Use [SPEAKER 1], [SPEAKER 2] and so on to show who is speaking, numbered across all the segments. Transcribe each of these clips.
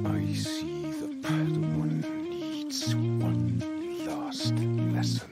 [SPEAKER 1] I see the Padawan needs one last lesson.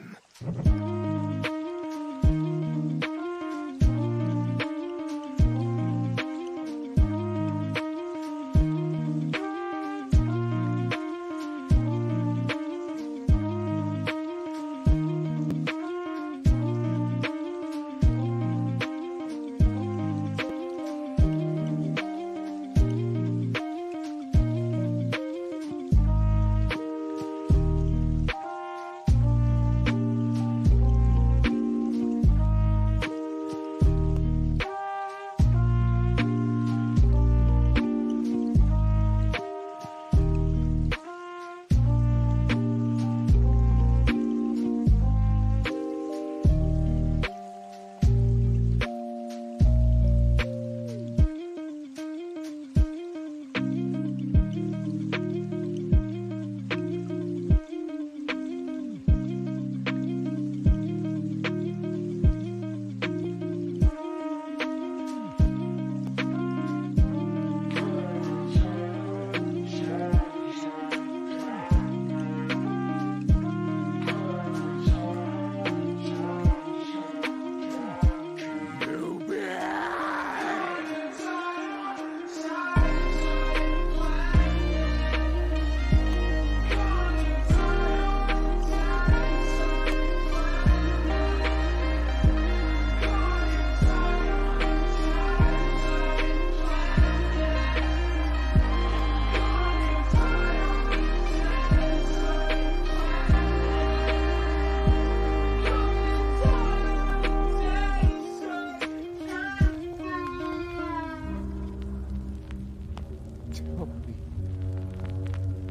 [SPEAKER 1] Tell me,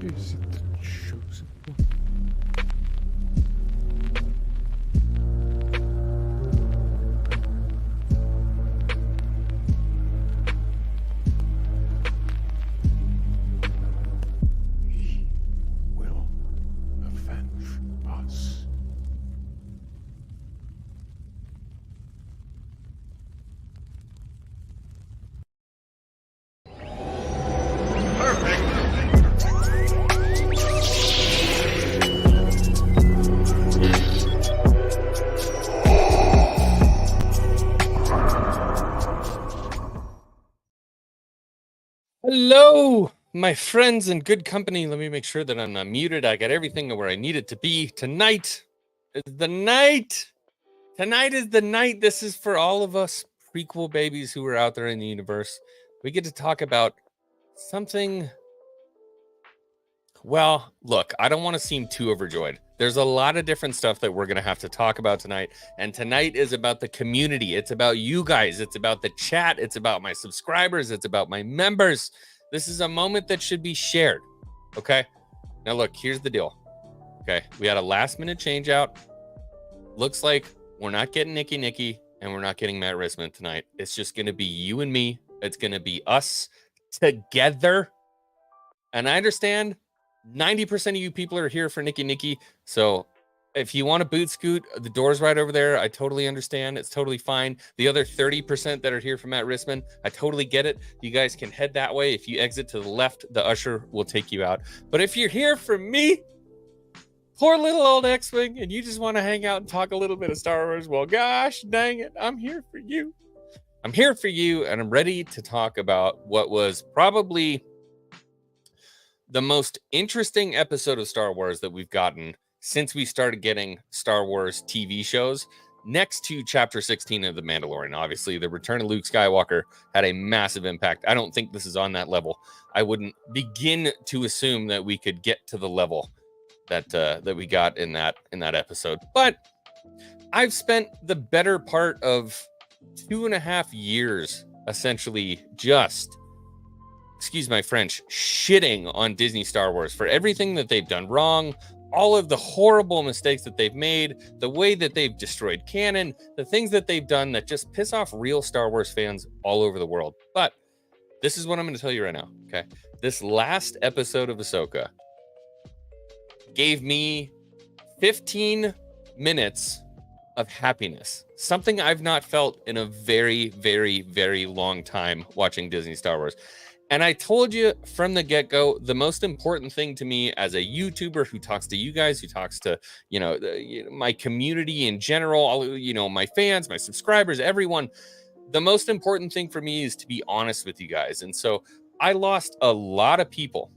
[SPEAKER 1] is it the chosen one? He will avenge us.
[SPEAKER 2] Hello, my friends and good company. Let me make sure that I'm not muted. I got everything where I need it to be. Tonight is the night. Tonight is the night. This is for all of us prequel babies who are out there in the universe. We get to talk about something. Well, look, I don't want to seem too overjoyed. There's a lot of different stuff that we're going to have to talk about tonight. And tonight is about the community. It's about you guys. It's about the chat. It's about my subscribers. It's about my members. This is a moment that should be shared. Okay. Now, look, here's the deal. Okay. We had a last minute change out. Looks like we're not getting Nikki and we're not getting Matt Risman tonight. It's just going to be you and me. It's going to be us together. And I understand 90% of you people are here for Nikki. So if you want to boot scoot, the door's right over there. I totally understand. It's totally fine. The other 30% that are here for Matt Risman, I totally get it. You guys can head that way. If you exit to the left, the usher will take you out. But if you're here for me, poor little old X-Wing, and you just want to hang out and talk a little bit of Star Wars, well, gosh dang it, I'm here for you. I'm here for you, and I'm ready to talk about what was probably the most interesting episode of Star Wars that we've gotten since we started getting Star Wars TV shows, next to Chapter 16 of The Mandalorian. Obviously, the return of Luke Skywalker had a massive impact. I don't think this is on that level. I wouldn't begin to assume that we could get to the level that we got in that episode. But I've spent the better part of 2.5 years essentially just, excuse my French, shitting on Disney Star Wars for everything that they've done wrong, all of the horrible mistakes that they've made, the way that they've destroyed canon, the things that they've done that just piss off real Star Wars fans all over the world. But this is what I'm going to tell you right now, okay? This last episode of Ahsoka gave me 15 minutes of happiness, something I've not felt in a very, very, very long time watching Disney Star Wars. And I told you from the get-go, the most important thing to me as a YouTuber who talks to you guys, who talks to, my community in general, all, my fans, my subscribers, everyone, the most important thing for me is to be honest with you guys. And so I lost a lot of people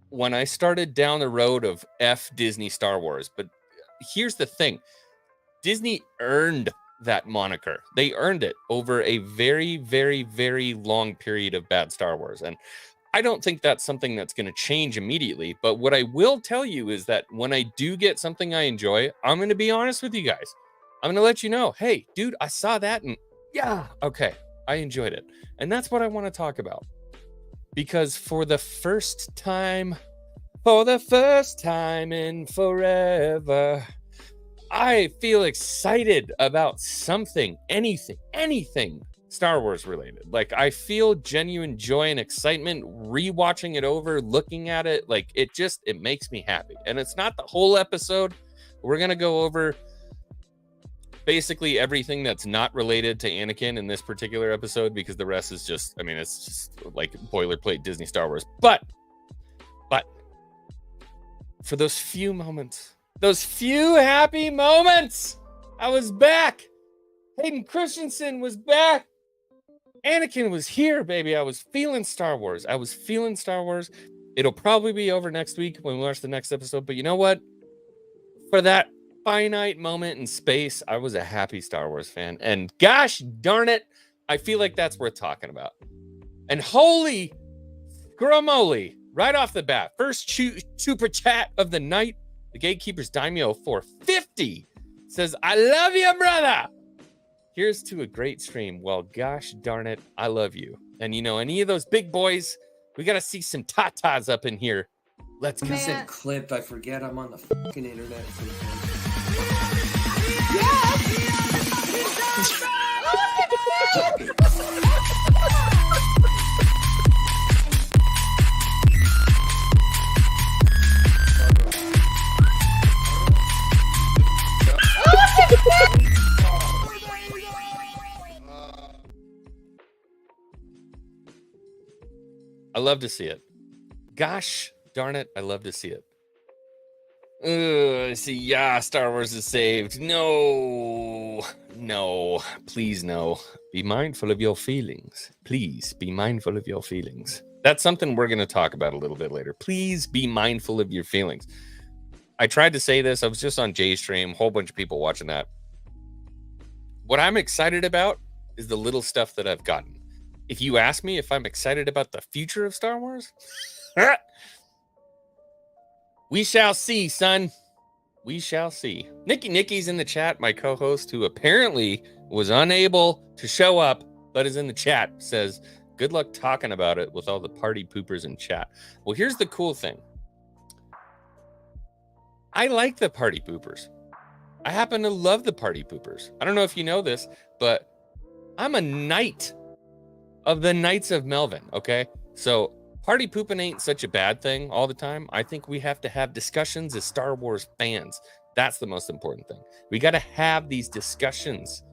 [SPEAKER 2] when I started down the road of F Disney Star Wars. But here's the thing. Disney earned that moniker. They earned it over a very, very, very long period of bad Star Wars. And I don't think that's something that's going to change immediately. But what I will tell you is that when I do get something I enjoy, I'm going to be honest with you guys. I'm going to let you know, hey, dude, I saw that and yeah, okay, I enjoyed it. And that's what I want to talk about. Because for the first time in forever, I feel excited about something, anything Star Wars related. Like, I feel genuine joy and excitement rewatching it over, looking at it. Like, it makes me happy. And it's not the whole episode. We're going to go over basically everything that's not related to Anakin in this particular episode, because the rest is just, it's just like boilerplate Disney Star Wars. But for those few moments, those few happy moments, I was back. Hayden Christensen was back. Anakin was here, baby. I was feeling Star Wars. It'll probably be over next week when we watch the next episode. But you know what? For that finite moment in space, I was a happy Star Wars fan. And gosh darn it, I feel like that's worth talking about. And holy scrumoli, right off the bat, first super chat of the night. The Gatekeeper's Daimyo 450 says, I love you, brother. Here's to a great stream. Well, gosh darn it, I love you. And any of those big boys, we got to see some tatas up in here. Let's go.
[SPEAKER 3] I said clip. I forget I'm on the fucking internet.
[SPEAKER 2] I love to see it. Gosh darn it, I love to see it. I see. Yeah, Star Wars is saved. No, please no. Be mindful of your feelings. Please be mindful of your feelings. That's something we're going to talk about a little bit later. Please be mindful of your feelings. I tried to say this. I was just on Jay's stream. Whole bunch of people watching that. What I'm excited about is the little stuff that I've gotten. If you ask me if I'm excited about the future of Star Wars, we shall see, son. We shall see. Nikki's in the chat, my co-host, who apparently was unable to show up, but is in the chat, says, good luck talking about it with all the party poopers in chat. Well, here's the cool thing. I like the party poopers. I happen to love the party poopers. I don't know if you know this, but I'm a knight of the Knights of Melvin, okay? So party pooping ain't such a bad thing all the time. I think we have to have discussions as Star Wars fans. That's the most important thing. We got to have these discussions.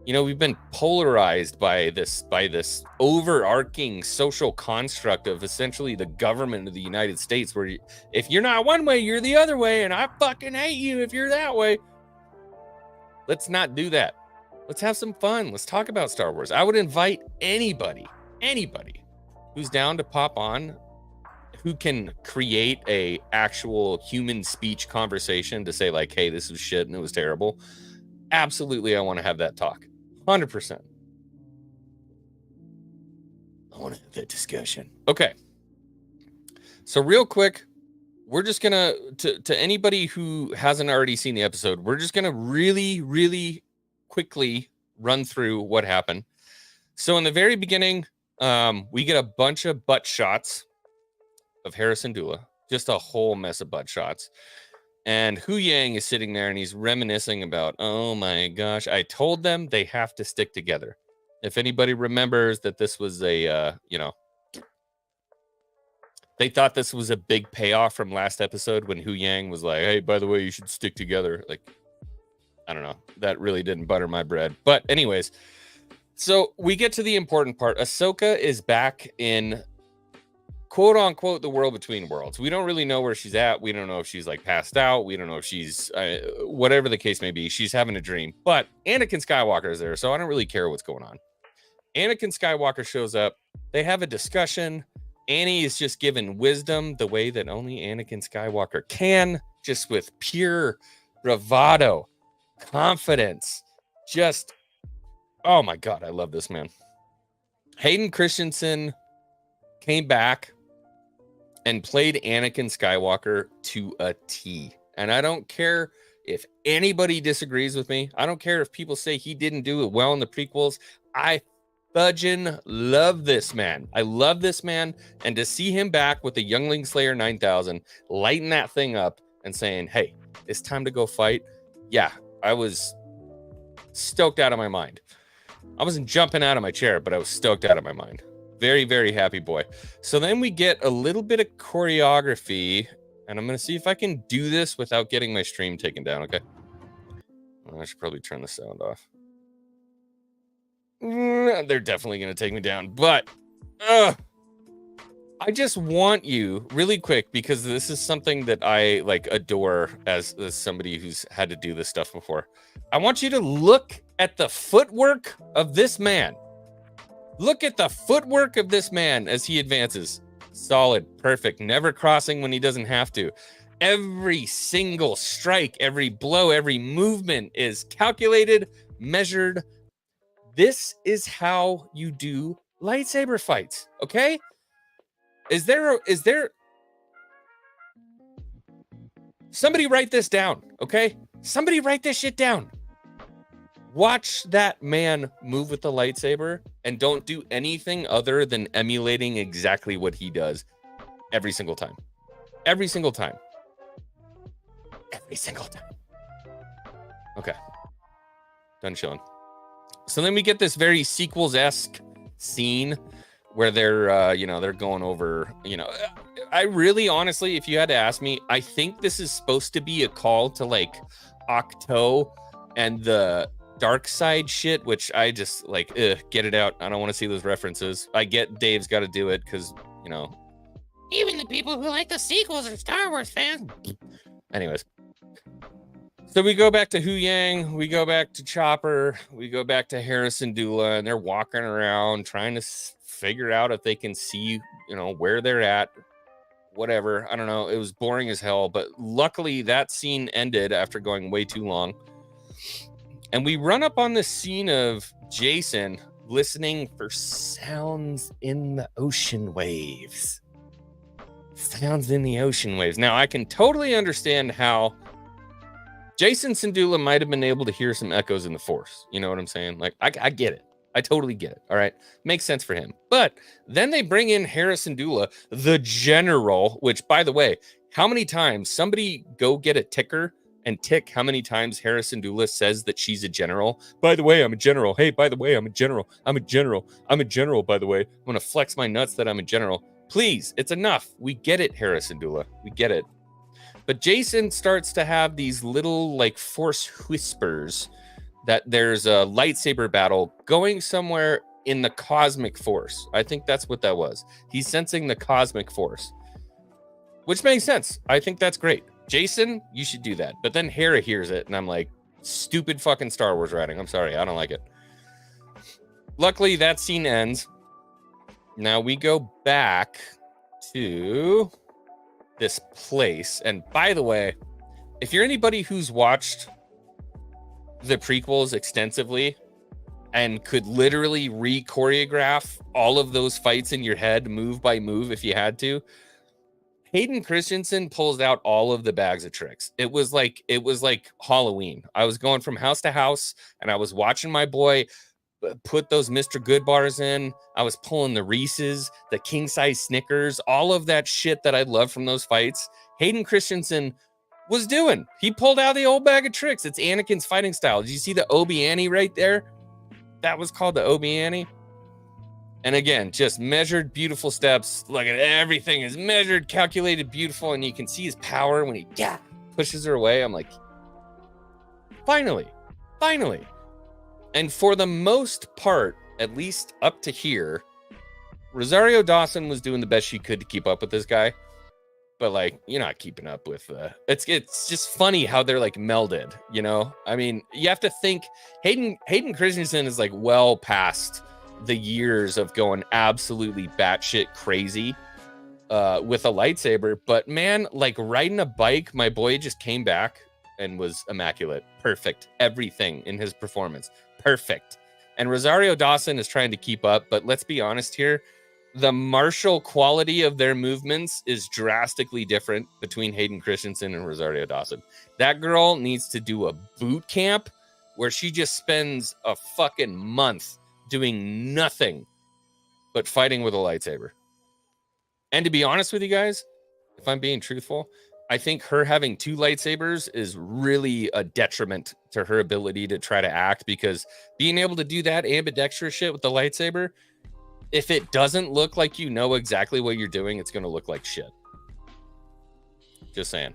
[SPEAKER 2] We've been polarized by this overarching social construct of essentially the government of the United States, where if you're not one way, you're the other way, and I fucking hate you if you're that way. Let's not do that. Let's have some fun. Let's talk about Star Wars. I would invite anybody who's down to pop on, who can create a actual human speech conversation to say like, hey, this was shit and it was terrible. Absolutely, I want to have that talk. 100%. I want to have that discussion. Okay. So real quick, we're just going to anybody who hasn't already seen the episode, we're just going to really, really quickly run through what happened. So in the very beginning, we get a bunch of butt shots of Harrison Dula, just a whole mess of butt shots. And Hu Yang is sitting there and he's reminiscing about, oh my gosh, I told them they have to stick together. If anybody remembers that this was a, they thought this was a big payoff from last episode when Hu Yang was like, hey, by the way, you should stick together. Like, I don't know. That really didn't butter my bread. But anyways, so we get to the important part. Ahsoka is back in quote unquote the world between worlds. We don't really know where she's at. We don't know if she's like passed out. We don't know if she's whatever the case may be. She's having a dream. But Anakin Skywalker is there, so I don't really care what's going on. Anakin Skywalker shows up. They have a discussion. Annie is just given wisdom the way that only Anakin Skywalker can, just with pure bravado, confidence. Just, oh my God, I love this man. Hayden Christensen came back and played Anakin Skywalker to a T. And I don't care if anybody disagrees with me. I don't care if people say he didn't do it well in the prequels. I fudging love this man. I love this man. And to see him back with the Youngling Slayer 9000, lighting that thing up and saying, hey, it's time to go fight. Yeah, I was stoked out of my mind. I wasn't jumping out of my chair, but I was stoked out of my mind. Very, very happy boy. So then we get a little bit of choreography, and I'm going to see if I can do this without getting my stream taken down, okay? Well, I should probably turn the sound off. They're definitely going to take me down, but I just want you really quick, because this is something that I like adore as somebody who's had to do this stuff before. I want you to look at the footwork of this man. Look at the footwork of this man as he advances. Solid, perfect, never crossing when he doesn't have to. Every single strike, every blow, every movement is calculated, measured. This is how you do lightsaber fights, okay? Is there somebody write this down, okay? Somebody write this shit down. Watch that man move with the lightsaber and don't do anything other than emulating exactly what he does every single time. Every single time. Every single time. Okay. Done chilling. So then we get this very sequels-esque scene where they're, they're going over, I really, honestly, if you had to ask me, I think this is supposed to be a call to like Octo and the dark side shit, which I just like, get it out. I don't want to see those references. I get Dave's got to do it because, even the people who like the sequels are Star Wars fans. Anyways. So we go back to Hu Yang, we go back to Chopper, we go back to Harrison Dula, and they're walking around trying to figure out if they can see, where they're at. Whatever. I don't know. It was boring as hell, but luckily that scene ended after going way too long. And we run up on this scene of Jason listening for sounds in the ocean waves. Sounds in the ocean waves. Now, I can totally understand how Jason Syndulla might have been able to hear some echoes in the Force. You know what I'm saying? Like, I get it. I totally get it. All right. Makes sense for him. But then they bring in Harrison Dula, the general, which, by the way, how many times somebody go get a ticker and tick how many times Harrison Dula says that she's a general? By the way, I'm a general. Hey, by the way, I'm a general. I'm a general. I'm a general, by the way. I'm going to flex my nuts that I'm a general. Please, it's enough. We get it, Harrison Dula. We get it. But Jason starts to have these little like Force whispers that there's a lightsaber battle going somewhere in the cosmic Force. I think that's what that was. He's sensing the cosmic Force, which makes sense. I think that's great. Jason, you should do that. But then Hera hears it, and I'm like, stupid fucking Star Wars writing. I'm sorry. I don't like it. Luckily, that scene ends. Now we go back to this place. And by the way, if you're anybody who's watched the prequels extensively and could literally re-choreograph all of those fights in your head move by move if you had to, Hayden Christensen pulls out all of the bags of tricks. It was like Halloween. I was going from house to house and I was watching my boy put those Mr. Good bars in. I was pulling the Reese's, the king size Snickers, all of that shit that I love from those fights. Hayden Christensen was doing. He pulled out the old bag of tricks. It's Anakin's fighting style. Did you see the Obi Annie right there? That was called the Obi Annie. And again, just measured, beautiful steps. Look at everything is measured, calculated, beautiful, and you can see his power when he pushes her away. I'm like, finally, Finally. And for the most part, at least up to here, Rosario Dawson was doing the best she could to keep up with this guy. But like, you're not keeping up with it's just funny how they're like melded, you know? I mean, you have to think Hayden Christensen is like well past the years of going absolutely batshit crazy with a lightsaber. But man, like riding a bike, my boy just came back and was immaculate. Perfect. Everything in his performance. Perfect. And Rosario Dawson is trying to keep up, but let's be honest here. The martial quality of their movements is drastically different between Hayden Christensen and Rosario Dawson. That girl needs to do a boot camp where she just spends a fucking month doing nothing but fighting with a lightsaber. And to be honest with you guys, if I'm being truthful, I think her having two lightsabers is really a detriment to her ability to try to act, because being able to do that ambidextrous shit with the lightsaber, if it doesn't look like you know exactly what you're doing, it's going to look like shit. Just saying.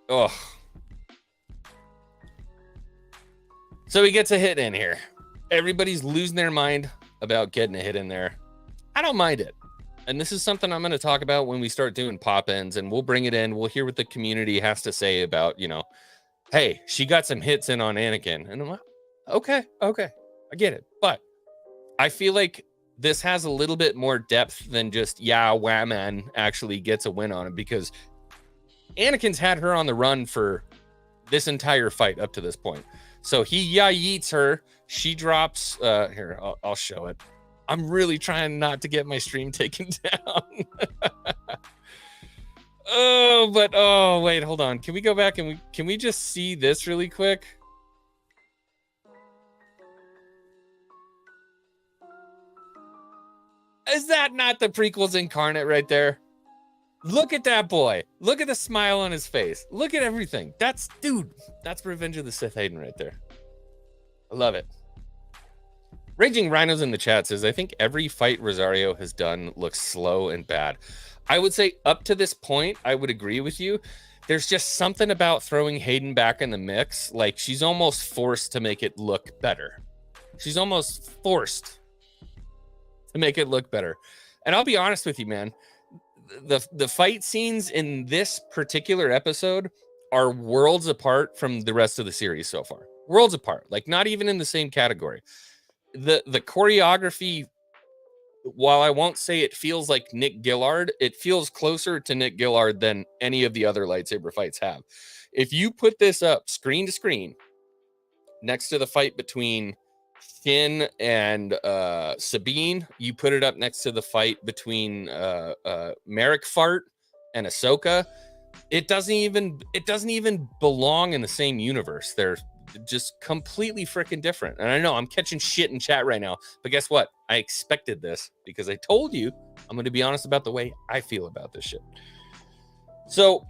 [SPEAKER 2] Oh. So he gets a hit in here. Everybody's losing their mind about getting a hit in there. I don't mind it. And this is something I'm going to talk about when we start doing pop-ins, and we'll bring it in. We'll hear what the community has to say about, you know, hey, she got some hits in on Anakin. And I'm like, okay, I get it. But I feel like this has a little bit more depth than just, yeah, Whaman actually gets a win on him, because Anakin's had her on the run for this entire fight up to this point. So he yeets her. She drops, here, I'll show it. I'm really trying not to get my stream taken down. Oh, wait, hold on. Can we go back and can we just see this really quick? Is that not the prequels incarnate right there? Look at that boy. Look at the smile on his face. Look at everything. That's Revenge of the Sith Hayden right there. I love it. Raging Rhinos in the chat says, I think every fight Rosario has done looks slow and bad. I would say up to this point, I would agree with you. There's just something about throwing Hayden back in the mix. Like, she's almost forced to make it look better. She's almost forced to make it look better. And I'll be honest with you, man. The fight scenes in this particular episode are worlds apart from the rest of the series so far. Worlds apart. Like, not even in the same category. The choreography, while I won't say it feels like Nick Gillard, it feels closer to Nick Gillard than any of the other lightsaber fights have. If you put this up screen to screen next to the fight between Finn and Sabine, you put it up next to the fight between Merrick Fart and Ahsoka, it doesn't even belong in the same universe. They're just completely freaking different. And I know I'm catching shit in chat right now, but guess what? I expected this, because I told you I'm going to be honest about the way I feel about this shit. So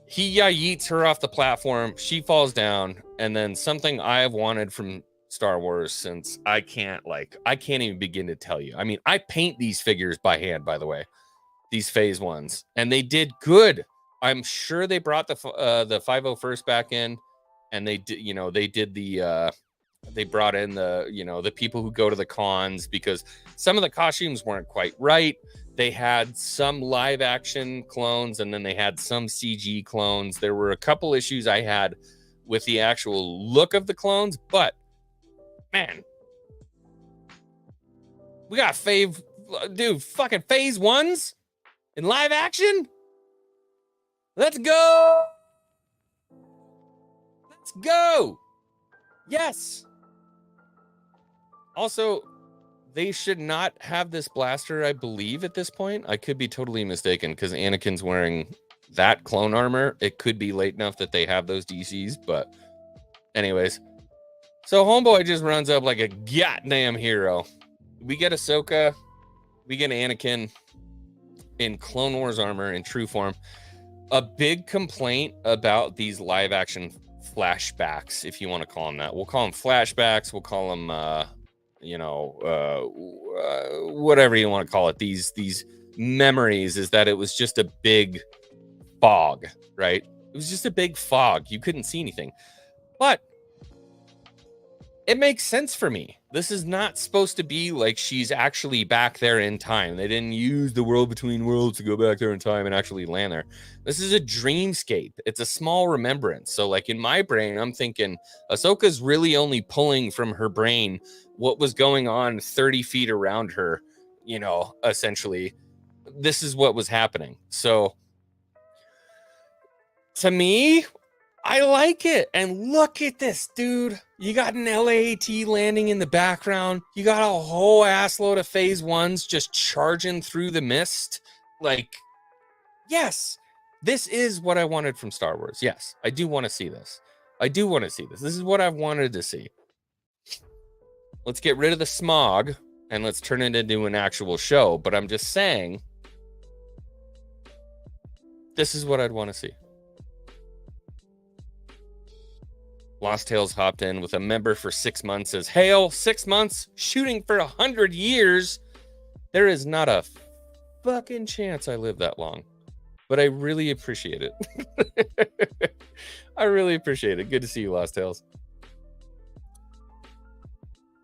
[SPEAKER 2] he yeets her off the platform. She falls down, and then something I have wanted from Star Wars since I can't even begin to tell you. I mean, I paint these figures by hand, by the way, these phase ones, and they did good. I'm sure they brought the 501st back in. And they did, they brought in the people who go to the cons, because some of the costumes weren't quite right. They had some live action clones, and then they had some CG clones. There were a couple issues I had with the actual look of the clones, but man, we got fucking phase ones in live action. Let's go. Let's go. Yes. Also, they should not have this blaster, I believe, at this point. I could be totally mistaken, because Anakin's wearing that clone armor. It could be late enough that they have those DCs, but anyways. So homeboy just runs up like a goddamn hero. We get Ahsoka. We get Anakin in Clone Wars armor in true form. A big complaint about these live action flashbacks, if you want to call them that. We'll call them flashbacks. We'll call them, whatever you want to call it. These memories, is that it was just a big fog, right? It was just a big fog. You couldn't see anything. But it makes sense for me. This is not supposed to be like she's actually back there in time. They didn't use the world between worlds to go back there in time and actually land there. This is a dreamscape. It's a small remembrance. So like in my brain, I'm thinking Ahsoka's really only pulling from her brain what was going on 30 feet around her, you know, essentially. This is what was happening. So to me, I like it. And look at this, dude. You got an LAAT landing in the background. You got a whole assload of phase ones just charging through the mist. Like, yes, this is what I wanted from Star Wars. Yes, I do want to see this. I do want to see this. This is what I've wanted to see. Let's get rid of the smog and let's turn it into an actual show. But I'm just saying, this is what I'd want to see. Lost Tales hopped in with a member for 6 months says, Hail, 6 months, shooting for 100 years. There is not a fucking chance I live that long. But I really appreciate it. I really appreciate it. Good to see you, Lost Tales.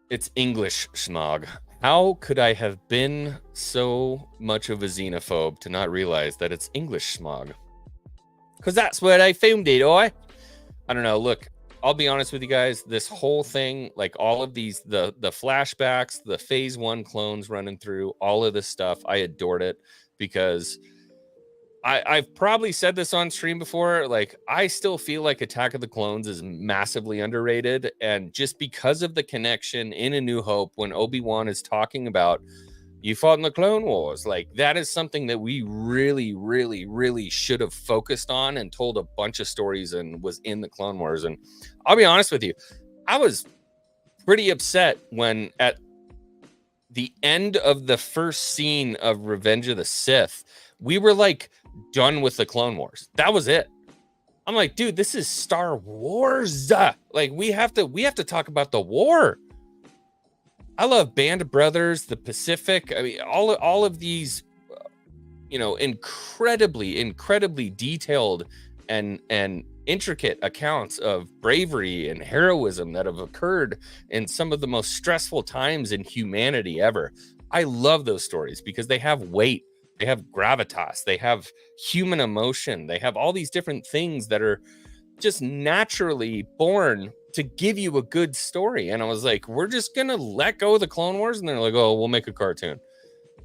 [SPEAKER 2] It's English smog. How could I have been so much of a xenophobe to not realize that it's English smog? Because that's where they filmed it, I don't know. Look, I'll be honest with you guys. This whole thing, like all of these, the flashbacks, the phase one clones running through, all of this stuff, I adored it because I've probably said this on stream before. Like, I still feel like Attack of the Clones is massively underrated. And just because of the connection in A New Hope, when Obi-Wan is talking about, you fought in the Clone Wars, like that is something that we really, really, really should have focused on and told a bunch of stories and was in the Clone Wars. And I'll be honest with you, I was pretty upset when at the end of the first scene of Revenge of the Sith, we were like done with the Clone Wars. That was it. I'm like, dude, this is Star Wars. Like we have to talk about the war. I love Band of Brothers, the Pacific. I mean, all of these, you know, incredibly detailed and intricate accounts of bravery and heroism that have occurred in some of the most stressful times in humanity ever. I love those stories because they have weight, they have gravitas, they have human emotion, they have all these different things that are just naturally born to give you a good story. And I was like, we're just gonna let go of the Clone Wars, and they're like, oh, we'll make a cartoon.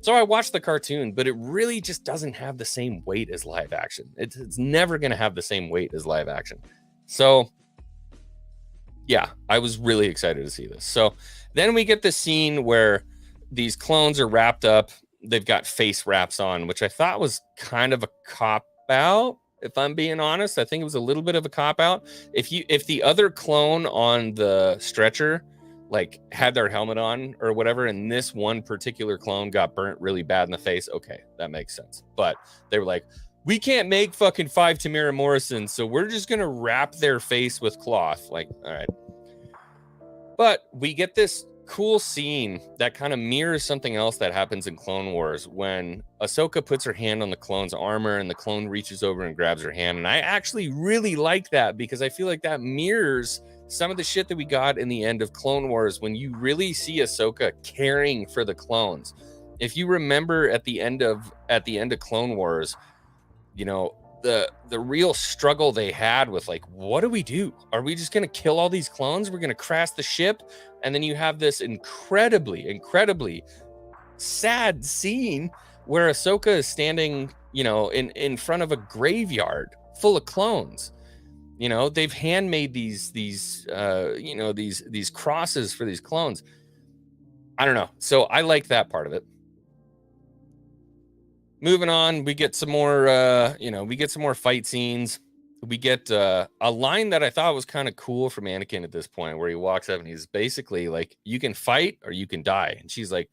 [SPEAKER 2] So I watched the cartoon, but it really just doesn't have the same weight as live action. It's never gonna have the same weight as live action. So yeah, I was really excited to see this. So then we get the scene where these clones are wrapped up. They've got face wraps on, which I thought was kind of a cop out. If I'm being honest, I think it was a little bit of a cop out. If the other clone on the stretcher like had their helmet on or whatever, and this one particular clone got burnt really bad in the face, okay, that makes sense. But they were like, we can't make fucking 5 Tamara Morrison, so we're just gonna wrap their face with cloth. Like, all right. But we get this cool scene that kind of mirrors something else that happens in Clone Wars when Ahsoka puts her hand on the clone's armor and the clone reaches over and grabs her hand. And I actually really like that because I feel like that mirrors some of the shit that we got in the end of Clone Wars when you really see Ahsoka caring for the clones. If you remember at the end of Clone Wars, you know, the real struggle they had with like, what do we do? Are we just going to kill all these clones? We're going to crash the ship. And then you have this incredibly sad scene where Ahsoka is standing, you know, in front of a graveyard full of clones. You know, they've handmade these crosses for these clones. I don't know. So I like that part of it. Moving on, we get some more, fight scenes. We get a line that I thought was kind of cool from Anakin at this point, where he walks up and he's basically like, you can fight or you can die. And she's like,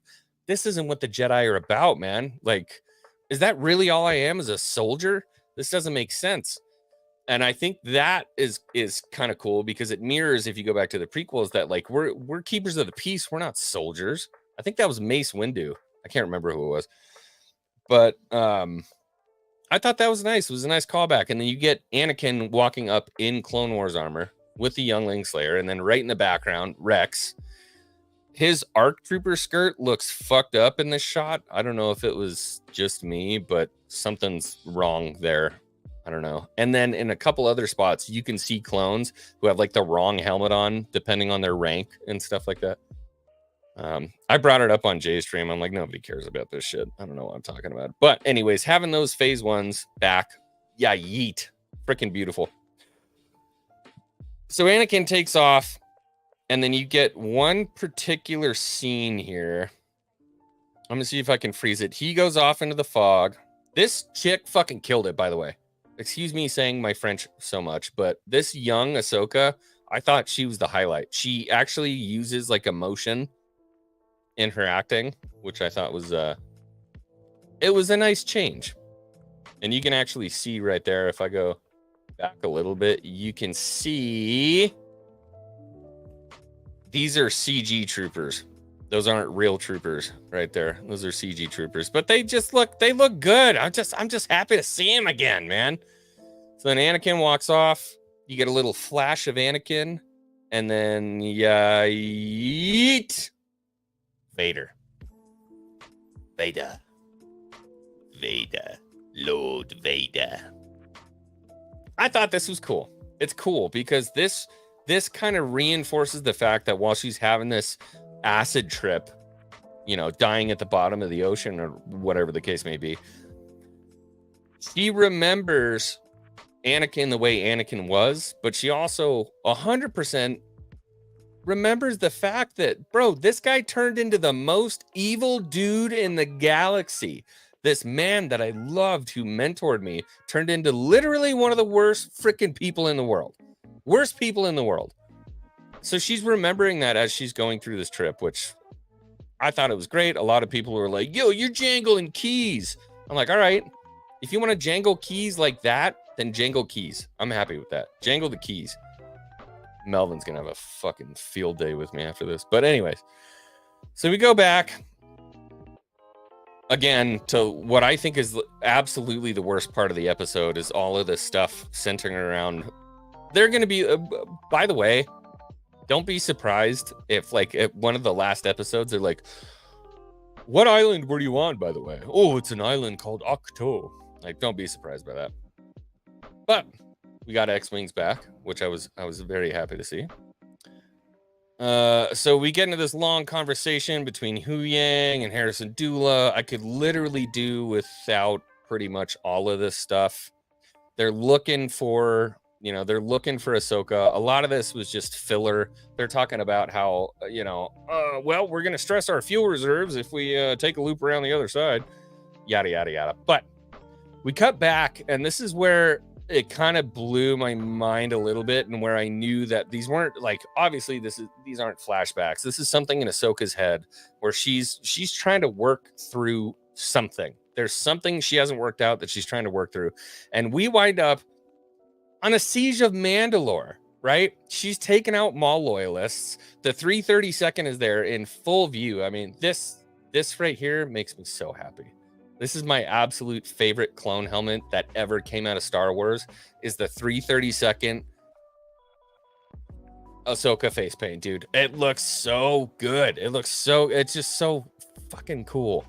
[SPEAKER 2] this isn't what the Jedi are about, man. Like, is that really all I am as a soldier? This doesn't make sense. And I think that is kind of cool because it mirrors, if you go back to the prequels, that like we're keepers of the peace. We're not soldiers. I think that was Mace Windu. I can't remember who it was. But I thought that was nice. It was a nice callback. And then you get Anakin walking up in Clone Wars armor with the youngling slayer, and then right in the background, Rex. His ARC Trooper skirt looks fucked up in this shot. I don't know if it was just me, but something's wrong there. I don't know. And then in a couple other spots, you can see clones who have like the wrong helmet on, depending on their rank and stuff like that. I brought it up on Jay's stream. I'm like, nobody cares about this shit. I don't know what I'm talking about. But anyways, having those phase ones back, yeah, yeet. Freaking beautiful. So Anakin takes off, and then you get one particular scene here. I'm going to see if I can freeze it. He goes off into the fog. This chick fucking killed it, by the way. Excuse me saying my French so much, but this young Ahsoka, I thought she was the highlight. She actually uses like emotion in her acting, which I thought was it was a nice change. And you can actually see right there, if I go back a little bit, you can see these are CG troopers. Those aren't real troopers right there. Those are CG troopers, but they look good. I'm just happy to see him again, man. So then Anakin walks off. You get a little flash of Anakin, and then yeet. Vader. Lord Vader. I thought this was cool. It's cool because this kind of reinforces the fact that while she's having this acid trip, you know, dying at the bottom of the ocean or whatever the case may be, she remembers Anakin the way Anakin was, but she also 100% remembers the fact that, bro, this guy turned into the most evil dude in the galaxy. This man that I loved who mentored me turned into literally one of the worst freaking people in the world. Worst people in the world. So she's remembering that as she's going through this trip, which I thought it was great. A lot of people were like, yo, you're jangling keys. I'm like, all right, if you want to jangle keys like that, then jangle keys. I'm happy with that. Jangle the keys. Melvin's going to have a fucking field day with me after this. But anyways, so we go back again to what I think is absolutely the worst part of the episode is all of this stuff centering around. They're going to be, by the way, don't be surprised if like at one of the last episodes, they're like, what island were you on, by the way? Oh, it's an island called Octo. Like, don't be surprised by that. But we got X-Wings back, which I was very happy to see. So we get into this long conversation between Hu Yang and Harrison Dula. I could literally do without pretty much all of this stuff. They're looking for Ahsoka. A lot of this was just filler. They're talking about how, well, we're going to stress our fuel reserves if we take a loop around the other side. Yada, yada, yada. But we cut back, and this is where it kind of blew my mind a little bit, and where I knew that these weren't like, obviously these aren't flashbacks. This is something in Ahsoka's head where she's trying to work through something. There's something she hasn't worked out that she's trying to work through. And we wind up on a siege of Mandalore, right? She's taken out Maul loyalists. The 332nd is there in full view. I mean, this right here makes me so happy. This is my absolute favorite clone helmet that ever came out of Star Wars, is the 332nd Ahsoka face paint, dude. It looks so good. It's just so fucking cool.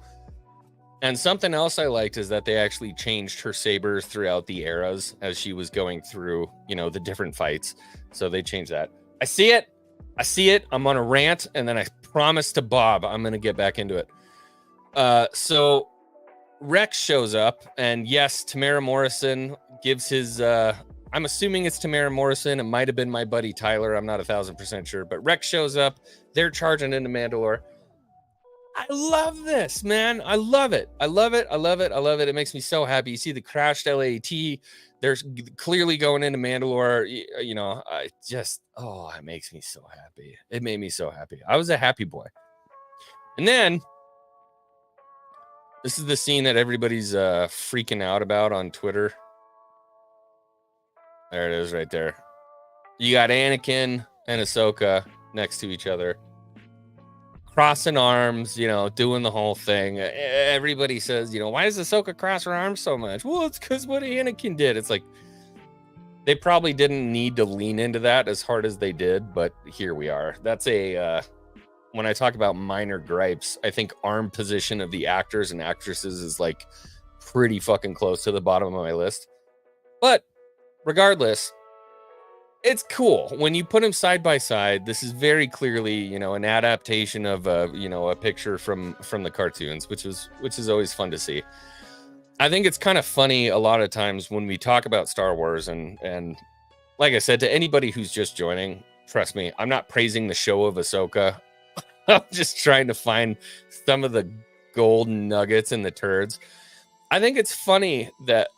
[SPEAKER 2] And something else I liked is that they actually changed her sabers throughout the eras as she was going through, the different fights. So they changed that. I see it. I'm on a rant, and then I promise to Bob I'm going to get back into it. So Rex shows up, and yes, Tamara Morrison gives his, I'm assuming it's Tamara Morrison. It might have been my buddy Tyler. I'm not 1,000% sure, but Rex shows up. They're charging into Mandalore. I love this, man. I love it. It makes me so happy. You see the crashed LAT. They're clearly going into Mandalore. It makes me so happy. It made me so happy. I was a happy boy. And then this is the scene that everybody's freaking out about on Twitter. There it is right there. You got Anakin and Ahsoka next to each other. crossing arms, doing the whole thing. Everybody says, why does Ahsoka cross her arms so much? Well, it's because what Anakin did. It's like, they probably didn't need to lean into that as hard as they did, but here we are. That's when I talk about minor gripes, I think arm position of the actors and actresses is like pretty fucking close to the bottom of my list. But regardless, it's cool when you put them side by side. This is very clearly, an adaptation of a picture from the cartoons, which is always fun to see. I think it's kind of funny a lot of times when we talk about Star Wars and like I said, to anybody who's just joining, trust me, I'm not praising the show of Ahsoka. I'm just trying to find some of the golden nuggets and the turds. I think it's funny that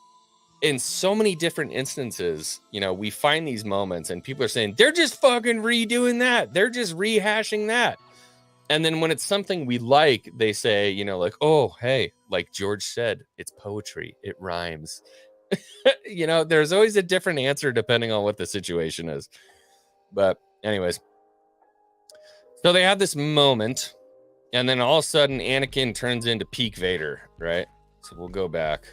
[SPEAKER 2] in so many different instances, we find these moments and people are saying, they're just fucking redoing that. They're just rehashing that. And then when it's something we like, they say, like, oh, hey, like George said, it's poetry. It rhymes. There's always a different answer depending on what the situation is. But anyways, so they have this moment and then all of a sudden Anakin turns into peak Vader, right? So we'll go back,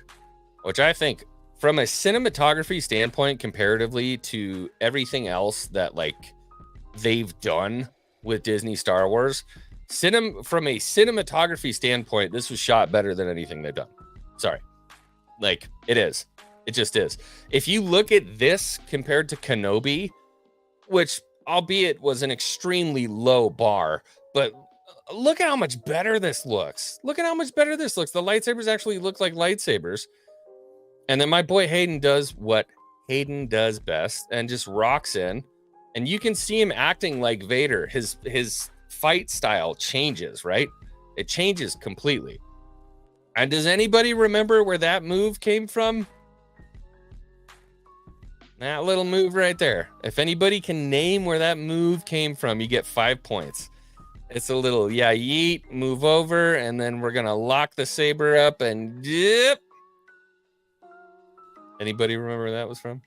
[SPEAKER 2] which I think from a cinematography standpoint, comparatively to everything else that like they've done with Disney Star Wars, from a cinematography standpoint, this was shot better than anything they've done. Sorry. Like, it is. It just is. If you look at this compared to Kenobi, which albeit was an extremely low bar, but look at how much better this looks. Look at how much better this looks. The lightsabers actually look like lightsabers. And then my boy Hayden does what Hayden does best and just rocks in. And you can see him acting like Vader. His fight style changes, right? It changes completely. And does anybody remember where that move came from? That little move right there. If anybody can name where that move came from, you get 5 points. It's a little, yeet, move over, and then we're going to lock the saber up and dip. Anybody remember where that was from?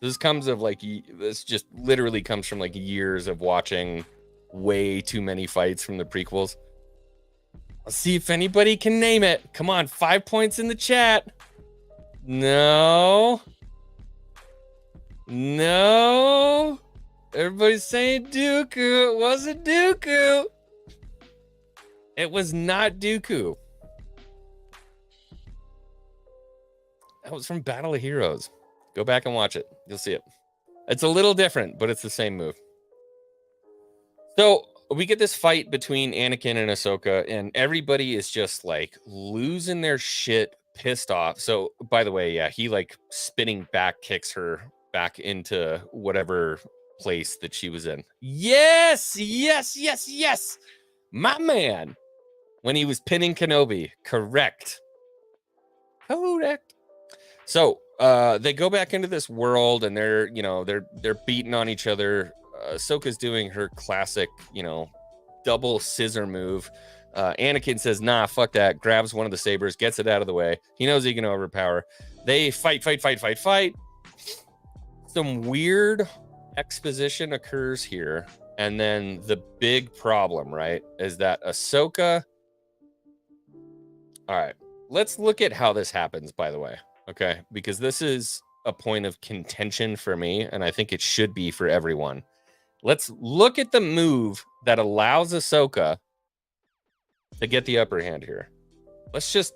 [SPEAKER 2] This just literally comes from like years of watching way too many fights from the prequels. Let's see if anybody can name it. Come on, 5 points in the chat. No. Everybody's saying Dooku. It wasn't Dooku. It was not Dooku. That was from Battle of Heroes. Go back and watch it. You'll see it. It's a little different, but it's the same move. So we get this fight between Anakin and Ahsoka, and everybody is just like losing their shit, pissed off. So, by the way, he like spinning back kicks her back into whatever place that she was in. Yes. My man. When he was pinning Kenobi. Correct. So they go back into this world and they're beating on each other. Ahsoka's doing her classic, double scissor move. Anakin says, nah, fuck that. Grabs one of the sabers, gets it out of the way. He knows he can overpower. They fight. Some weird exposition occurs here. And then the big problem, right, is that Ahsoka... All right, let's look at how this happens, by the way. Okay, because this is a point of contention for me, and I think it should be for everyone. Let's look at the move that allows Ahsoka to get the upper hand here. Let's just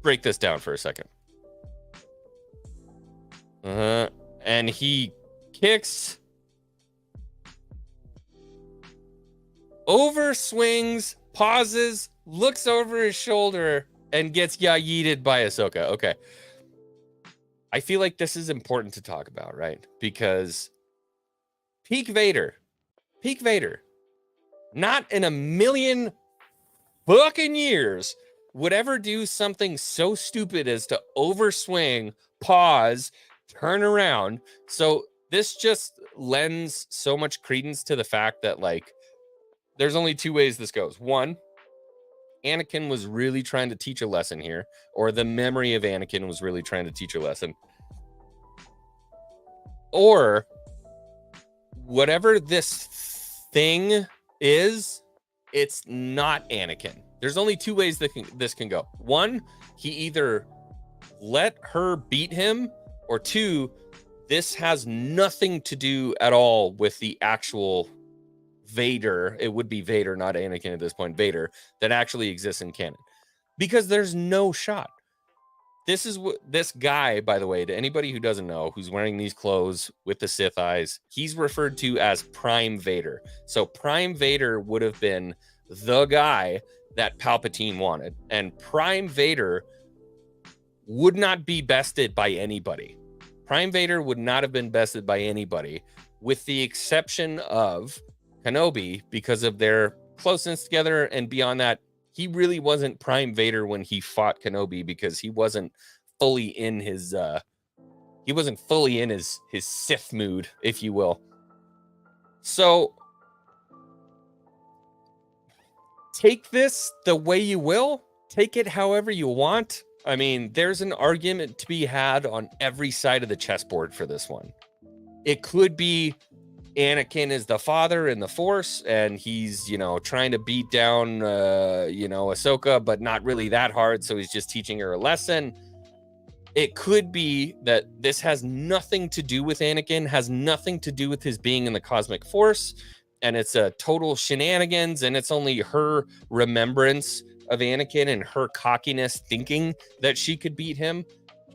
[SPEAKER 2] break this down for a second. And he kicks, over swings, pauses, looks over his shoulder, and gets yeeted by Ahsoka. Okay. I feel like this is important to talk about, right? Because peak Vader, not in a million fucking years would ever do something so stupid as to overswing, pause, turn around. So this just lends so much credence to the fact that, like, there's only two ways this goes. One, Anakin was really trying to teach a lesson here, or the memory of Anakin was really trying to teach a lesson. Or whatever this thing is, it's not Anakin. There's only two ways that this can go. One, he either let her beat him, or two, this has nothing to do at all with the actual Vader. It would be Vader, not Anakin at this point, Vader, that actually exists in canon. Because there's no shot. This is what this guy, by the way, to anybody who doesn't know, who's wearing these clothes with the Sith eyes, he's referred to as Prime Vader. So Prime Vader would have been the guy that Palpatine wanted. And Prime Vader would not be bested by anybody. Prime Vader would not have been bested by anybody, with the exception of Kenobi, because of their closeness together. And beyond that, he really wasn't Prime Vader when he fought Kenobi, because he wasn't fully in his his Sith mood, if you will. So take this the way you will, take it however you want. I mean, there's an argument to be had on every side of the chessboard for this one. It could be Anakin is the father in the Force, and he's, trying to beat down, Ahsoka, but not really that hard. So he's just teaching her a lesson. It could be that this has nothing to do with Anakin, has nothing to do with his being in the cosmic Force, and it's a total shenanigans, and it's only her remembrance of Anakin and her cockiness thinking that she could beat him.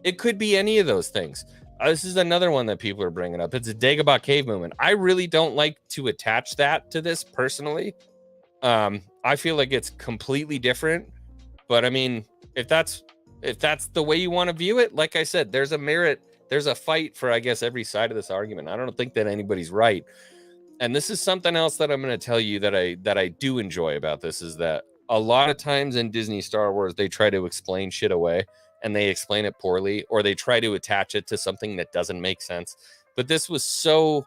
[SPEAKER 2] It could be any of those things. This is another one that people are bringing up. It's a Dagobah cave movement. I really don't like to attach that to this personally. I feel like it's completely different. But I mean, if that's the way you want to view it, like I said, there's a merit, there's a fight for, I guess, every side of this argument. I don't think that anybody's right. And this is something else that I'm going to tell you that I do enjoy about this, is that a lot of times in Disney Star Wars, they try to explain shit away, and they explain it poorly, or they try to attach it to something that doesn't make sense. But this was so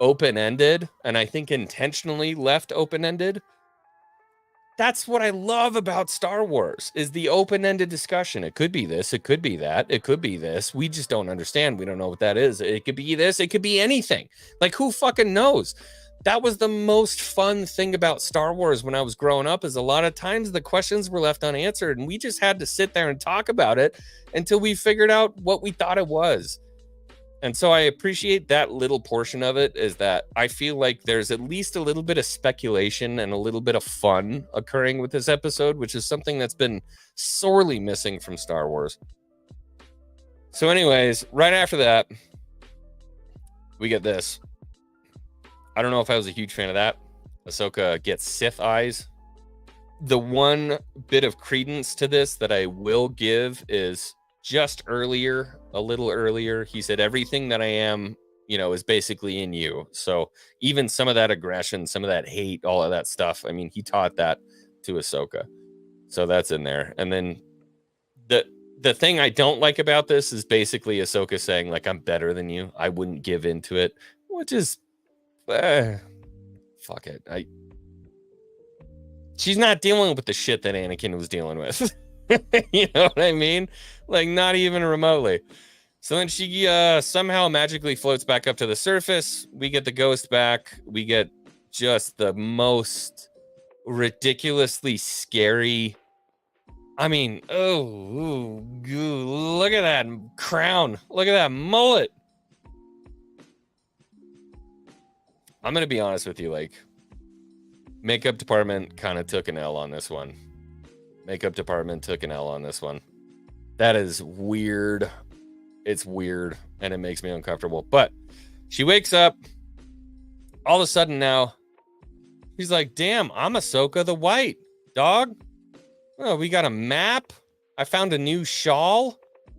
[SPEAKER 2] open-ended, and I think intentionally left open-ended. That's what I love about Star Wars, is the open-ended discussion. It could be this, it could be that, it could be this. We just don't understand. We don't know what that is. It could be this, it could be anything. Like, who fucking knows? That was the most fun thing about Star Wars when I was growing up, is a lot of times the questions were left unanswered, and we just had to sit there and talk about it until we figured out what we thought it was. And so I appreciate that little portion of it, is that I feel like there's at least a little bit of speculation and a little bit of fun occurring with this episode, which is something that's been sorely missing from Star Wars. So anyways, right after that, we get this. I don't know if I was a huge fan of that. Ahsoka gets Sith eyes. The one bit of credence to this that I will give is just earlier, a little earlier, he said, everything that I am, is basically in you. So even some of that aggression, some of that hate, all of that stuff, I mean, he taught that to Ahsoka. So that's in there. And then the thing I don't like about this is basically Ahsoka saying, like, I'm better than you. I wouldn't give into it, which is fuck it. She's not dealing with the shit that Anakin was dealing with. You know what I mean? Like, not even remotely. So then she somehow magically floats back up to the surface. We get the ghost back. We get just the most ridiculously scary. I mean, look at that crown. Look at that mullet. I'm going to be honest with you, like, makeup department kind of took an L on this one. Makeup department took an L on this one. That is weird. It's weird, and it makes me uncomfortable. But she wakes up. All of a sudden now, she's like, damn, I'm Ahsoka the White, dog. Oh, we got a map. I found a new shawl.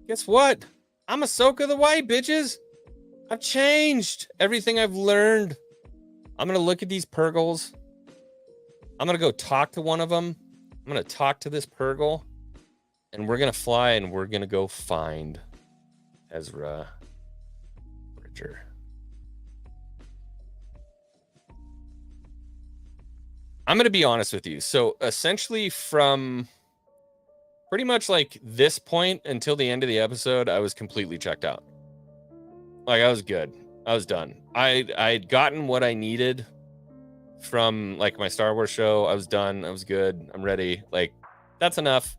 [SPEAKER 2] Guess what? I'm Ahsoka the White, bitches. I've changed everything I've learned. I'm going to look at these Purgles. I'm going to go talk to one of them. I'm going to talk to this Purgle. And we're going to fly and we're going to go find Ezra Bridger. I'm going to be honest with you. So essentially from pretty much like this point until the end of the episode, I was completely checked out. Like, I was good. I was done. I'd gotten what I needed from like my Star Wars show. I was done. I was good. I'm ready. Like, that's enough.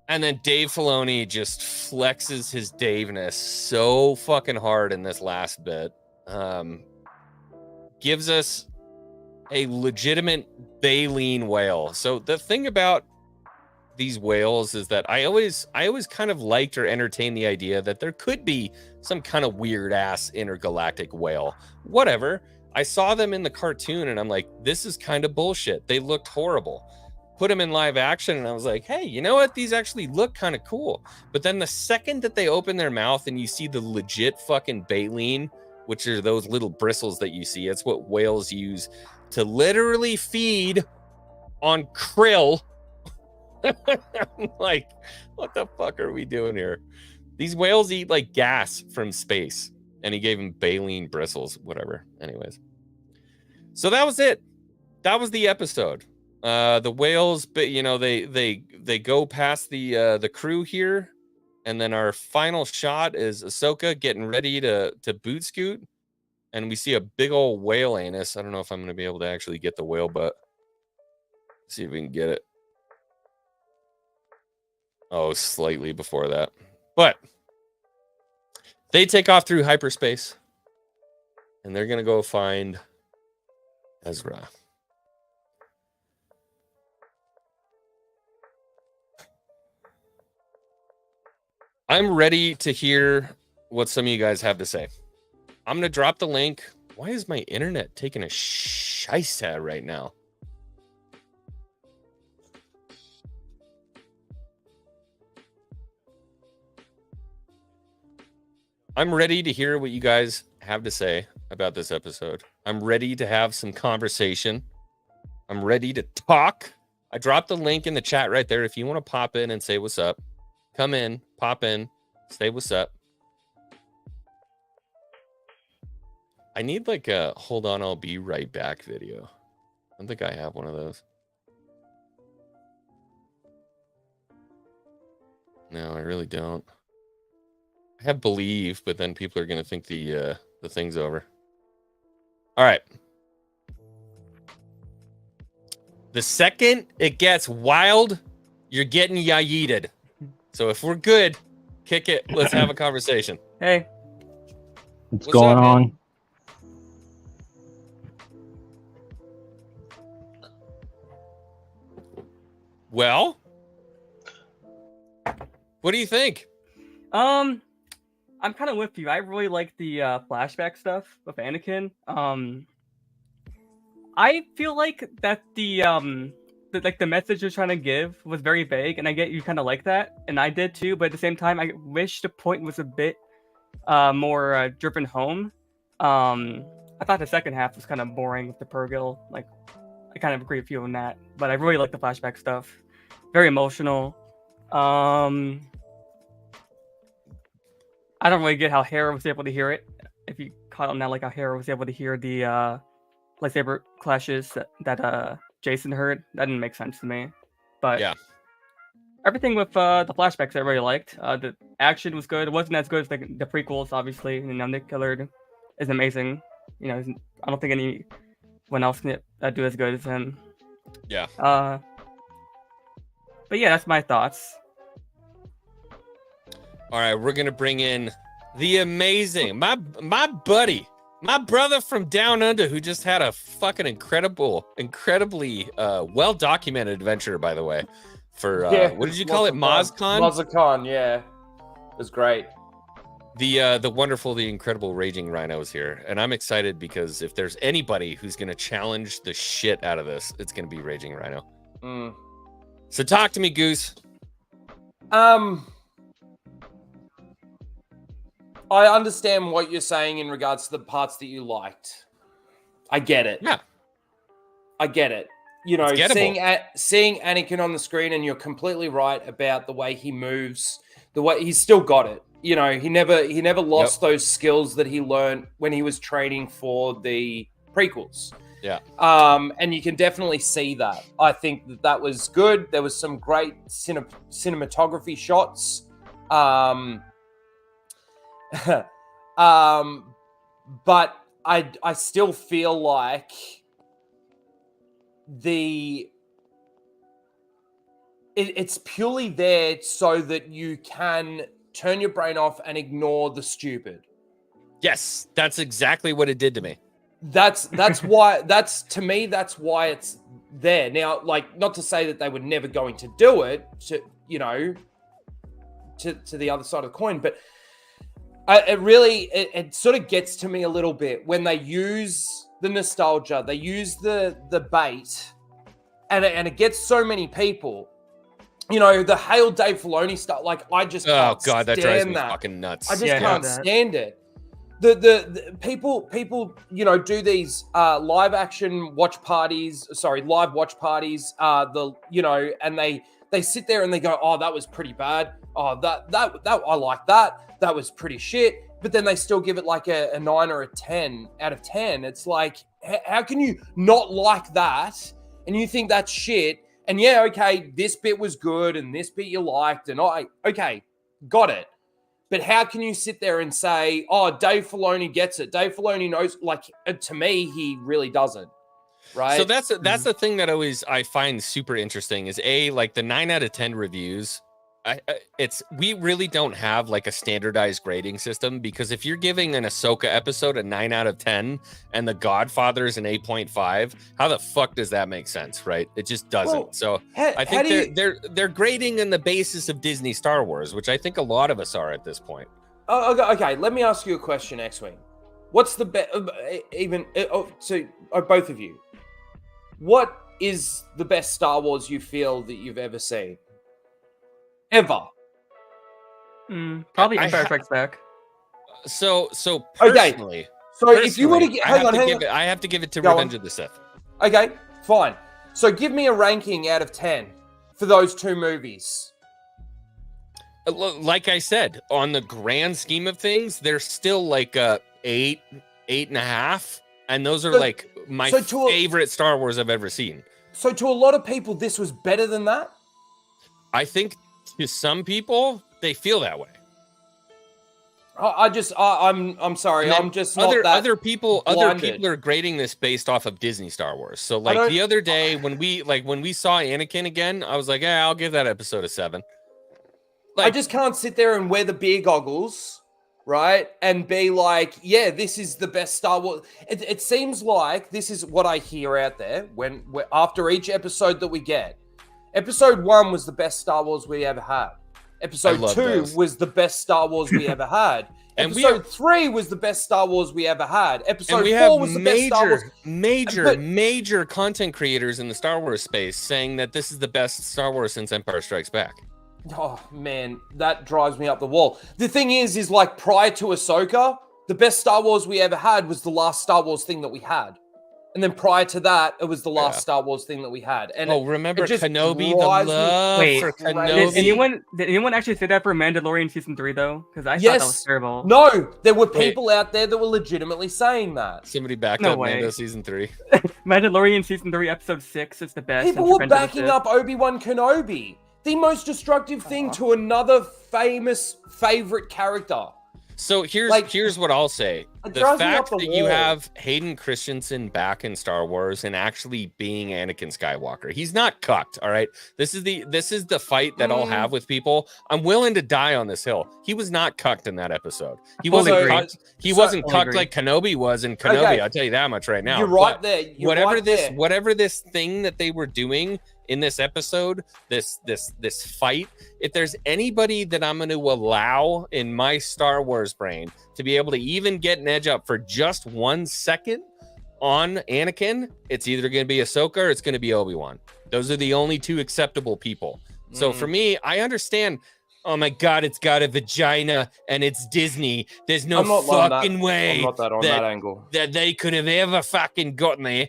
[SPEAKER 2] And then Dave Filoni just flexes his Daveness so fucking hard in this last bit. Gives us a legitimate baleen whale. So the thing about these whales is that I always kind of liked or entertained the idea that there could be some kind of weird ass intergalactic whale. Whatever. I saw them in the cartoon and I'm like, this is kind of bullshit. They looked horrible. Put them in live action and I was like, hey, you know what? These actually look kind of cool. But then the second that they open their mouth and you see the legit fucking baleen, which are those little bristles that you see, it's what whales use to literally feed on krill. I'm like, what the fuck are we doing here? These whales eat like gas from space, and he gave him baleen bristles, whatever. Anyways, so that was it. That was the episode. The whales, but you know, they go past the crew here, and then our final shot is Ahsoka getting ready to boot scoot, and we see a big old whale anus. I don't know if I'm going to be able to actually get the whale butt. Let's see if we can get it. Oh, slightly before that. But they take off through hyperspace. And they're going to go find Ezra. I'm ready to hear what some of you guys have to say. I'm going to drop the link. Why is my internet taking a shiesty right now? I'm ready to hear what you guys have to say about this episode. I'm ready to have some conversation. I'm ready to talk. I dropped the link in the chat right there. If you want to pop in and say what's up, come in, pop in, say what's up. I need like a hold on, I'll be right back video. I don't think I have one of those. No, I really don't. I have believe, but then people are going to think the thing's over. All right. The second it gets wild, you're getting yeeted. So if we're good, kick it. Let's have a conversation.
[SPEAKER 4] Hey.
[SPEAKER 5] What's going
[SPEAKER 2] up,
[SPEAKER 5] on?
[SPEAKER 2] man? Well, what do you think?
[SPEAKER 4] I'm kind of with you. I really like the flashback stuff with Anakin. I feel like that the message you're trying to give was very vague, and I get you kind of like that, and I did too. But at the same time, I wish the point was a bit more driven home. I thought the second half was kind of boring with the Purrgil. Like, I kind of agree with you on that. But I really like the flashback stuff. Very emotional. I don't really get how Hera was able to hear it. If you caught on that, like how Hera was able to hear the lightsaber clashes that Jason heard, that didn't make sense to me. But
[SPEAKER 2] Yeah.
[SPEAKER 4] everything with the flashbacks I really liked. The action was good. It wasn't as good as the prequels, obviously. You know, Nick Killard is amazing. You know, I don't think anyone else can do as good as him.
[SPEAKER 2] Yeah.
[SPEAKER 4] But yeah, that's my thoughts.
[SPEAKER 2] All right, we're gonna bring in the amazing my buddy, my brother from down under, who just had a fucking incredibly well documented adventure, by the way. For what did you call it, MozCon?
[SPEAKER 6] MozCon, yeah, it was great.
[SPEAKER 2] The wonderful, the incredible Raging Rhino is here, and I'm excited because if there's anybody who's gonna challenge the shit out of this, it's gonna be Raging Rhino. So talk to me, Goose.
[SPEAKER 6] I understand what you're saying in regards to the parts that you liked. I get it.
[SPEAKER 2] Yeah.
[SPEAKER 6] I get it. You know,
[SPEAKER 2] It's gettable.
[SPEAKER 6] seeing Anakin on the screen, and you're completely right about the way he moves, the way he's still got it. You know, he never lost those skills that he learned when he was training for the prequels.
[SPEAKER 2] Yeah.
[SPEAKER 6] And you can definitely see that. I think that was good. There was some great cinematography shots. But I still feel like it's purely there so that you can turn your brain off and ignore the stupid.
[SPEAKER 2] Yes, that's exactly what it did to me.
[SPEAKER 6] That's why to me that's why it's there. Now, like, not to say that they were never going to do it, to the other side of the coin, but it sort of gets to me a little bit when they use the nostalgia, they use the bait, and it gets so many people. You know, the Hail Dave Filoni stuff. Like, I just can't
[SPEAKER 2] God, that
[SPEAKER 6] stand
[SPEAKER 2] drives me
[SPEAKER 6] that.
[SPEAKER 2] fucking nuts.
[SPEAKER 6] I just
[SPEAKER 4] Yeah,
[SPEAKER 6] can't
[SPEAKER 4] that.
[SPEAKER 6] stand it. The people, you know, do these live watch parties, you know, and they sit there and they go, oh, that was pretty bad. Oh, that I like that. That was pretty shit. But then they still give it like a 9 or a 10 out of 10. It's like, how can you not like that? And you think that's shit. And yeah, okay, this bit was good and this bit you liked. And okay, got it. But how can you sit there and say, oh, Dave Filoni gets it? Dave Filoni knows, like, to me, he really doesn't. Right?
[SPEAKER 2] So that's the thing that I find super interesting is like the 9 out of 10 reviews. We really don't have like a standardized grading system, because if you're giving an Ahsoka episode a 9 out of 10 and The Godfather's an 8.5, how the fuck does that make sense, right? It just doesn't.
[SPEAKER 6] Well,
[SPEAKER 2] so
[SPEAKER 6] how
[SPEAKER 2] I think
[SPEAKER 6] do
[SPEAKER 2] they're grading on the basis of Disney Star Wars, which I think a lot of us are at this point.
[SPEAKER 6] Okay, let me ask you a question, X-Wing. What's the best, both of you, what is the best Star Wars you feel that you've ever seen? Ever?
[SPEAKER 4] Probably Empire Strikes Back.
[SPEAKER 2] So
[SPEAKER 6] Okay.
[SPEAKER 2] personally,
[SPEAKER 6] So if you were to
[SPEAKER 2] I have to give it to
[SPEAKER 6] Go
[SPEAKER 2] Revenge
[SPEAKER 6] on.
[SPEAKER 2] of the Sith.
[SPEAKER 6] Okay, fine. So give me a ranking out of 10 for those two movies.
[SPEAKER 2] Like I said, on the grand scheme of things, they're still like a 8.5, and those are like my favorite Star Wars I've ever seen.
[SPEAKER 6] So to a lot of people, this was better than that?
[SPEAKER 2] I think to some people, they feel that way.
[SPEAKER 6] I'm sorry. I'm just not that
[SPEAKER 2] other people
[SPEAKER 6] blinded.
[SPEAKER 2] are grading this based off of Disney Star Wars. So like the other day when we saw Anakin again, I was like, I'll give that episode a 7.
[SPEAKER 6] I just can't sit there and wear the beer goggles, right? And be like, yeah, this is the best Star Wars. It seems like this is what I hear out there when after each episode that we get. Episode 1 was the best Star Wars we ever had. Episode 2 was the best Star Wars we ever had.
[SPEAKER 2] And
[SPEAKER 6] Episode 3 was the best Star Wars we ever had. Episode 4 was the best Star Wars.
[SPEAKER 2] Major content creators in the Star Wars space saying that this is the best Star Wars since Empire Strikes Back.
[SPEAKER 6] Oh, man, that drives me up the wall. The thing is like prior to Ahsoka, the best Star Wars we ever had was the last Star Wars thing that we had. And then prior to that, it was the last Star Wars thing that we had. And
[SPEAKER 2] remember Kenobi? The love for Kenobi.
[SPEAKER 4] Did anyone actually say that for Mandalorian Season 3, though? Because I thought that was terrible.
[SPEAKER 6] No, there were people out there that were legitimately saying that.
[SPEAKER 2] Somebody backed up Mando Season 3.
[SPEAKER 4] Mandalorian Season 3, Episode 6 is the best.
[SPEAKER 6] People were backing up Obi-Wan Kenobi. The most destructive thing to another famous favorite character.
[SPEAKER 2] So here's what I'll say. The fact that you have Hayden Christensen back in Star Wars and actually being Anakin Skywalker. He's not cucked, all right? This is the fight that I'll have with people. I'm willing to die on this hill. He was not cucked in that episode. He wasn't cucked. He wasn't cucked like Kenobi was in Kenobi. Okay. I'll tell you that much right now.
[SPEAKER 6] You're right there.
[SPEAKER 2] Whatever this thing that they were doing in this episode, this fight, if there's anybody that I'm going to allow in my Star Wars brain to be able to even get an edge up for just 1 second on Anakin, it's either going to be Ahsoka or it's going to be Obi-Wan. Those are the only two acceptable people. So for me, I understand, oh my God, it's got a vagina and it's Disney. There's no fucking way that they could have ever fucking gotten there.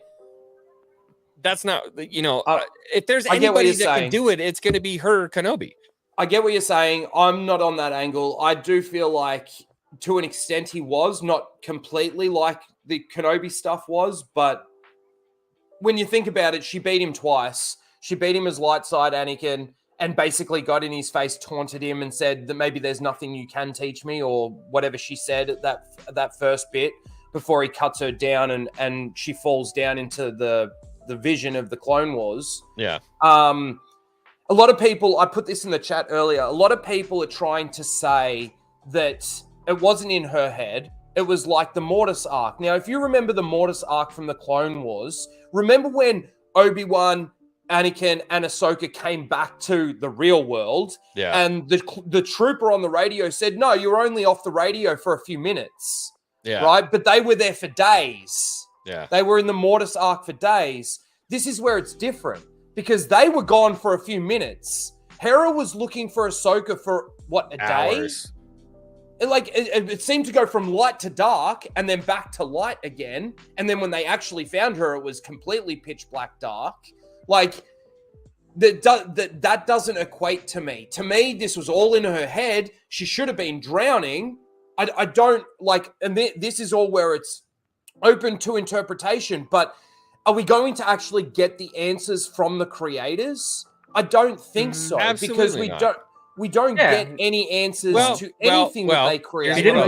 [SPEAKER 2] That's not, if there's anybody that can do it, it's going to be her, Kenobi.
[SPEAKER 6] I get what you're saying. I'm not on that angle. I do feel like to an extent he was, not completely like the Kenobi stuff was, but when you think about it, she beat him twice. She beat him as light side Anakin, and basically got in his face, taunted him, and said that maybe there's nothing you can teach me, or whatever she said at that first bit before he cuts her down and she falls down into the vision of the Clone Wars.
[SPEAKER 2] Yeah.
[SPEAKER 6] A lot of people, I put this in the chat earlier, a lot of people are trying to say that it wasn't in her head. It was like the Mortis arc. Now, if you remember the Mortis arc from the Clone Wars, remember when Obi-Wan, Anakin, and Ahsoka came back to the real world, and the trooper on the radio said, no, you're only off the radio for a few minutes, right? But they were there for days.
[SPEAKER 2] Yeah.
[SPEAKER 6] They were in the Mortis arc for days. This is where it's different, because they were gone for a few minutes. Hera was looking for Ahsoka for, what, a
[SPEAKER 2] Hours.
[SPEAKER 6] day? It seemed to go from light to dark and then back to light again. And then when they actually found her, it was completely pitch black dark. Like, that doesn't equate to me. To me, this was all in her head. She should have been drowning. I don't like, and this is all where it's open to interpretation, but are we going to actually get the answers from the creators? I don't think so.
[SPEAKER 2] Absolutely
[SPEAKER 6] because
[SPEAKER 2] not.
[SPEAKER 6] we don't get any answers to anything that they create.
[SPEAKER 4] He didn't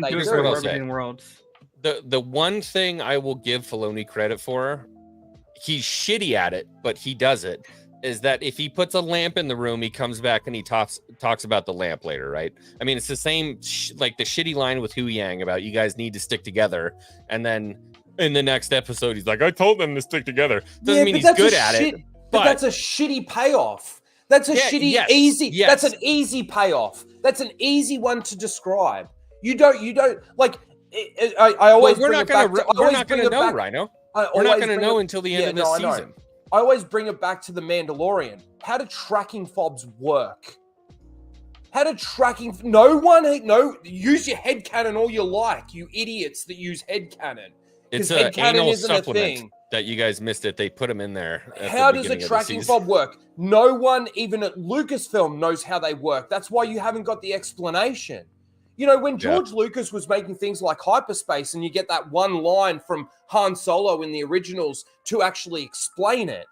[SPEAKER 4] do it for Forbidden Worlds.
[SPEAKER 2] The one thing I will give Filoni credit for, he's shitty at it, but he does it, is that if he puts a lamp in the room, he comes back and he talks about the lamp later, right? I mean, it's the same, like the shitty line with Hu Yang about you guys need to stick together. And then in the next episode, he's like, I told them to stick together. Doesn't mean he's good at it.
[SPEAKER 6] But that's a shitty payoff. That's a easy. That's an easy payoff. That's an easy one to describe. You don't like. I always.
[SPEAKER 2] We're not going to know, Rhino. We're not going to know until the end of the season.
[SPEAKER 6] I always bring it back to the Mandalorian. How do tracking fobs work? Use your headcanon all you like, you idiots that use headcanon.
[SPEAKER 2] It's an anal supplement that you guys missed it. They put them in there.
[SPEAKER 6] How does a tracking fob work? No one, even at Lucasfilm, knows how they work. That's why you haven't got the explanation. You know, when George Lucas was making things like hyperspace and you get that one line from Han Solo in the originals to actually explain it,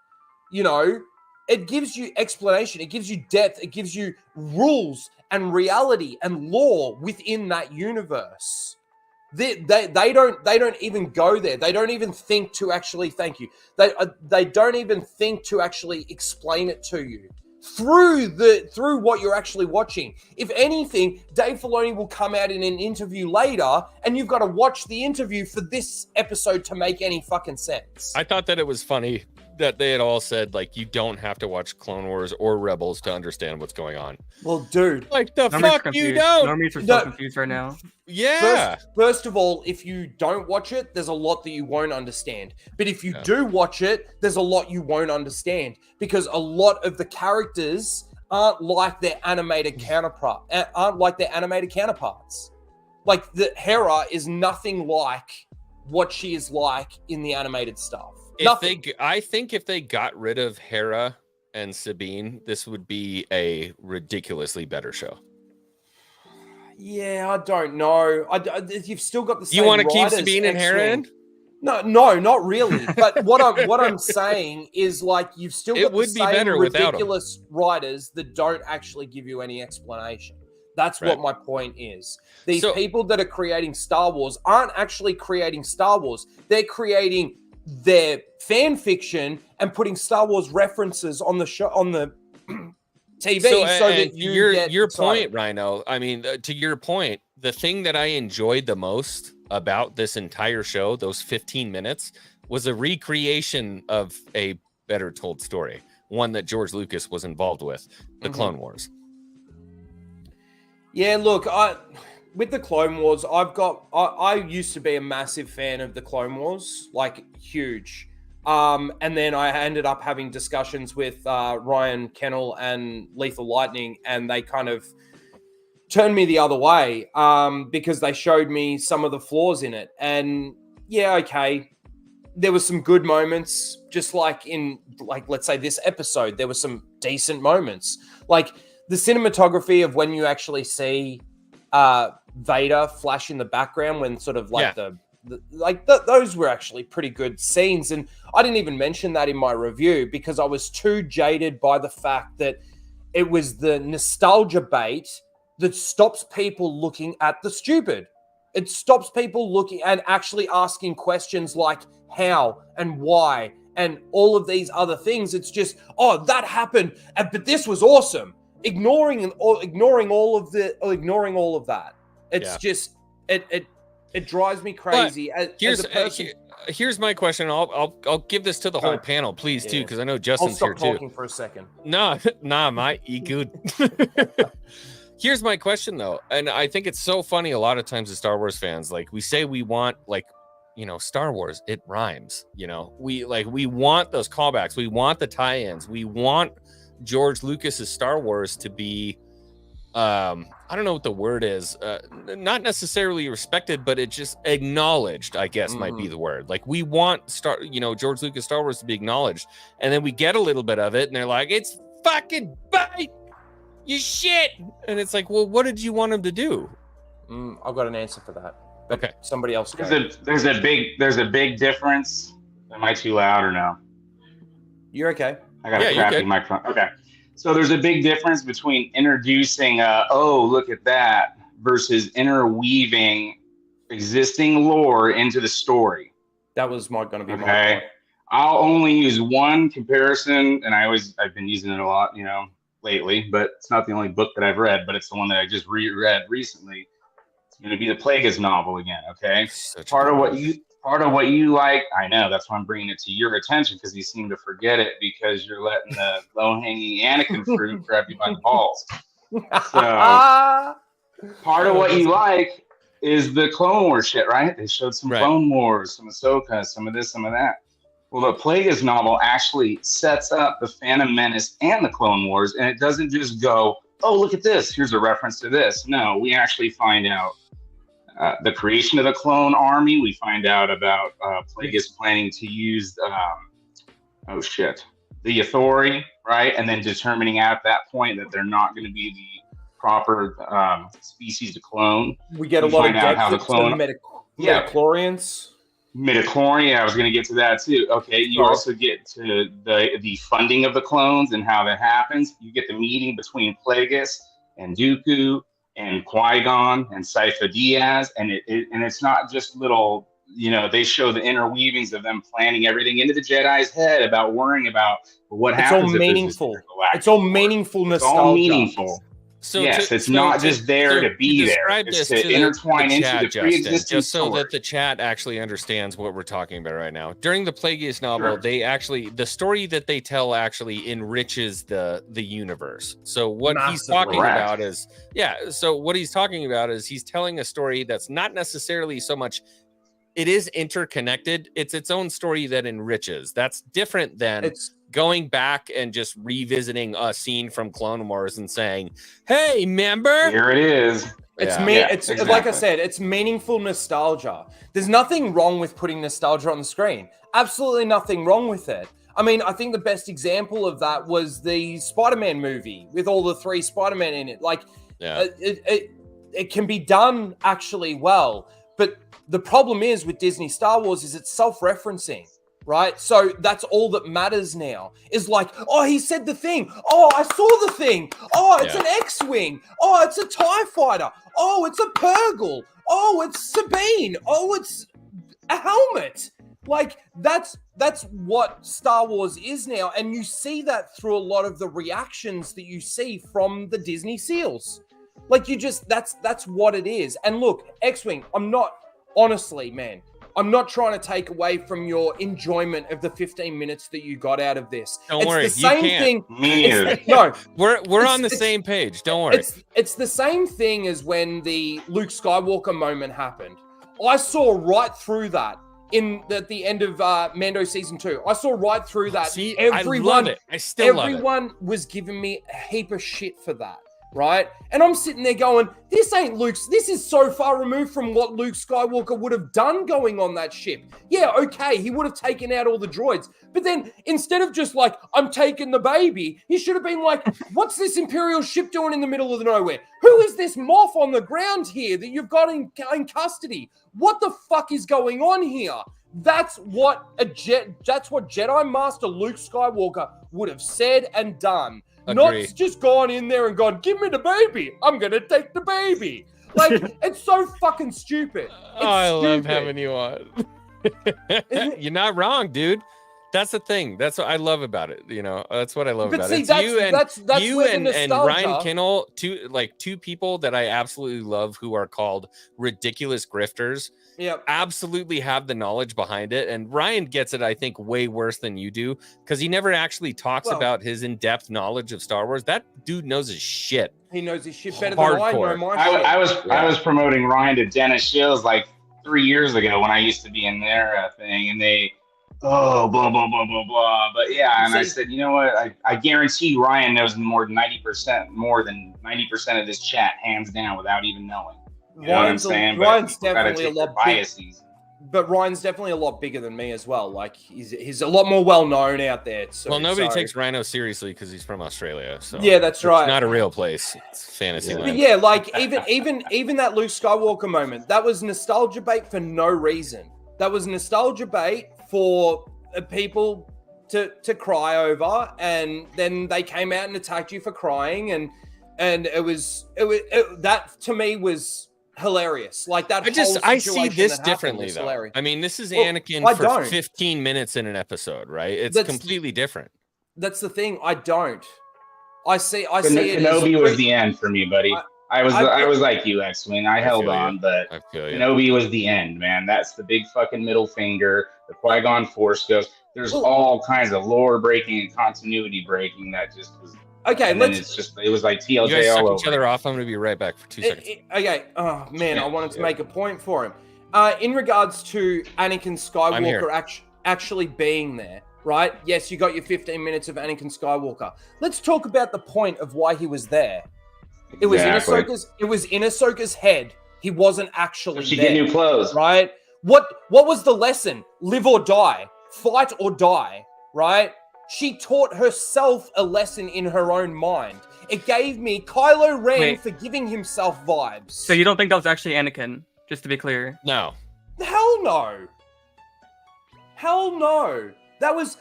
[SPEAKER 6] you know, it gives you explanation. It gives you depth. It gives you rules and reality and lore within that universe. They don't even go there. They don't even think to actually, thank you. They don't even think to actually explain it to you through what you're actually watching. If anything, Dave Filoni will come out in an interview later and you've got to watch the interview for this episode to make any fucking sense.
[SPEAKER 2] I thought that it was funny that they had all said, like, you don't have to watch Clone Wars or Rebels to understand what's going on.
[SPEAKER 6] Well, dude.
[SPEAKER 2] Like, the fuck you don't?
[SPEAKER 4] Normies are so confused right now.
[SPEAKER 2] Yeah.
[SPEAKER 6] First of all, if you don't watch it, there's a lot that you won't understand. But if you do watch it, there's a lot you won't understand. Because a lot of the characters aren't like their animated counterparts. Like, the Hera is nothing like what she is like in the animated stuff.
[SPEAKER 2] I think if they got rid of Hera and Sabine, this would be a ridiculously better show.
[SPEAKER 6] Yeah, I don't know. You've still got the same.
[SPEAKER 2] You want to keep Sabine and Hera in?
[SPEAKER 6] No, not really. But what I'm saying is, like, you've still got the same ridiculous writers that don't actually give you any explanation. That's what my point is. These people that are creating Star Wars aren't actually creating Star Wars. They're creating their fan fiction and putting Star Wars references on the show, on the TV, so that
[SPEAKER 2] your point, Rhino. I mean, to your point, the thing that I enjoyed the most about this entire show, those 15 minutes, was a recreation of a better told story, one that George Lucas was involved with, the Clone Wars.
[SPEAKER 6] Yeah, look, with the Clone Wars, I used to be a massive fan of the Clone Wars, like huge. And then I ended up having discussions with Ryan Kennel and Lethal Lightning, and they kind of turned me the other way because they showed me some of the flaws in it. And yeah, okay, there were some good moments, just like in, like, let's say this episode, there were some decent moments. Like the cinematography of when you actually see Vader flash in the background when sort of like those were actually pretty good scenes. And I didn't even mention that in my review because I was too jaded by the fact that It was the nostalgia bait that stops people looking at the stupid. It stops people looking and actually asking questions like how and why and all of these other things. It's just, oh, that happened, but this was awesome. Ignoring all of that. It's just it drives me crazy.
[SPEAKER 2] Here's my question. I'll give this to the whole panel, please, too, because I know Justin's here too.
[SPEAKER 6] I'll stop talking for a second.
[SPEAKER 2] No, mate, you good. Here's my question, though, and I think it's so funny a lot of times as Star Wars fans, like we say we want, like, you know, Star Wars, it rhymes, you know, we want those callbacks, we want the tie-ins, we want George Lucas's Star Wars to be, I don't know what the word is, not necessarily respected, but it just acknowledged, I guess, might be the word. Like we want George Lucas Star Wars to be acknowledged, and then we get a little bit of it, and they're like, it's fucking bait. You shit. And it's like, well, what did you want him to do?
[SPEAKER 6] I've got an answer for that. But
[SPEAKER 2] okay.
[SPEAKER 6] Somebody else go.
[SPEAKER 7] There's a big difference. Am I too loud or no?
[SPEAKER 6] You're okay.
[SPEAKER 7] I got a crappy microphone. Okay. So there's a big difference between introducing look at that versus interweaving existing lore into the story.
[SPEAKER 6] That was going to be my point.
[SPEAKER 7] I'll only use one comparison, and I've been using it a lot, lately, but it's not the only book that I've read, but it's the one that I just reread recently. It's going to be the Plagueis novel again. Okay. Part of what you like, I know, that's why I'm bringing it to your attention, because you seem to forget it because you're letting the low-hanging Anakin fruit grab you by the balls. So part of what you like is the Clone Wars shit, right? They showed some Clone Wars, some Ahsoka, some of this, some of that. Well, the Plagueis novel actually sets up the Phantom Menace and the Clone Wars, and it doesn't just go, oh, look at this, here's a reference to this. No, we actually find out the creation of the clone army. We find out about Plagueis planning to use, the authority, right? And then determining at that point that they're not going to be the proper species to clone.
[SPEAKER 6] We get a lot of depth how the clone midichlorians.
[SPEAKER 7] Midichlorian, I was going to get to that too. Okay, you also get to the funding of the clones and how that happens. You get the meeting between Plagueis and Dooku and Qui-Gon and Sifo Dyas, and it's not just little. They show the interweavings of them planning everything into the Jedi's head about worrying about what happens.
[SPEAKER 6] It's all meaningful. It's all meaningful nostalgia. It's all meaningful.
[SPEAKER 2] So
[SPEAKER 7] yes, it's not just there to be there. It's to intertwine into the pre-existing
[SPEAKER 2] just so that the chat actually understands what we're talking about right now. During the Plagueis novel, the story that they tell actually enriches the universe. So what he's talking about is, he's telling a story that's not necessarily so much, it is interconnected. It's its own story that enriches. That's different than going back and just revisiting a scene from Clone Wars and saying, hey, remember?
[SPEAKER 7] Here it is.
[SPEAKER 6] It's like I said, it's meaningful nostalgia. There's nothing wrong with putting nostalgia on the screen. Absolutely nothing wrong with it. I mean, I think the best example of that was the Spider-Man movie with all the 3 Spider-Men in it. Like, it can be done actually well. But the problem is with Disney Star Wars is it's self-referencing. Right? So that's all that matters now is like, oh, he said the thing. Oh, I saw the thing. Oh, it's an X-Wing. Oh, it's a TIE fighter. Oh, it's a Purgle. Oh, it's Sabine. Oh, it's a helmet. Like that's what Star Wars is now. And you see that through a lot of the reactions that you see from the Disney SEALs. Like that's what it is. And look, X-Wing, honestly, man, I'm not trying to take away from your enjoyment of the 15 minutes that you got out of this.
[SPEAKER 2] Don't worry,
[SPEAKER 6] the same thing.
[SPEAKER 2] No, we're on the same page. Don't worry.
[SPEAKER 6] It's the same thing as when the Luke Skywalker moment happened. I saw right through that at the end of Mando season 2. I saw right through that.
[SPEAKER 2] See, I love it. I still love it.
[SPEAKER 6] Everyone was giving me a heap of shit for that. Right? And I'm sitting there going, this ain't Luke's. This is so far removed from what Luke Skywalker would have done going on that ship. Yeah, okay, he would have taken out all the droids. But then instead of just like, I'm taking the baby, he should have been like, what's this Imperial ship doing in the middle of nowhere? Who is this moth on the ground here that you've got in custody? What the fuck is going on here? That's what Jedi Master Luke Skywalker would have said and done.
[SPEAKER 2] Agree.
[SPEAKER 6] Not just gone in there and gone, give me the baby. I'm going to take the baby. Like, it's so fucking stupid. It's
[SPEAKER 2] I love
[SPEAKER 6] stupid.
[SPEAKER 2] having you on. You're not wrong, dude. That's the thing. That's what I love about it. You know, that's what I love
[SPEAKER 6] But
[SPEAKER 2] about
[SPEAKER 6] see,
[SPEAKER 2] it. It's you and
[SPEAKER 6] that's
[SPEAKER 2] you
[SPEAKER 6] where the
[SPEAKER 2] and
[SPEAKER 6] nostalgia.
[SPEAKER 2] Ryan Kinnell, two people that I absolutely love who are called ridiculous grifters.
[SPEAKER 6] Yep.
[SPEAKER 2] Absolutely have the knowledge behind it. And Ryan gets it, I think, way worse than you do because he never actually talks
[SPEAKER 6] Well-
[SPEAKER 2] about his in-depth knowledge of Star Wars. That dude knows his shit.
[SPEAKER 6] He knows his shit better than I know
[SPEAKER 2] Hardcore.
[SPEAKER 6] my shit.
[SPEAKER 7] I was promoting Ryan to Dennis Shields like 3 years ago when I used to be in their thing, and they, blah blah blah blah blah. But yeah, and I said, you know what? I guarantee Ryan knows more than 90% of this chat, hands down, without even knowing. You know what I'm saying?
[SPEAKER 6] Ryan's
[SPEAKER 7] But people gotta
[SPEAKER 6] definitely a
[SPEAKER 7] take their
[SPEAKER 6] lot big,
[SPEAKER 7] biases.
[SPEAKER 6] but Ryan's definitely a lot bigger than me as well. Like he's a lot more well known out there. So,
[SPEAKER 2] Well, nobody
[SPEAKER 6] sorry.
[SPEAKER 2] takes Rhino seriously because he's from Australia. So
[SPEAKER 6] Yeah, that's right.
[SPEAKER 2] It's not a real place. It's fantasy
[SPEAKER 7] Yeah.
[SPEAKER 6] But
[SPEAKER 2] land.
[SPEAKER 6] yeah, like even that Luke Skywalker moment, that was nostalgia bait for no reason. That was nostalgia bait for people to cry over, and then they came out and attacked you for crying, and that to me was hilarious. Like that.
[SPEAKER 2] I see this differently though.
[SPEAKER 6] Hilarious.
[SPEAKER 2] I mean, this is
[SPEAKER 6] Well,
[SPEAKER 2] Anakin
[SPEAKER 6] I
[SPEAKER 2] for
[SPEAKER 6] don't.
[SPEAKER 2] 15 minutes in an episode, right? It's
[SPEAKER 6] That's-
[SPEAKER 2] completely different.
[SPEAKER 6] That's the thing. I don't. I see it.
[SPEAKER 7] Kenobi
[SPEAKER 6] as
[SPEAKER 7] was the end for me, buddy. I was like you, X-Wing. I held
[SPEAKER 2] feel you.
[SPEAKER 7] on, but
[SPEAKER 2] I feel you.
[SPEAKER 7] Kenobi was the end, man. That's the big fucking middle finger. The Qui-Gon Force Ghost. There's all kinds of lore breaking and continuity breaking that just was.
[SPEAKER 6] okay.
[SPEAKER 7] And then
[SPEAKER 6] Let's.
[SPEAKER 7] it was like TLJ
[SPEAKER 2] You guys
[SPEAKER 7] all
[SPEAKER 2] suck
[SPEAKER 7] over.
[SPEAKER 2] each other off. I'm going to be right back for 2 seconds.
[SPEAKER 6] Okay. Oh man,
[SPEAKER 7] Yeah,
[SPEAKER 6] I wanted to
[SPEAKER 7] yeah.
[SPEAKER 6] make a point for him. In regards to Anakin
[SPEAKER 2] I'm here.
[SPEAKER 6] Skywalker actually being there, right? Yes, you got your 15 minutes of Anakin Skywalker. Let's talk about the point of why he was there. It was
[SPEAKER 7] Exactly.
[SPEAKER 6] in Ahsoka's head. He wasn't actually
[SPEAKER 7] So she
[SPEAKER 6] there,
[SPEAKER 7] get new clothes.
[SPEAKER 6] right? What was the lesson? Live or die, fight or die, right? She taught herself a lesson in her own mind. It gave me Kylo Ren
[SPEAKER 4] Wait.
[SPEAKER 6] forgiving himself vibes.
[SPEAKER 4] So you don't think that was actually Anakin? Just to be clear.
[SPEAKER 2] No.
[SPEAKER 6] Hell no. Hell no. That was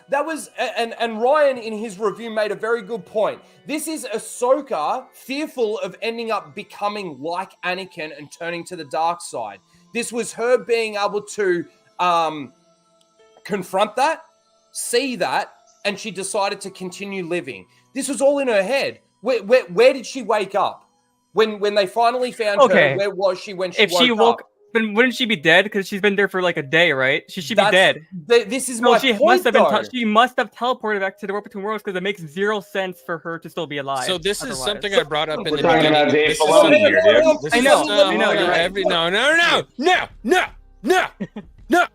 [SPEAKER 6] and Ryan in his review made a very good point. This is Ahsoka fearful of ending up becoming like Anakin and turning to the dark side. This was her being able to confront that, see that, and she decided to continue living. This was all in her head. Where did she wake up? When they finally found
[SPEAKER 4] Okay.
[SPEAKER 6] her, where was she when she
[SPEAKER 4] If
[SPEAKER 6] woke
[SPEAKER 4] she woke,
[SPEAKER 6] up?
[SPEAKER 4] then wouldn't she be dead? Because she's been there for like a day, right? She should be dead.
[SPEAKER 6] This is
[SPEAKER 4] No,
[SPEAKER 6] my
[SPEAKER 4] she
[SPEAKER 6] point,
[SPEAKER 4] must have
[SPEAKER 6] though.
[SPEAKER 4] been. She must have teleported back to the World Between Worlds because it makes zero sense for her to still be alive.
[SPEAKER 2] So this is
[SPEAKER 4] otherwise.
[SPEAKER 2] something I brought up in
[SPEAKER 7] We're
[SPEAKER 2] the
[SPEAKER 7] talking
[SPEAKER 2] beginning.
[SPEAKER 7] about Dave
[SPEAKER 2] This is
[SPEAKER 7] Filoni
[SPEAKER 2] something-
[SPEAKER 7] here, dude.
[SPEAKER 2] this
[SPEAKER 4] I
[SPEAKER 2] is
[SPEAKER 4] know,
[SPEAKER 2] something-
[SPEAKER 4] I know, you're right.
[SPEAKER 2] No.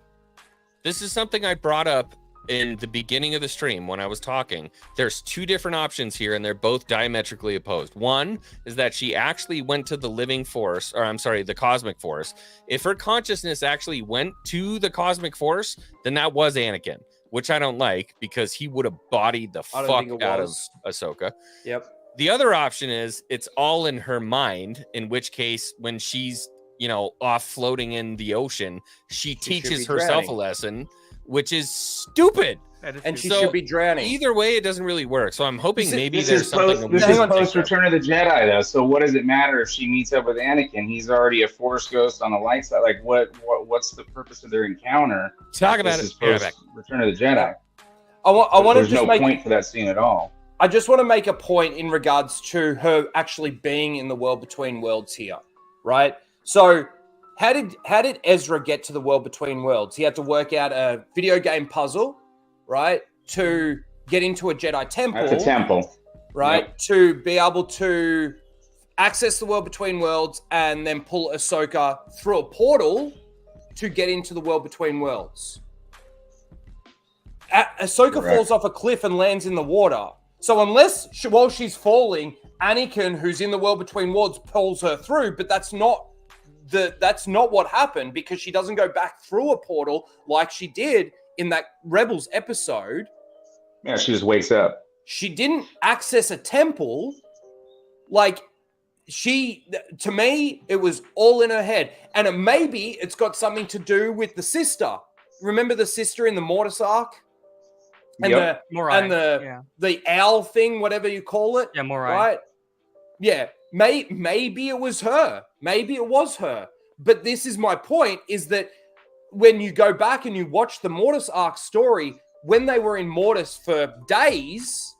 [SPEAKER 2] This is something I brought up in the beginning of the stream when I was talking. There's two different options here, and they're both diametrically opposed. One is that she actually went to the living force, or I'm sorry, the cosmic force. If her consciousness actually went to the cosmic force, then that was Anakin, which I don't like because he would have bodied the
[SPEAKER 6] I don't
[SPEAKER 2] fuck
[SPEAKER 6] think it
[SPEAKER 2] out of
[SPEAKER 6] was.
[SPEAKER 2] Ahsoka.
[SPEAKER 6] Yep.
[SPEAKER 2] The other option is it's all in her mind, in which case, when she's, off floating in the ocean, she
[SPEAKER 6] should
[SPEAKER 2] teaches
[SPEAKER 6] be
[SPEAKER 2] herself
[SPEAKER 6] drowning.
[SPEAKER 2] a lesson, which is stupid.
[SPEAKER 4] That is
[SPEAKER 6] And
[SPEAKER 4] true.
[SPEAKER 6] she
[SPEAKER 2] So,
[SPEAKER 6] should be drowning.
[SPEAKER 2] Either way, it doesn't really work. So I'm hoping maybe
[SPEAKER 7] This
[SPEAKER 2] there's
[SPEAKER 7] is
[SPEAKER 2] something.
[SPEAKER 7] post,
[SPEAKER 2] that we
[SPEAKER 7] this
[SPEAKER 2] can
[SPEAKER 7] is
[SPEAKER 6] Hang on,
[SPEAKER 2] take
[SPEAKER 7] post
[SPEAKER 2] up.
[SPEAKER 7] Return of the Jedi, though. So what does it matter if she meets up with Anakin? He's already a Force ghost on the light side. Like, what's the purpose of their encounter?
[SPEAKER 2] Talk about
[SPEAKER 7] This
[SPEAKER 2] it.
[SPEAKER 7] is
[SPEAKER 2] Be right
[SPEAKER 7] post
[SPEAKER 2] back.
[SPEAKER 7] Return of the Jedi.
[SPEAKER 6] I want to
[SPEAKER 7] There's
[SPEAKER 6] just
[SPEAKER 7] no
[SPEAKER 6] make.
[SPEAKER 7] point for that scene at all.
[SPEAKER 6] I just want to make a point in regards to her actually being in the world between worlds here, right? So, how did Ezra get to the world between worlds? He had to work out a video game puzzle, right, to get into a Jedi temple,
[SPEAKER 7] That's a temple.
[SPEAKER 6] right,
[SPEAKER 7] Yep.
[SPEAKER 6] to be able to access the world between worlds and then pull Ahsoka through a portal to get into the world between worlds. Ahsoka
[SPEAKER 7] Correct.
[SPEAKER 6] falls off a cliff and lands in the water. So unless while she's falling, Anakin, who's in the world between worlds, pulls her through, but that's not what happened because she doesn't go back through a portal like she did in that Rebels episode.
[SPEAKER 7] Yeah, she just wakes up.
[SPEAKER 6] She didn't access a temple. Like to me, it was all in her head. And maybe it's got something to do with the sister. Remember the sister in the Mortis arc? and
[SPEAKER 7] Yep.
[SPEAKER 6] the owl thing, whatever you call it.
[SPEAKER 4] Yeah, Morai.
[SPEAKER 6] Right? Yeah. Maybe it was her. Maybe it was her. But this is my point: is that when you go back and you watch the Mortis arc story, when they were in Mortis for days,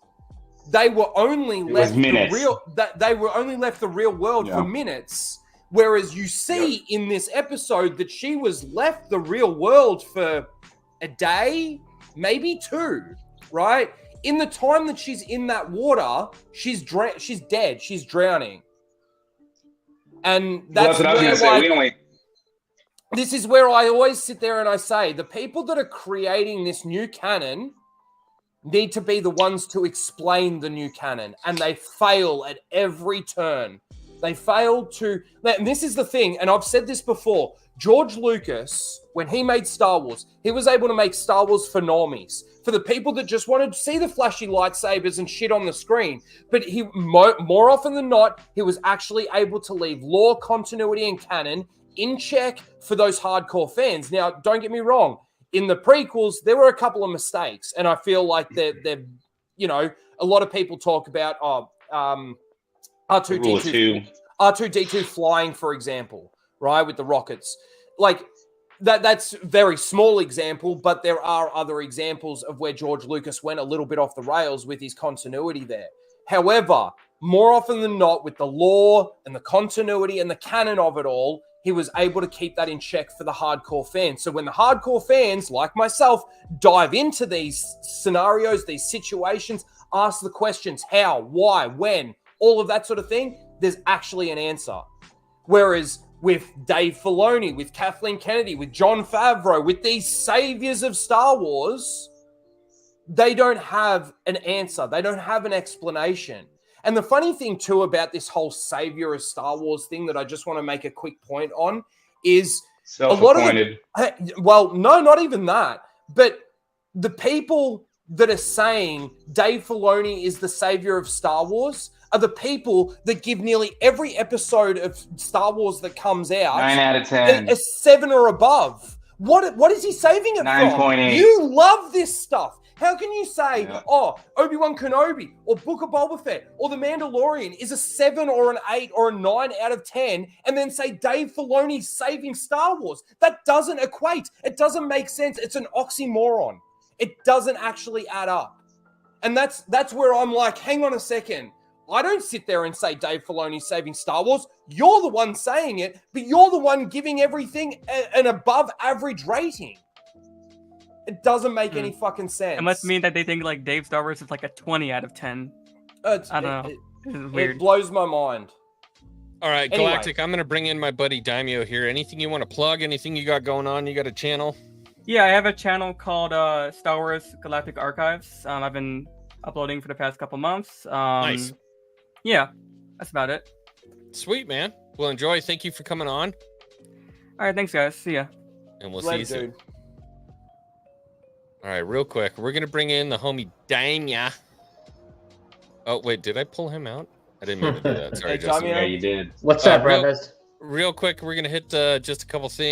[SPEAKER 6] they were only left the real world for minutes. Whereas you see in this episode that she was left the real world for a day, maybe 2, right? In the time that she's in that water, she's dead. She's drowning. And that's
[SPEAKER 7] what I was going to say.
[SPEAKER 6] This is where I always sit there and I say, the people that are creating this new canon need to be the ones to explain the new canon. And they fail at every turn. They failed to, and this is the thing, and I've said this before, George Lucas, when he made Star Wars, he was able to make Star Wars for normies, for the people that just wanted to see the flashy lightsabers and shit on the screen. But he, more often than not, he was actually able to leave lore, continuity, and canon in check for those hardcore fans. Now, don't get me wrong, in the prequels, there were a couple of mistakes, and I feel like they're you know, a lot of people talk about, R2D2 flying, for example, right, with the rockets. Like, that's very small example, but there are other examples of where George Lucas went a little bit off the rails with his continuity there. However, more often than not, with the lore and the continuity and the canon of it all, he was able to keep that in check for the hardcore fans. So when the hardcore fans, like myself, dive into these scenarios, these situations, ask the questions, how, why, when, all of that sort of thing, there's actually an answer. Whereas with Dave Filoni, with Kathleen Kennedy, with Jon Favreau, with these saviors of Star Wars, they don't have an answer. They don't have an explanation. And the funny thing, too, about this whole savior of Star Wars thing that I just want to make a quick point on is
[SPEAKER 7] self-appointed.
[SPEAKER 6] Well, no, not even that. But the people that are saying Dave Filoni is the savior of Star Wars are the people that give nearly every episode of Star Wars that comes out
[SPEAKER 7] 9 out of 10,
[SPEAKER 6] a 7 or above. What is he saving it
[SPEAKER 7] 9.8.
[SPEAKER 6] from? You love this stuff. How can you say, Obi-Wan Kenobi or Book of Boba Fett or The Mandalorian is a 7 or an 8 or a 9 out of 10 and then say Dave Filoni's saving Star Wars? That doesn't equate. It doesn't make sense. It's an oxymoron. It doesn't actually add up. And that's where I'm like, hang on a second. I don't sit there and say Dave Filoni's saving Star Wars. You're the one saying it, but you're the one giving everything an above average rating. It doesn't make any fucking sense.
[SPEAKER 4] It must mean that they think like Dave Star Wars is like a 20 out of 10. I don't know. It's weird.
[SPEAKER 6] It blows my mind.
[SPEAKER 2] All right, Galactic, I'm going to bring in my buddy Daimyo here. Anything you want to plug? Anything you got going on? You got a channel?
[SPEAKER 4] Yeah, I have a channel called Star Wars Galactic Archives. I've been uploading for the past couple months.
[SPEAKER 2] Nice.
[SPEAKER 4] Yeah, that's about it.
[SPEAKER 2] Sweet, man. Well, enjoy. Thank you for coming on.
[SPEAKER 4] All right, thanks, guys. See ya.
[SPEAKER 2] And we'll see you soon. All right, real quick. We're going to bring in the homie Daimya. Oh, wait, did I pull him out? I didn't mean to do that. Sorry, Justin.
[SPEAKER 7] Yeah, you did.
[SPEAKER 5] What's up, brothers?
[SPEAKER 2] Real quick, we're going to hit just a couple things.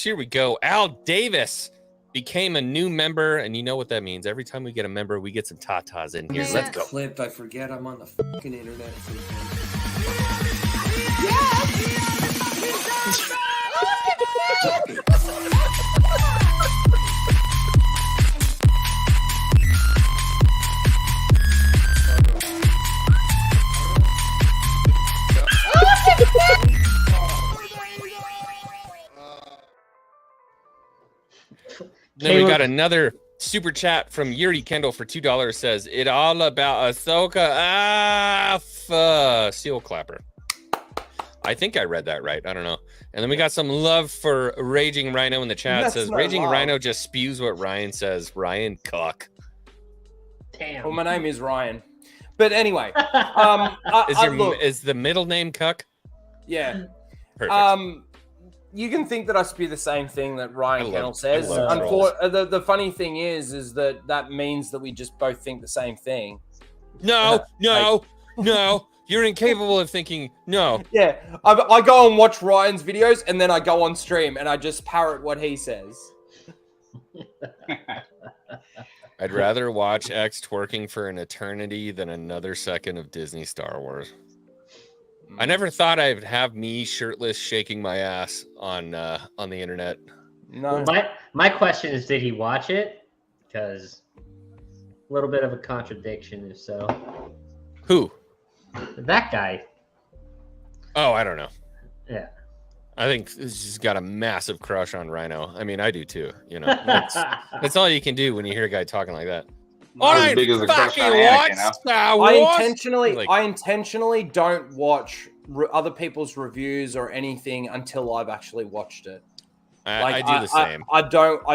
[SPEAKER 2] Here we go. Al Davis became a new member, and you know what that means. Every time we get a member, we get some tatas in here. Let's go.
[SPEAKER 3] Clip, I forget I'm on the fucking internet.
[SPEAKER 2] Then we got another super chat from Yuri Kendall for $2. Says it all about Ahsoka. Seal clapper. I think I read that right. I don't know. And then we got some love for Raging Rhino in the chat. Says Raging Rhino just spews what Ryan says. Ryan cock.
[SPEAKER 5] Damn.
[SPEAKER 6] Well, my name is Ryan. But anyway,
[SPEAKER 2] is the middle name Cuck?
[SPEAKER 6] Yeah.
[SPEAKER 2] Perfect.
[SPEAKER 6] You can think that I spew the same thing that Ryan Kennel says. The funny thing is that means that we just both think the same thing.
[SPEAKER 2] No. You're incapable of thinking no.
[SPEAKER 6] Yeah, I go and watch Ryan's videos, and then I go on stream and I just parrot what he says.
[SPEAKER 2] I'd rather watch X twerking for an eternity than another second of Disney Star Wars. I never thought I'd have me shirtless shaking my ass on the internet.
[SPEAKER 6] No.
[SPEAKER 8] My question is, did he watch it? Because a little bit of a contradiction, if so.
[SPEAKER 2] Who?
[SPEAKER 8] That guy.
[SPEAKER 2] Oh, I don't know.
[SPEAKER 8] Yeah.
[SPEAKER 2] I think she's got a massive crush on Rhino. I mean, I do too. You know, that's all you can do when you hear a guy talking like that.
[SPEAKER 7] Not as big as a crush on Anakin, huh?
[SPEAKER 2] Star
[SPEAKER 6] I
[SPEAKER 2] Wars?
[SPEAKER 6] intentionally don't watch other people's reviews or anything until I've actually watched it.
[SPEAKER 2] I do the same.
[SPEAKER 6] I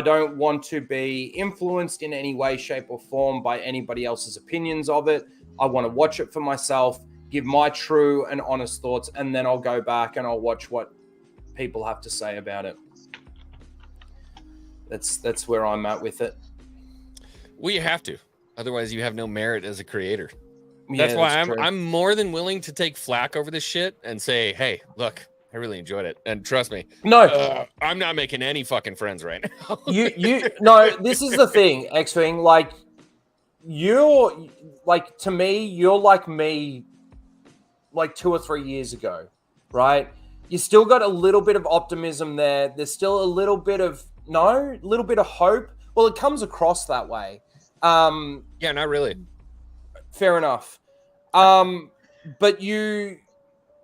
[SPEAKER 6] don't want to be influenced in any way, shape, or form by anybody else's opinions of it. I want to watch it for myself, give my true and honest thoughts, and then I'll go back and I'll watch what people have to say about it. That's where I'm at with it.
[SPEAKER 2] Well, you have to. Otherwise, you have no merit as a creator.
[SPEAKER 6] Yeah,
[SPEAKER 2] That's why
[SPEAKER 6] true.
[SPEAKER 2] I'm more than willing to take flack over this shit and say, hey, look, I really enjoyed it. And trust me,
[SPEAKER 6] No,
[SPEAKER 2] I'm not making any fucking friends right now.
[SPEAKER 6] no, this is the thing, X-Wing, like, you're, like, to me, you're like me, like 2 or 3 years ago, right? You still got a little bit of optimism there. There's still a little bit of hope. Well, it comes across that way.
[SPEAKER 2] Yeah, not really.
[SPEAKER 6] Fair enough. But you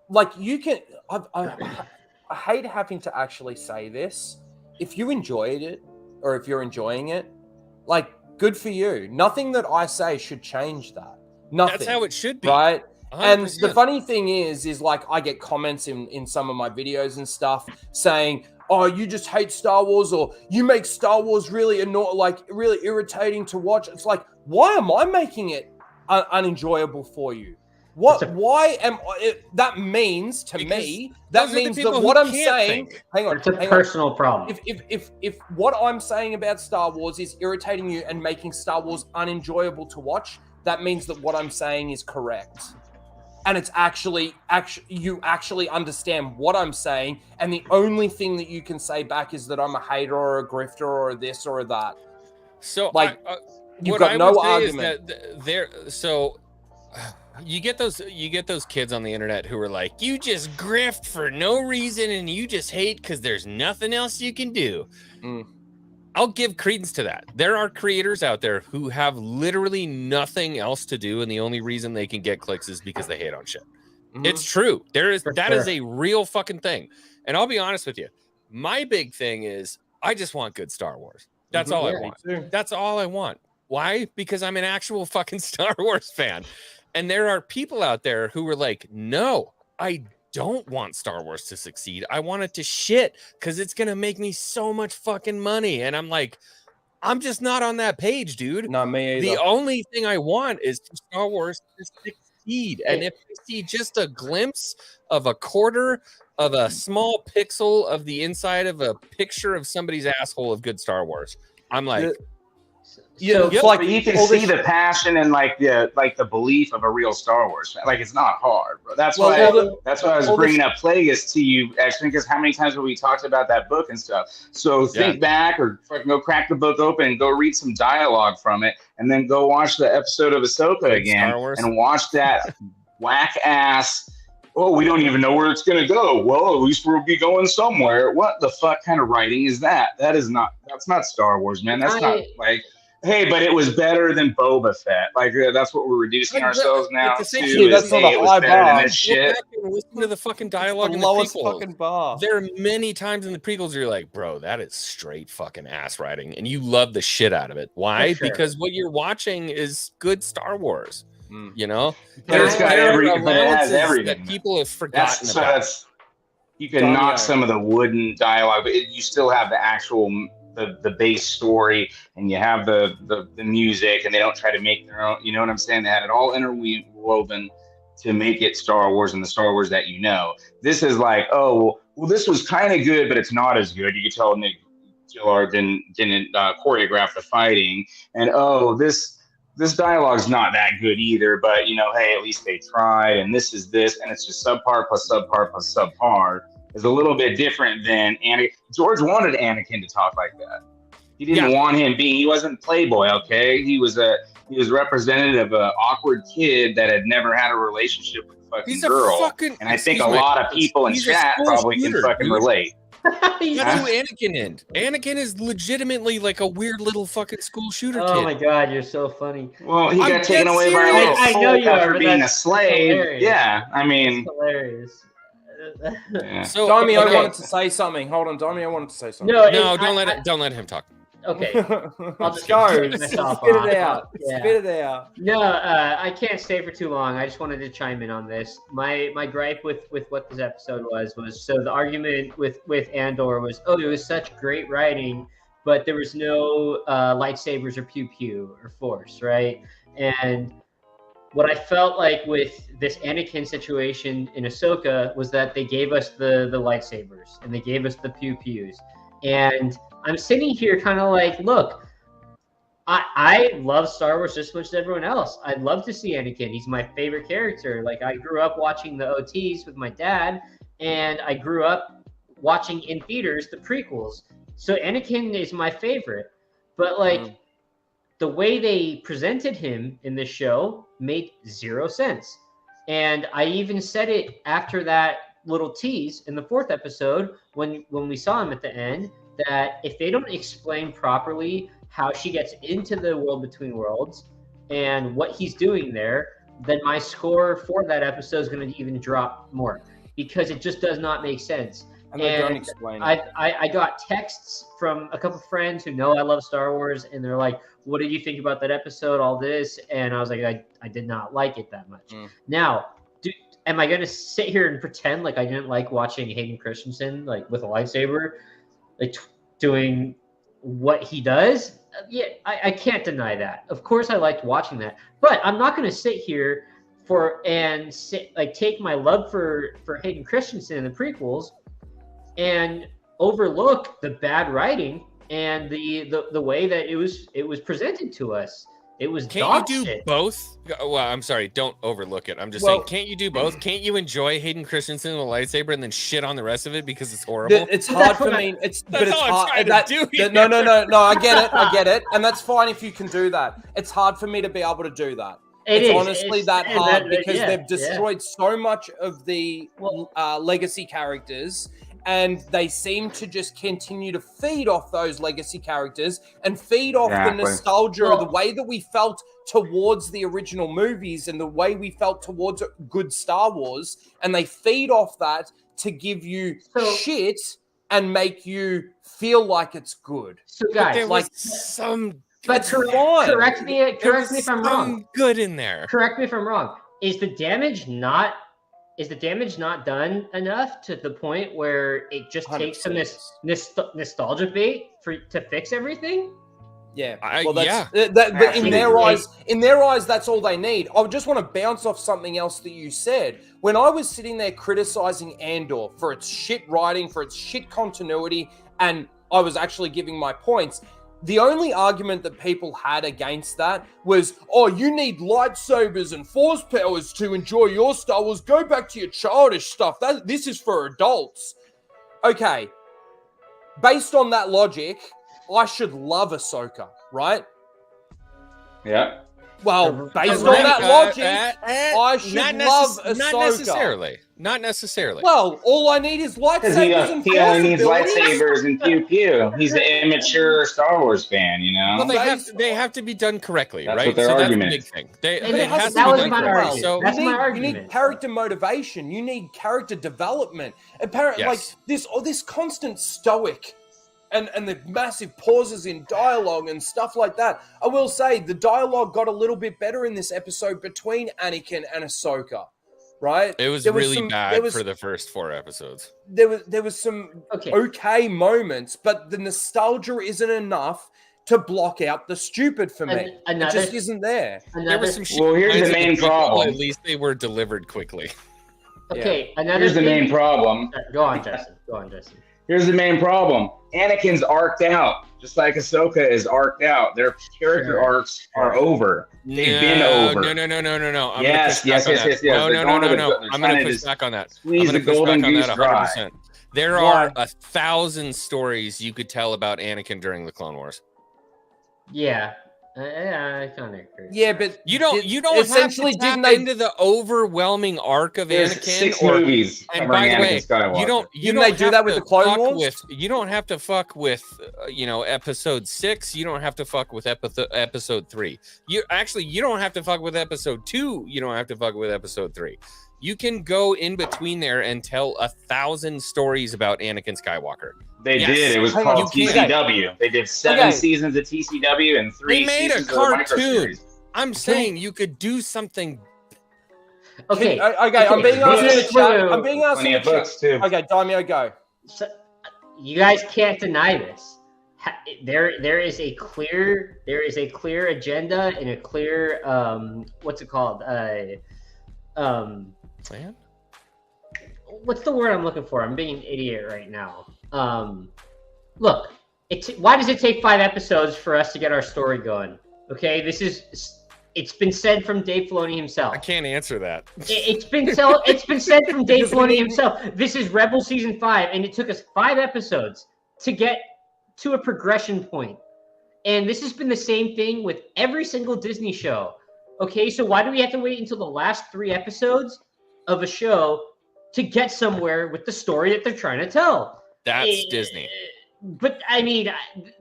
[SPEAKER 6] can. I hate having to actually say this. If you enjoyed it, or if you're enjoying it, like, good for you. Nothing that I say should change that. Nothing.
[SPEAKER 2] That's how it should be.
[SPEAKER 6] Right?
[SPEAKER 2] 100%.
[SPEAKER 6] And the funny thing is like, I get comments in some of my videos and stuff saying, oh, you just hate Star Wars, or you make Star Wars really really irritating to watch. It's like, why am I making it unenjoyable for you? Why am that means to me? That means that what I'm saying. Hang on,
[SPEAKER 8] it's a personal problem.
[SPEAKER 6] If what I'm saying about Star Wars is irritating you and making Star Wars unenjoyable to watch, that means that what I'm saying is correct. And it's actually you actually understand what I'm saying, and the only thing that you can say back is that I'm a hater or a grifter or a this or a that.
[SPEAKER 2] So,
[SPEAKER 6] like, you've
[SPEAKER 2] what
[SPEAKER 6] got
[SPEAKER 2] I
[SPEAKER 6] no
[SPEAKER 2] would say
[SPEAKER 6] argument.
[SPEAKER 2] is that there. So, you get those kids on the internet who are like, you just grift for no reason, and you just hate because there's nothing else you can do. I'll give credence to that. There are creators out there who have literally nothing else to do, and the only reason they can get clicks is because they hate on shit. It's true. That is a real fucking thing. And I'll be honest with you. My big thing is I just want good Star Wars. That's all I want. That's all I want. Why? Because I'm an actual fucking Star Wars fan. And there are people out there who are like, no, I don't want Star Wars to succeed. I want it to shit because it's going to make me so much fucking money. And I'm like, I'm just not on that page, dude.
[SPEAKER 6] Not me either.
[SPEAKER 2] The only thing I want is for Star Wars to succeed. And if I see just a glimpse of a quarter of a small pixel of the inside of a picture of somebody's asshole of good Star Wars, I'm like,
[SPEAKER 7] it's like you can see the passion and like the belief of a real Star Wars fan. Like, it's not hard, bro. That's why I was bringing up Plagueis to you, actually, because how many times have we talked about that book and stuff? So think back, or fucking go crack the book open and go read some dialogue from it, and then go watch the episode of Ahsoka again and watch that whack ass. Oh, we don't even know where it's gonna go. Well, at least we'll be going somewhere. What the fuck kind of writing is that? That's not Star Wars, man. That's not like. Hey, but it was better than Boba Fett. Like, that's what we're reducing ourselves now to.
[SPEAKER 6] That's not a high bar.
[SPEAKER 2] Shit. Listen to the fucking dialogue in the
[SPEAKER 6] lowest
[SPEAKER 2] prequels.
[SPEAKER 6] fucking bar.
[SPEAKER 2] There are many times in the prequels where you're like, bro, that is straight fucking ass writing, and you love the shit out of it. Why?
[SPEAKER 8] Sure.
[SPEAKER 2] Because what you're watching is good Star Wars. You know,
[SPEAKER 7] but it has everything
[SPEAKER 2] that people have forgotten about.
[SPEAKER 7] You can knock some of the wooden dialogue, but you still have the actual. The base story, and you have the music, and they don't try to make their own. You know what I'm saying? They had it all interwoven to make it Star Wars and the Star Wars that you know. This is like, oh, well, this was kind of good, but it's not as good. You could tell Nick Gillard didn't choreograph the fighting, and this dialogue's not that good either. But hey, at least they tried, and this, and it's just subpar plus subpar plus subpar. Is a little bit different than Anakin. George wanted Anakin to talk like that. He didn't want him being. He wasn't Playboy. Okay, he was representative of an awkward kid that had never had a relationship with a fucking girl. And I think a lot of people in chat probably can fucking relate.
[SPEAKER 2] That's who Anakin is. Anakin is legitimately like a weird little fucking school shooter kid.
[SPEAKER 8] Oh my god, you're so funny.
[SPEAKER 7] Well, he got taken away by a little
[SPEAKER 8] I know you are,
[SPEAKER 7] for being a slave.
[SPEAKER 8] hilarious.
[SPEAKER 7] Yeah, I mean,
[SPEAKER 8] That's hilarious.
[SPEAKER 7] yeah.
[SPEAKER 6] So, Domi, I wanted to say something. Hold on, Domi, I wanted to say something.
[SPEAKER 8] No,
[SPEAKER 2] don't let him talk.
[SPEAKER 8] Okay, I'll just
[SPEAKER 6] Go.
[SPEAKER 8] turn
[SPEAKER 6] Spit
[SPEAKER 8] myself
[SPEAKER 6] it
[SPEAKER 8] off.
[SPEAKER 6] out.
[SPEAKER 8] Yeah.
[SPEAKER 6] Spit it out.
[SPEAKER 8] No, I can't stay for too long. I just wanted to chime in on this. My gripe with what this episode was so the argument with Andor was, oh, it was such great writing, but there was no lightsabers or pew pew or force, right? And what I felt like with this Anakin situation in Ahsoka was that they gave us the lightsabers and they gave us the pew pews, and I'm sitting here kind of like, look, I love Star Wars just as much as everyone else. I'd love to see Anakin. He's my favorite character. Like, I grew up watching the OTs with my dad, and I grew up watching in theaters the prequels. So Anakin is my favorite. But, like, the way they presented him in this show made zero sense. And I even said it after that little tease in the 4th episode when we saw him at the end, that if they don't explain properly how she gets into the world between worlds and what he's doing there, then my score for that episode is going to even drop more, because it just does not make sense.
[SPEAKER 6] And they don't explain it.
[SPEAKER 8] I got texts from a couple friends who know I love Star Wars, and they're like, what did you think about that episode, all this? And I was like, I did not like it that much. Now, am I going to sit here and pretend like I didn't like watching Hayden Christensen, like, with a lightsaber, like doing what he does? Yeah, I can't deny that. Of course I liked watching that, but I'm not going to sit here take my love for Hayden Christensen in the prequels and overlook the bad writing and the way that it was presented to us. It was
[SPEAKER 2] Can't you do both? Well, I'm sorry, don't overlook it. I'm just saying, can't you do both? Can't you enjoy Hayden Christensen with a lightsaber and then shit on the rest of it because it's horrible?
[SPEAKER 6] It's hard for me. It's hard. No. I get it, and that's fine if you can do that. It's hard for me to be able to do that. It's honestly that hard because they've destroyed so much of the legacy characters. And they seem to just continue to feed off those legacy characters and feed off the nostalgia of the way that we felt towards the original movies and the way we felt towards good Star Wars. And they feed off that to give you shit and make you feel like it's good.
[SPEAKER 8] So, guys,
[SPEAKER 2] there was some.
[SPEAKER 8] But correct me if I'm wrong.
[SPEAKER 2] Good in there.
[SPEAKER 8] Correct me if I'm wrong. Is the damage not done enough to the point where it just 100%. Takes some nostalgia bait to fix everything?
[SPEAKER 6] Yeah.
[SPEAKER 8] But
[SPEAKER 6] in their eyes, that's all they need. I just want to bounce off something else that you said. When I was sitting there criticizing Andor for its shit writing, for its shit continuity, and I was actually giving my points, the only argument that people had against that was, oh, you need lightsabers and force powers to enjoy your Star Wars. Go back to your childish stuff. This is for adults. Okay. Based on that logic, I should love Ahsoka, right?
[SPEAKER 7] Yeah.
[SPEAKER 6] Well, based on that logic, I should love Ahsoka.
[SPEAKER 2] Not necessarily.
[SPEAKER 6] Well, all I need is lightsabers and
[SPEAKER 7] he only needs lightsabers and pew pew. He's an immature Star Wars fan, you know.
[SPEAKER 2] Well, they have to be done correctly,
[SPEAKER 7] that's
[SPEAKER 2] right?
[SPEAKER 7] What their argument
[SPEAKER 2] that's the big thing.
[SPEAKER 8] That was my argument.
[SPEAKER 6] So
[SPEAKER 8] that's my argument.
[SPEAKER 6] You need character motivation. You need character development. Apparently, like this constant stoic. And the massive pauses in dialogue and stuff like that. I will say the dialogue got a little bit better in this episode between Anakin and Ahsoka, right?
[SPEAKER 2] It was really bad for the first 4 episodes.
[SPEAKER 6] There was some okay moments, but the nostalgia isn't enough to block out the stupid for me. It just isn't there.
[SPEAKER 2] There was some shit.
[SPEAKER 7] Well, here's the main problem.
[SPEAKER 2] At least they were delivered quickly.
[SPEAKER 8] Okay,
[SPEAKER 7] here's the main problem.
[SPEAKER 8] Go on, Justin.
[SPEAKER 7] Here's the main problem. Anakin's arced out, just like Ahsoka is arced out. Their character arcs are over. They've been over.
[SPEAKER 2] No. I'm
[SPEAKER 7] Yes.
[SPEAKER 2] No. I'm going to push back on that.
[SPEAKER 7] Squeeze the golden goose dry.
[SPEAKER 2] 100%. There are 1,000 stories you could tell about Anakin during the Clone Wars.
[SPEAKER 8] Yeah. I kind of agree.
[SPEAKER 6] Yeah, but
[SPEAKER 2] You don't
[SPEAKER 6] essentially
[SPEAKER 2] have to tap
[SPEAKER 6] didn't they?
[SPEAKER 2] into the overwhelming arc of
[SPEAKER 7] There's
[SPEAKER 2] Anakin.
[SPEAKER 7] 6 movies
[SPEAKER 2] And
[SPEAKER 7] covering
[SPEAKER 2] by the way,
[SPEAKER 7] Anakin Skywalker.
[SPEAKER 2] you don't
[SPEAKER 6] Didn't they do
[SPEAKER 2] have
[SPEAKER 6] that with
[SPEAKER 2] to
[SPEAKER 6] the Clone
[SPEAKER 2] fuck
[SPEAKER 6] Wars?
[SPEAKER 2] you don't have to fuck with episode 6. You don't have to fuck with episode 3. You don't have to fuck with episode 2. You don't have to fuck with episode 3. You can go in between there and tell 1,000 stories about Anakin Skywalker.
[SPEAKER 7] They did. It was called TCW. They did 7 seasons of TCW and 3
[SPEAKER 2] They made a
[SPEAKER 7] seasons of
[SPEAKER 2] cartoon.
[SPEAKER 7] microseries.
[SPEAKER 2] I'm saying you could do something.
[SPEAKER 8] Okay.
[SPEAKER 6] I'm being asked in the chat. I'm being asked in
[SPEAKER 7] Plenty
[SPEAKER 6] the
[SPEAKER 7] of books too.
[SPEAKER 6] chat. Okay, Daimyo, go.
[SPEAKER 8] So, you guys can't deny this. There is a clear agenda and a clear what's it called?
[SPEAKER 2] Plan?
[SPEAKER 8] What's the word I'm looking for? I'm being an idiot right now. Look, why does it take 5 episodes for us to get our story going? Okay, it's been said from Dave Filoni himself.
[SPEAKER 2] I can't answer that.
[SPEAKER 8] It's been said from Dave Filoni himself. This is Rebel season 5, and it took us 5 episodes to get to a progression point. And this has been the same thing with every single Disney show. Okay, so why do we have to wait until the last 3 episodes of a show to get somewhere with the story that they're trying to tell?
[SPEAKER 2] That's Disney.
[SPEAKER 8] But I mean,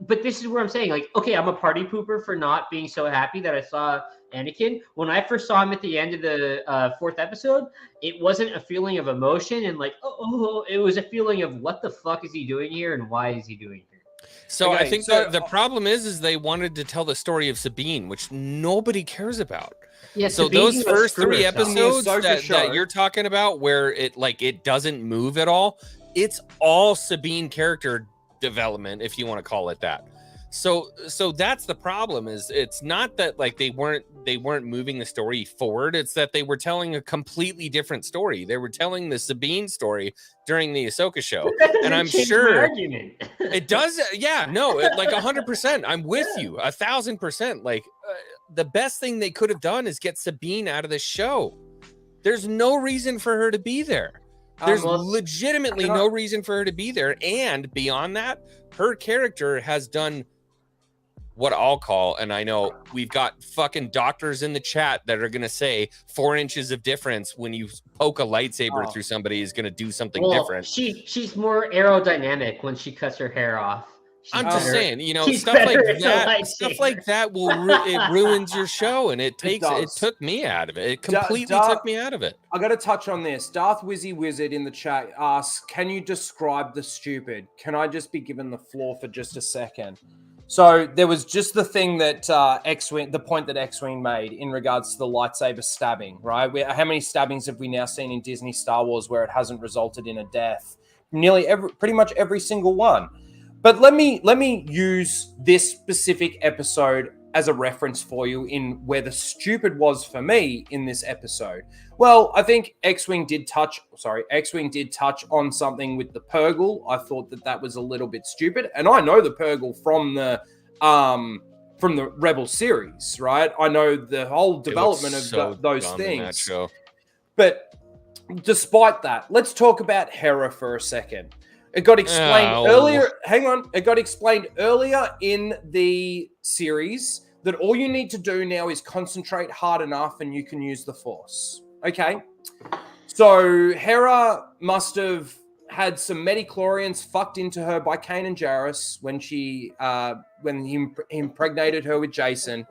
[SPEAKER 8] but this is where I'm saying, like, okay, I'm a party pooper for not being so happy that I saw Anakin. When I first saw him at the end of the 4th episode, it wasn't a feeling of emotion and like, it was a feeling of what the fuck is he doing here and why is he doing here?
[SPEAKER 2] So
[SPEAKER 6] Okay,
[SPEAKER 2] I think the problem is they wanted to tell the story of Sabine, which nobody cares about.
[SPEAKER 8] Yeah,
[SPEAKER 2] So
[SPEAKER 8] Sabine
[SPEAKER 2] those
[SPEAKER 8] was
[SPEAKER 2] first 3
[SPEAKER 8] screwed.
[SPEAKER 2] episodes
[SPEAKER 6] Ahsoka
[SPEAKER 2] that
[SPEAKER 6] show.
[SPEAKER 2] you're talking about, where it doesn't move at all, it's all Sabine character development, if you want to call it that. So that's the problem. Is it's not that like they weren't moving the story forward. It's that they were telling a completely different story. They were telling the Sabine story during the Ahsoka show, and I'm sure it does. Yeah, no, like 100%. I'm with you 1,000%. Like the best thing they could have done is get Sabine out of the show. There's no reason for her to be there. There's legitimately no reason for her to be there. And beyond that, her character has done what I'll call, and I know we've got fucking doctors in the chat that are going to say 4 inches of difference when you poke a lightsaber through somebody is going to do something different.
[SPEAKER 8] She's more aerodynamic when she cuts her hair off.
[SPEAKER 2] I'm just saying,
[SPEAKER 8] she's
[SPEAKER 2] stuff
[SPEAKER 8] better
[SPEAKER 2] like
[SPEAKER 8] as a
[SPEAKER 2] that. Stuff
[SPEAKER 8] lightsaber.
[SPEAKER 2] like that will it ruins your show, and it took me out of it. It completely took me out of it.
[SPEAKER 6] I got to touch on this. Darth Wizzy Wizard in the chat asks, "Can you describe the stupid?" Can I just be given the floor for just a second? So there was just the thing that the point that X-Wing made in regards to the lightsaber stabbing, right? How many stabbings have we now seen in Disney Star Wars where it hasn't resulted in a death? Pretty much every single one. But let me use this specific episode as a reference for you in where the stupid was for me in this episode. Well, I think X-Wing did touch on something with the Purgle. I thought that was a little bit stupid, and I know the Purgle from the Rebel series, right? I know the whole development of those things. But despite that, let's talk about Hera for a second. It got explained earlier. Hang on. It got explained earlier in the series that all you need to do now is concentrate hard enough and you can use the Force. Okay. So Hera must have had some midichlorians fucked into her by Kanan Jarrus when he impregnated her with Jason.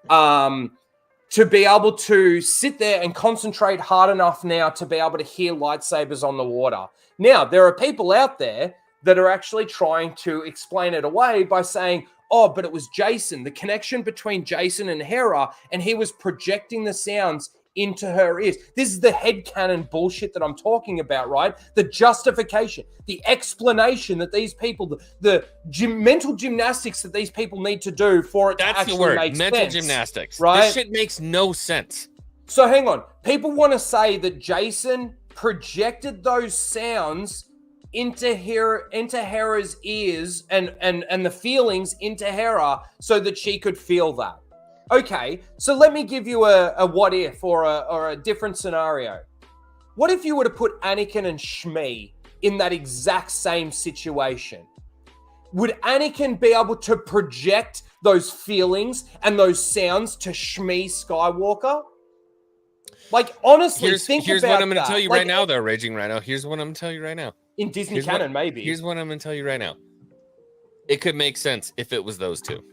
[SPEAKER 6] To be able to sit there and concentrate hard enough now to be able to hear lightsabers on the water. Now, there are people out there that are actually trying to explain it away by saying, oh, but it was Jason, the connection between Jason and Hera, and he was projecting the sounds into her ears. This is the headcanon bullshit that I'm talking about, right? The justification, the explanation that these people, the mental gymnastics that these people need to do for it to actually make sense.
[SPEAKER 2] Mental gymnastics.
[SPEAKER 6] Right?
[SPEAKER 2] This shit makes no sense.
[SPEAKER 6] So hang on. People want to say that Jason projected those sounds into Hera's ears and the feelings into Hera so that she could feel that. Okay, so let me give you a what if or a different scenario. What if you were to put Anakin and Shmi in that exact same situation? Would Anakin be able to project those feelings and those sounds to Shmi Skywalker? Like, honestly,
[SPEAKER 2] Here's
[SPEAKER 6] about
[SPEAKER 2] what I'm going to
[SPEAKER 6] that.
[SPEAKER 2] tell you
[SPEAKER 6] Like,
[SPEAKER 2] right now, though, Raging Rhino. Here's what I'm going to tell you right now.
[SPEAKER 6] In Disney canon, maybe.
[SPEAKER 2] Here's what I'm going to tell you right now. It could make sense if it was those two.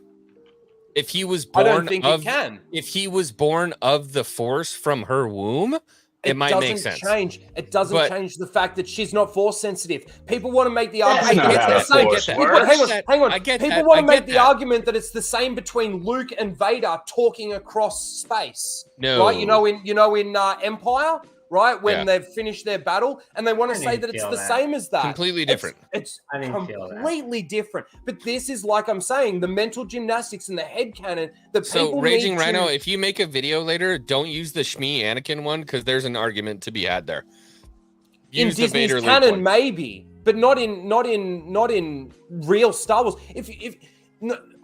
[SPEAKER 2] If he was born
[SPEAKER 6] I don't think it can.
[SPEAKER 2] If he was born of the Force from her womb, it might make sense.
[SPEAKER 6] It doesn't change the fact that she's not force sensitive. People want to make the
[SPEAKER 7] That's
[SPEAKER 6] argument.
[SPEAKER 7] not how
[SPEAKER 6] It's the same.
[SPEAKER 7] Force
[SPEAKER 6] People,
[SPEAKER 7] works.
[SPEAKER 6] hang on.
[SPEAKER 2] I get
[SPEAKER 6] People
[SPEAKER 2] that.
[SPEAKER 6] want
[SPEAKER 2] I
[SPEAKER 6] to
[SPEAKER 2] get
[SPEAKER 6] make the
[SPEAKER 2] that.
[SPEAKER 6] argument that it's the same between Luke and Vader talking across space.
[SPEAKER 2] No.
[SPEAKER 6] Right? You know in Empire, right? When
[SPEAKER 2] Yeah.
[SPEAKER 6] they've finished their battle, and they want to say that it's the same as that.
[SPEAKER 2] Completely different.
[SPEAKER 6] It's
[SPEAKER 8] I didn't feel that.
[SPEAKER 6] completely different. But this is, like I'm saying, the mental gymnastics and the headcanon that
[SPEAKER 2] So,
[SPEAKER 6] people
[SPEAKER 2] Raging
[SPEAKER 6] need to...
[SPEAKER 2] Rhino, if you make a video later, don't use the Shmi Anakin one because there's an argument to be had there.
[SPEAKER 6] In
[SPEAKER 2] Use the
[SPEAKER 6] Disney's
[SPEAKER 2] Vader Luke
[SPEAKER 6] canon,
[SPEAKER 2] one.
[SPEAKER 6] maybe, but not in real Star Wars.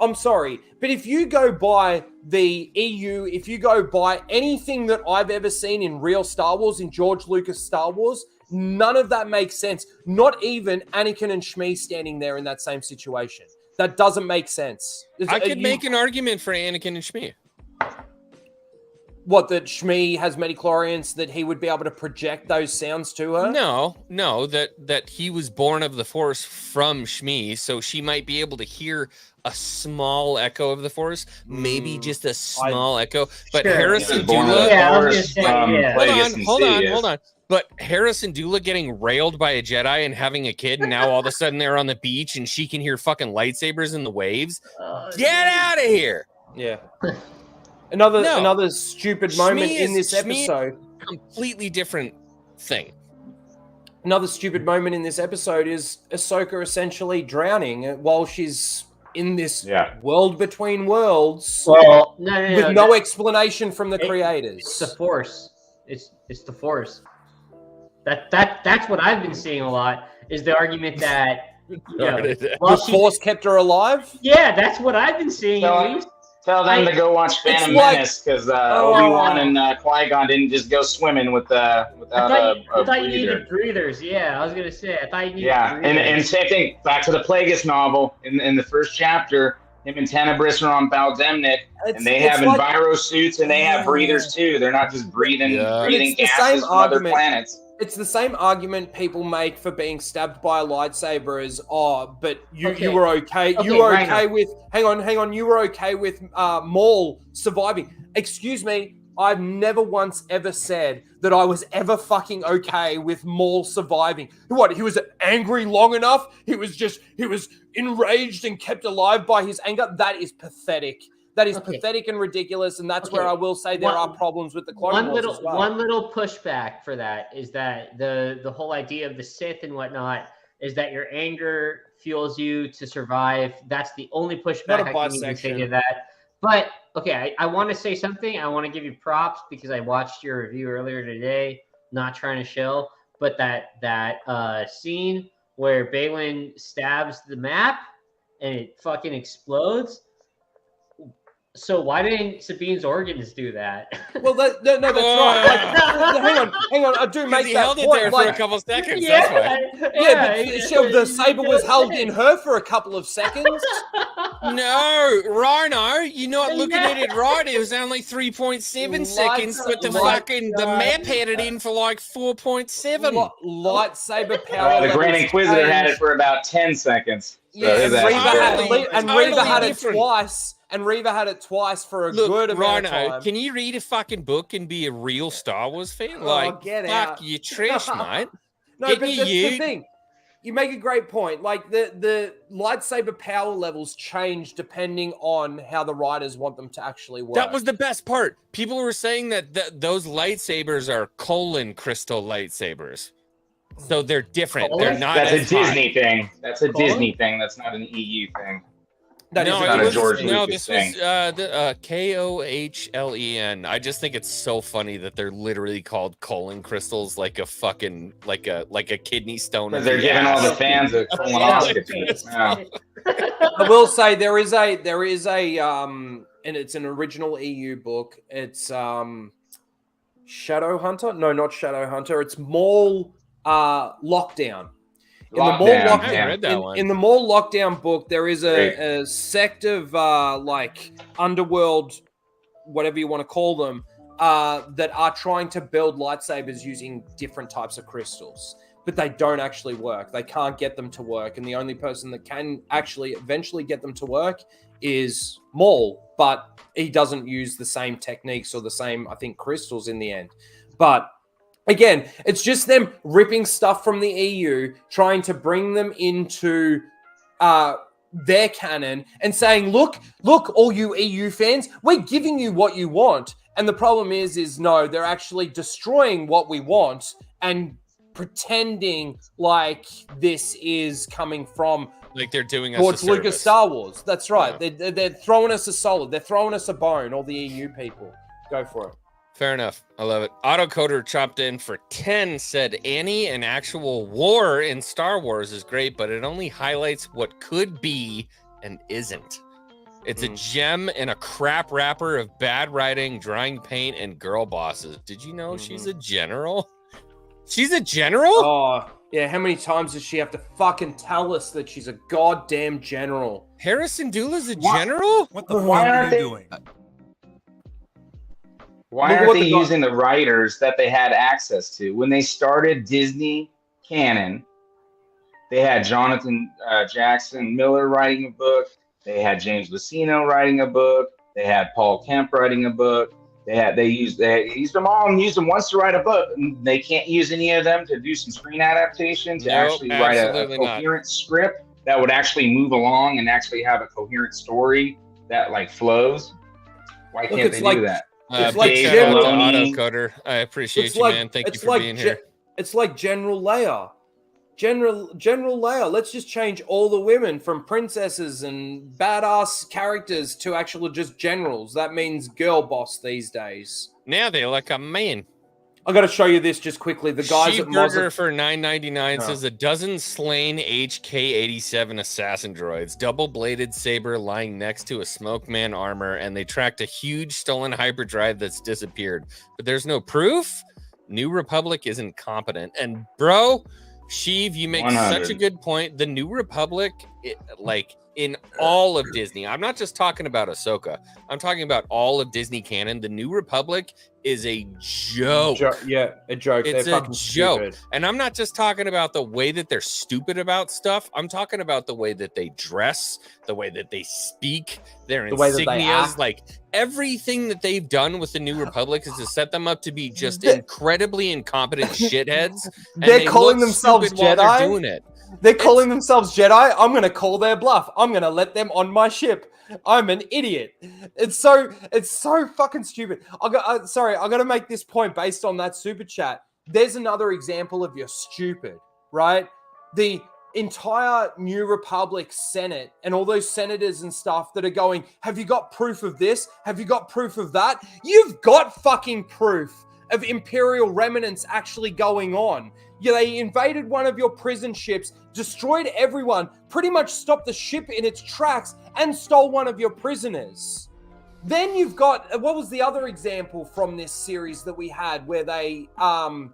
[SPEAKER 6] I'm sorry, but if you go by the EU, if you go by anything that I've ever seen in real Star Wars, in George Lucas Star Wars, none of that makes sense. Not even Anakin and Shmi standing there in that same situation. That doesn't make sense.
[SPEAKER 2] I could make an argument for Anakin and Shmi.
[SPEAKER 6] What, that Shmi has midichlorians, that he would be able to project those sounds to her?
[SPEAKER 2] No, that he was born of the Force from Shmi, so she might be able to hear a small echo of the Force, maybe just a small echo. But
[SPEAKER 8] Sure.
[SPEAKER 2] Harrison
[SPEAKER 7] Born of
[SPEAKER 2] Dula,
[SPEAKER 7] the
[SPEAKER 8] Yeah, I was gonna
[SPEAKER 7] Force
[SPEAKER 8] say,
[SPEAKER 7] from
[SPEAKER 8] yeah.
[SPEAKER 7] Plagueis and
[SPEAKER 2] hold
[SPEAKER 7] Sidious.
[SPEAKER 2] on. But Harrison Dula getting railed by a Jedi and having a kid, and now all of a sudden they're on the beach and she can hear fucking lightsabers in the waves. Get out of here!
[SPEAKER 6] Yeah. Another stupid moment in this
[SPEAKER 2] Shmi is
[SPEAKER 6] episode.
[SPEAKER 2] a completely different thing.
[SPEAKER 6] Another stupid moment in this episode is Ahsoka essentially drowning while she's in this world between worlds
[SPEAKER 8] Well, no,
[SPEAKER 6] with no explanation from the creators.
[SPEAKER 8] It's the Force. It's the Force. That's what I've been seeing a lot. Is the argument that
[SPEAKER 6] The Force kept her alive?
[SPEAKER 8] Yeah, that's what I've been seeing at least.
[SPEAKER 7] Tell them to go watch Phantom
[SPEAKER 6] like-
[SPEAKER 7] Menace because Obi-Wan and Qui-Gon didn't just go swimming without
[SPEAKER 8] I
[SPEAKER 7] a
[SPEAKER 8] thought you
[SPEAKER 7] breather.
[SPEAKER 8] needed breathers. Yeah, I was gonna say. I thought you needed
[SPEAKER 7] Yeah,
[SPEAKER 8] breathers.
[SPEAKER 7] and same thing. Back to the Plagueis novel. In the first chapter, him and Tenebris are on Baldemnik, and they have enviro suits and they have breathers too. They're not just breathing
[SPEAKER 6] It's the
[SPEAKER 7] gases
[SPEAKER 6] same
[SPEAKER 7] from other
[SPEAKER 6] argument.
[SPEAKER 7] planets.
[SPEAKER 6] It's the same argument people make for being stabbed by a lightsaber as, but you
[SPEAKER 8] Okay.
[SPEAKER 6] were okay.
[SPEAKER 8] Okay,
[SPEAKER 6] You were
[SPEAKER 8] Rhino.
[SPEAKER 6] okay with, hang on, you were okay with Maul surviving. Excuse me, I've never once ever said that I was ever fucking okay with Maul surviving. What, he was angry long enough? He was enraged and kept alive by his anger? That is pathetic. That is pathetic and ridiculous, and that's where I will say there are problems with the Clone Wars as well.
[SPEAKER 8] One little pushback for that is that the whole idea of the Sith and whatnot is that your anger fuels you to survive. That's the only pushback I can even say to that. But okay, I want to say something. I want to give you props because I watched your review earlier today. Not trying to shill, but that scene where Balin stabs the map and it fucking explodes. So why didn't Sabine's organs do that?
[SPEAKER 6] Well, that's right. Like, hang on. I do make
[SPEAKER 2] He
[SPEAKER 6] that
[SPEAKER 2] held
[SPEAKER 6] point.
[SPEAKER 2] it there for a couple seconds.
[SPEAKER 8] Yeah,
[SPEAKER 2] That's why.
[SPEAKER 6] But the saber was held in her for a couple of seconds.
[SPEAKER 2] No, Rhino, you're not looking at it right. It was only 3.7 seconds, but the map had it in for like 4.7.
[SPEAKER 6] Lightsaber power.
[SPEAKER 7] The Grand
[SPEAKER 6] levels
[SPEAKER 7] Inquisitor had it
[SPEAKER 6] changed.
[SPEAKER 7] for about 10 seconds. So
[SPEAKER 6] Yeah,
[SPEAKER 7] there's that.
[SPEAKER 6] Reva had it
[SPEAKER 2] different.
[SPEAKER 6] twice. And Reva had it twice for a good amount of
[SPEAKER 2] Rhino,
[SPEAKER 6] time.
[SPEAKER 2] can you read a fucking book and be a real Star Wars fan?
[SPEAKER 6] Get
[SPEAKER 2] fuck
[SPEAKER 6] out.
[SPEAKER 2] you trash, mate.
[SPEAKER 6] No,
[SPEAKER 2] Get
[SPEAKER 6] but
[SPEAKER 2] me
[SPEAKER 6] that's the
[SPEAKER 2] you.
[SPEAKER 6] thing. You make a great point. Like the lightsaber power levels change depending on how the writers want them to actually work.
[SPEAKER 2] That was the best part. People were saying that those lightsabers are colon crystal lightsabers. So they're different. They're not
[SPEAKER 7] That's a
[SPEAKER 2] as hot.
[SPEAKER 7] Disney thing. That's a Disney thing. That's not an EU thing.
[SPEAKER 6] That is
[SPEAKER 2] No,
[SPEAKER 6] a
[SPEAKER 7] not a
[SPEAKER 2] it
[SPEAKER 7] George
[SPEAKER 2] was, no,
[SPEAKER 7] Lucas
[SPEAKER 2] this was
[SPEAKER 7] thing.
[SPEAKER 2] the Kohlen. I just think it's so funny that they're literally called colon crystals, like a fucking like a kidney stone.
[SPEAKER 7] Because
[SPEAKER 2] in
[SPEAKER 7] they're
[SPEAKER 2] the
[SPEAKER 7] giving all the
[SPEAKER 2] ass.
[SPEAKER 7] fans a colonoscopy. Yeah.
[SPEAKER 6] I will say there is a and it's an original EU book. It's Shadow Hunter. No, not Shadow Hunter. It's Maul Lockdown. In the Maul
[SPEAKER 7] Lockdown,
[SPEAKER 2] I haven't
[SPEAKER 6] Lockdown,
[SPEAKER 2] read that one.
[SPEAKER 6] in the Maul Lockdown book, there is
[SPEAKER 7] Great.
[SPEAKER 6] a sect of like underworld, whatever you want to call them, that are trying to build lightsabers using different types of crystals, but they don't actually work. They can't get them to work, and the only person that can actually eventually get them to work is Maul, but he doesn't use the same techniques or the same, I think, crystals in the end. But again, it's just them ripping stuff from the EU, trying to bring them into their canon and saying, look, all you EU fans, we're giving you what you want. And the problem is no, they're actually destroying what we want and pretending like this is coming from
[SPEAKER 2] Like they're doing us
[SPEAKER 6] George
[SPEAKER 2] a
[SPEAKER 6] Lucas
[SPEAKER 2] service.
[SPEAKER 6] Star Wars. That's right.
[SPEAKER 2] Yeah.
[SPEAKER 6] They're throwing us a solid. They're throwing us a bone, all the EU people. Go for it.
[SPEAKER 2] Fair enough. I love it. Autocoder chopped in for 10 said Annie, an actual war in Star Wars is great, but it only highlights what could be and isn't. It's a gem in a crap wrapper of bad writing, drying paint, and girl bosses. Did you know she's a general? She's a general?
[SPEAKER 6] Oh, yeah. How many times does she have to fucking tell us that she's a goddamn general?
[SPEAKER 2] Harrison Dula's a general?
[SPEAKER 9] What the
[SPEAKER 7] Why
[SPEAKER 9] fuck are
[SPEAKER 7] aren't
[SPEAKER 9] you
[SPEAKER 7] they-
[SPEAKER 9] doing?
[SPEAKER 7] Why
[SPEAKER 6] Look at
[SPEAKER 7] aren't
[SPEAKER 6] what
[SPEAKER 7] they
[SPEAKER 6] the guy-
[SPEAKER 7] using the writers that they had access to? When they started Disney canon, they had Jonathan Jackson Miller writing a book. They had James Luceno writing a book. They had Paul Kemp writing a book. They used them all and used them once to write a book. And they can't use any of them to do some screen adaptation to
[SPEAKER 2] Nope,
[SPEAKER 7] actually write a
[SPEAKER 2] absolutely not.
[SPEAKER 7] coherent script that would actually move along and actually have a coherent story that like flows. Why
[SPEAKER 6] Look,
[SPEAKER 7] can't
[SPEAKER 6] it's
[SPEAKER 7] they
[SPEAKER 6] like-
[SPEAKER 7] do that?
[SPEAKER 6] It's
[SPEAKER 2] Big
[SPEAKER 6] like
[SPEAKER 2] shout
[SPEAKER 6] General-
[SPEAKER 2] out to Autocoder. I appreciate
[SPEAKER 6] It's
[SPEAKER 2] you,
[SPEAKER 6] like-
[SPEAKER 2] man. Thank you
[SPEAKER 6] it's
[SPEAKER 2] for
[SPEAKER 6] like
[SPEAKER 2] being
[SPEAKER 6] Ge-
[SPEAKER 2] here.
[SPEAKER 6] It's like General Leia. General Leia. Let's just change all the women from princesses and badass characters to actually just generals. That means girl boss these days.
[SPEAKER 2] Now they look a man.
[SPEAKER 6] I got to show you this just quickly. The guys at
[SPEAKER 2] Cheeseburger
[SPEAKER 6] Moz.
[SPEAKER 2] for $9.99
[SPEAKER 6] No.
[SPEAKER 2] says a dozen slain HK-87 assassin droids, double-bladed saber lying next to a smokeman armor, and they tracked a huge stolen hyperdrive that's disappeared. But there's no proof. New Republic is incompetent. And bro, Sheev, you make
[SPEAKER 7] 100.
[SPEAKER 2] such a good point. The New Republic, like in all of Disney, I'm not just talking about Ahsoka. I'm talking about all of Disney canon. The New Republic is a joke.
[SPEAKER 6] Yeah, a joke.
[SPEAKER 2] It's
[SPEAKER 6] They're
[SPEAKER 2] a
[SPEAKER 6] fucking
[SPEAKER 2] joke.
[SPEAKER 6] stupid.
[SPEAKER 2] And I'm not just talking about the way that they're stupid about stuff. I'm talking about the way that they dress, the way that they speak, their
[SPEAKER 6] The way that they
[SPEAKER 2] insignias,
[SPEAKER 6] act.
[SPEAKER 2] like everything that they've done with the New Republic is to set them up to be just
[SPEAKER 6] They-
[SPEAKER 2] incredibly incompetent shitheads. and
[SPEAKER 6] They're
[SPEAKER 2] they
[SPEAKER 6] calling
[SPEAKER 2] look
[SPEAKER 6] themselves
[SPEAKER 2] stupid while they're
[SPEAKER 6] Jedi?
[SPEAKER 2] doing it.
[SPEAKER 6] They're calling themselves Jedi. I'm gonna call their bluff. I'm gonna let them on my ship. I'm an idiot. It's so fucking stupid. I gotta make this point based on that super chat. There's another example of you're stupid, right? The entire New Republic Senate and all those senators and stuff that are going, have you got proof of this? Have you got proof of that? You've got fucking proof of Imperial remnants actually going on. Yeah, they invaded one of your prison ships, destroyed everyone, pretty much stopped the ship in its tracks, and stole one of your prisoners. Then you've got, what was the other example from this series that we had where they, and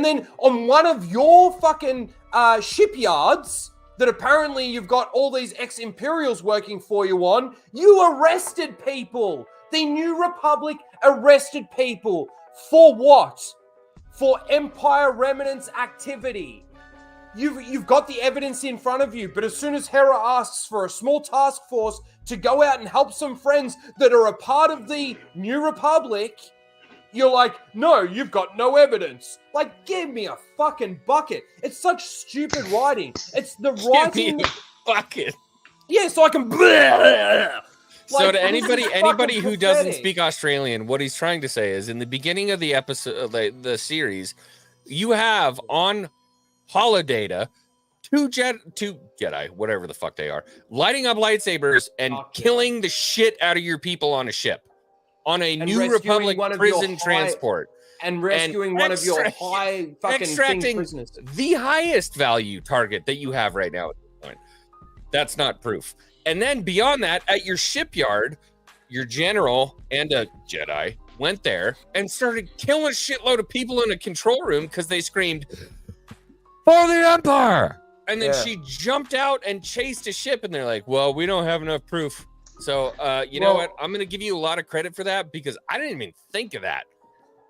[SPEAKER 6] then on one of your fucking shipyards that apparently you've got all these ex-Imperials working for you on, you arrested people. The New Republic arrested people. For what? For Empire Remnants activity. You've got the evidence in front of you, but as soon as Hera asks for a small task force to go out and help some friends that are a part of the New Republic, you're like, no, you've got no evidence. Like, give me a fucking bucket. It's such stupid writing. It's the writing.
[SPEAKER 2] Give me a bucket.
[SPEAKER 6] Yeah, so I can.
[SPEAKER 2] So
[SPEAKER 6] Like,
[SPEAKER 2] to
[SPEAKER 6] this
[SPEAKER 2] anybody
[SPEAKER 6] is fucking
[SPEAKER 2] who doesn't
[SPEAKER 6] pathetic.
[SPEAKER 2] speak Australian, what he's trying to say is in the beginning of the episode, the series, you have on holodata two Jedi, whatever the fuck they are, lighting up lightsabers and
[SPEAKER 6] Fuck yeah.
[SPEAKER 2] killing the shit out of your people on a ship, on a
[SPEAKER 6] And
[SPEAKER 2] New
[SPEAKER 6] rescuing
[SPEAKER 2] Republic
[SPEAKER 6] one of your
[SPEAKER 2] prison transport.
[SPEAKER 6] And rescuing one of your high fucking thing
[SPEAKER 2] extracting
[SPEAKER 6] prisoners.
[SPEAKER 2] the highest value target that you have right now at this point. That's not proof. And then beyond that, at your shipyard, your general and a Jedi went there and started killing a shitload of people in a control room because they screamed, "For the Empire!" And then she jumped out and chased a ship, and they're like, well, we don't have enough proof. So, you know what? I'm going to give you a lot of credit for that because I didn't even think of that.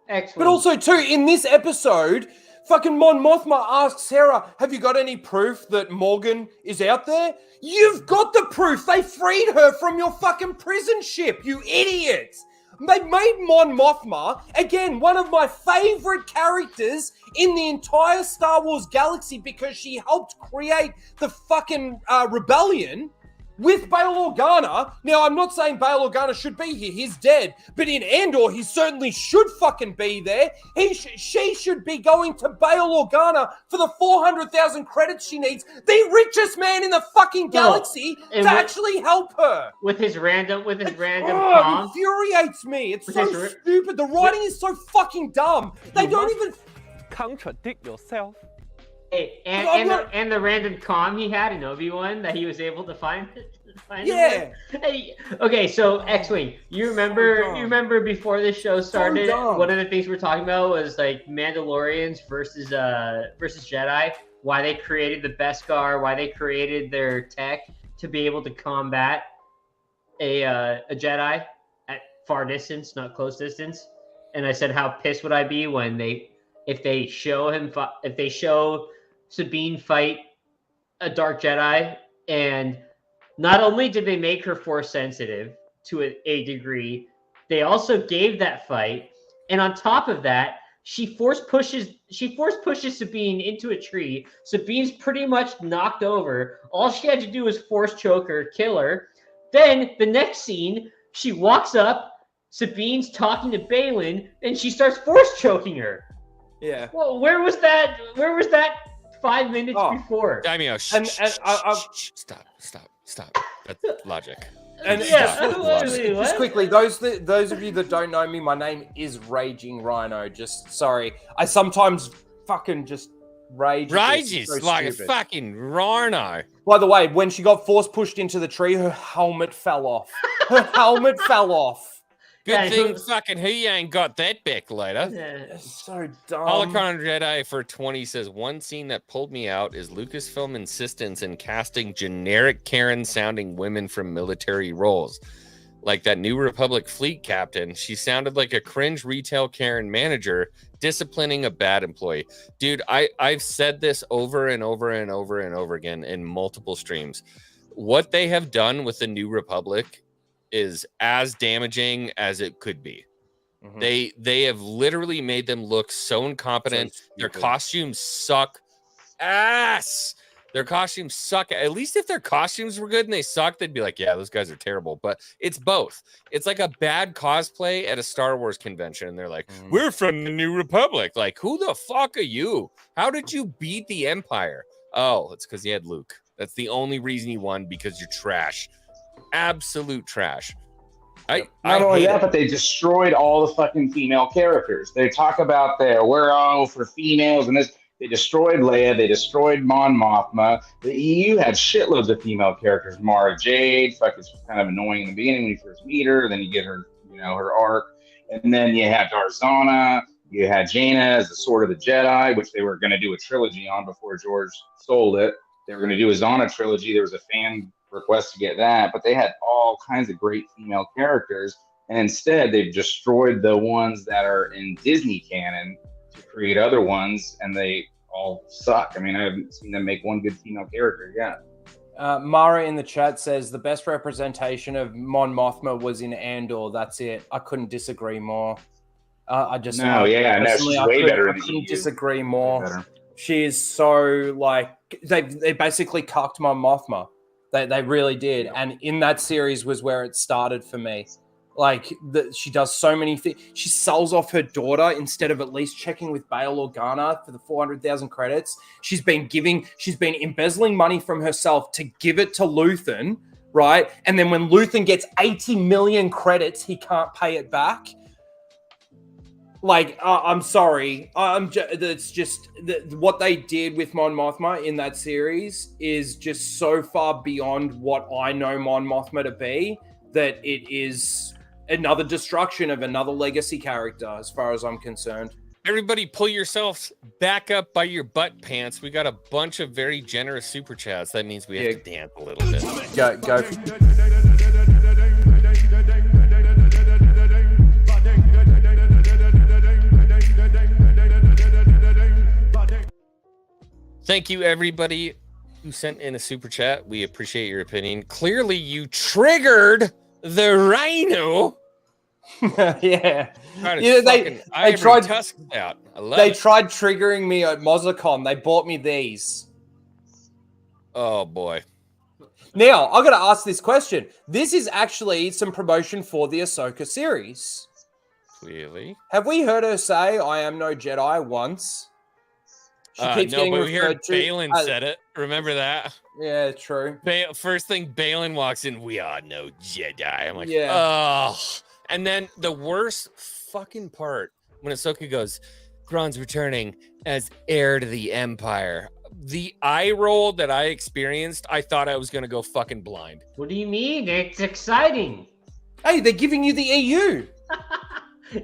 [SPEAKER 8] Excellent.
[SPEAKER 6] But also, too, in this episode, fucking Mon Mothma asks Sarah, have you got any proof that Morgan is out there? You've got the proof. They freed her from your fucking prison ship, you idiots. They made Mon Mothma, again, one of my favorite characters in the entire Star Wars galaxy because she helped create the fucking rebellion with Bail Organa. Now, I'm not saying Bail Organa should be here. He's dead. But in Andor, he certainly should fucking be there. She should be going to Bail Organa for the 400,000 credits she needs. The richest man in the fucking galaxy to actually help her.
[SPEAKER 8] With his random
[SPEAKER 6] It
[SPEAKER 8] comm.
[SPEAKER 6] infuriates me. It's so stupid. The writing is so fucking dumb. They don't even
[SPEAKER 9] contradict yourself.
[SPEAKER 8] Hey, and the random comm he had in Obi-Wan that he was able to find
[SPEAKER 6] Yeah.
[SPEAKER 8] Hey, okay, so X-Wing, you remember before this show started, one of the things we were talking about was like Mandalorians versus Jedi, why they created the Beskar, why they created their tech to be able to combat a Jedi at far distance, not close distance. And I said, how pissed would I be when if they show Sabine fight a Dark Jedi, and not only did they make her force sensitive to a degree, they also gave that fight, and on top of that, she force pushes Sabine into a tree. Sabine's pretty much knocked over. All she had to do was force choke her, kill her. Then the next scene, she walks up, Sabine's talking to Baylan, and she starts force choking her.
[SPEAKER 6] Yeah.
[SPEAKER 8] Well, where was that 5 minutes before?
[SPEAKER 2] I mean, stop. That's logic.
[SPEAKER 6] And just quickly, those of you that don't know me, my name is Raging Rhino. Just sorry, I sometimes fucking just rage.
[SPEAKER 2] Rages like a fucking rhino.
[SPEAKER 6] By the way, when she got force pushed into the tree, her helmet fell off. Her helmet fell off.
[SPEAKER 2] Good thing fucking he ain't got that back later.
[SPEAKER 8] Yeah.
[SPEAKER 6] So dumb.
[SPEAKER 2] Holocron Jedi for 20 says, one scene that pulled me out is Lucasfilm insistence in casting generic Karen-sounding women from military roles. Like that New Republic fleet captain, she sounded like a cringe retail Karen manager disciplining a bad employee. Dude, I've said this over and over and over and over again in multiple streams. What they have done with the New Republic is as damaging as it could be. Mm-hmm. They have literally made them look so incompetent. Their costumes suck ass. Their costumes suck. At least if their costumes were good and they suck, they'd be like, yeah, those guys are terrible. But it's both. It's like a bad cosplay at a Star Wars convention. And they're like, we're from the New Republic. Like, who the fuck are you? How did you beat the Empire? Oh, it's because you had Luke. That's the only reason you won, because you're trash. Absolute trash.
[SPEAKER 7] Not only that, but they destroyed all the fucking female characters. They talk about we're all for females and this. They destroyed Leia. They destroyed Mon Mothma. The EU had shitloads of female characters. Mara Jade, it's kind of annoying in the beginning when you first meet her. Then you get her, her arc, and then you had Darzana. You had Jaina as the Sword of the Jedi, which they were going to do a trilogy on before George sold it. They were going to do a Zana trilogy. There was a fan request to get that, but they had all kinds of great female characters, and instead they've destroyed the ones that are in Disney canon to create other ones, and they all suck. I mean, I haven't seen them make one good female character yet.
[SPEAKER 6] Mara in the chat says the best representation of Mon Mothma was in Andor. That's it. I couldn't disagree more. She's way better. I couldn't disagree more. She is so they basically cucked Mon Mothma. They really did. And in that series was where it started for me. Like she does so many things. She sells off her daughter instead of at least checking with Bail Organa for the 400,000 credits. She's been embezzling money from herself to give it to Luthen, right? And then when Luthen gets 80 million credits, he can't pay it back. Like, I'm sorry. It's just what they did with Mon Mothma in that series is just so far beyond what I know Mon Mothma to be that it is another destruction of another legacy character, as far as I'm concerned.
[SPEAKER 2] Everybody pull yourselves back up by your butt pants. We got a bunch of very generous super chats. That means we have to dance a little bit.
[SPEAKER 6] Go.
[SPEAKER 2] Thank you, everybody who sent in a super chat. We appreciate your opinion. Clearly, you triggered the rhino.
[SPEAKER 6] Yeah.
[SPEAKER 2] They tried tusk out.
[SPEAKER 6] They tried triggering me at MozzaCon. They bought me these.
[SPEAKER 2] Oh boy.
[SPEAKER 6] Now I got to ask this question. This is actually some promotion for the Ahsoka series.
[SPEAKER 2] Clearly.
[SPEAKER 6] Have we heard her say "I am no Jedi" once? She keeps getting
[SPEAKER 2] but we heard
[SPEAKER 6] referred to.
[SPEAKER 2] Balin said it. Remember that?
[SPEAKER 6] Yeah, true.
[SPEAKER 2] First thing Balin walks in, we are no Jedi. I'm like,
[SPEAKER 6] Yeah.
[SPEAKER 2] oh. And then the worst fucking part when Ahsoka goes, Thrawn's returning as heir to the Empire. The eye roll that I experienced, I thought I was going to go fucking blind.
[SPEAKER 8] What do you mean? It's exciting.
[SPEAKER 6] Hey, they're giving you the EU.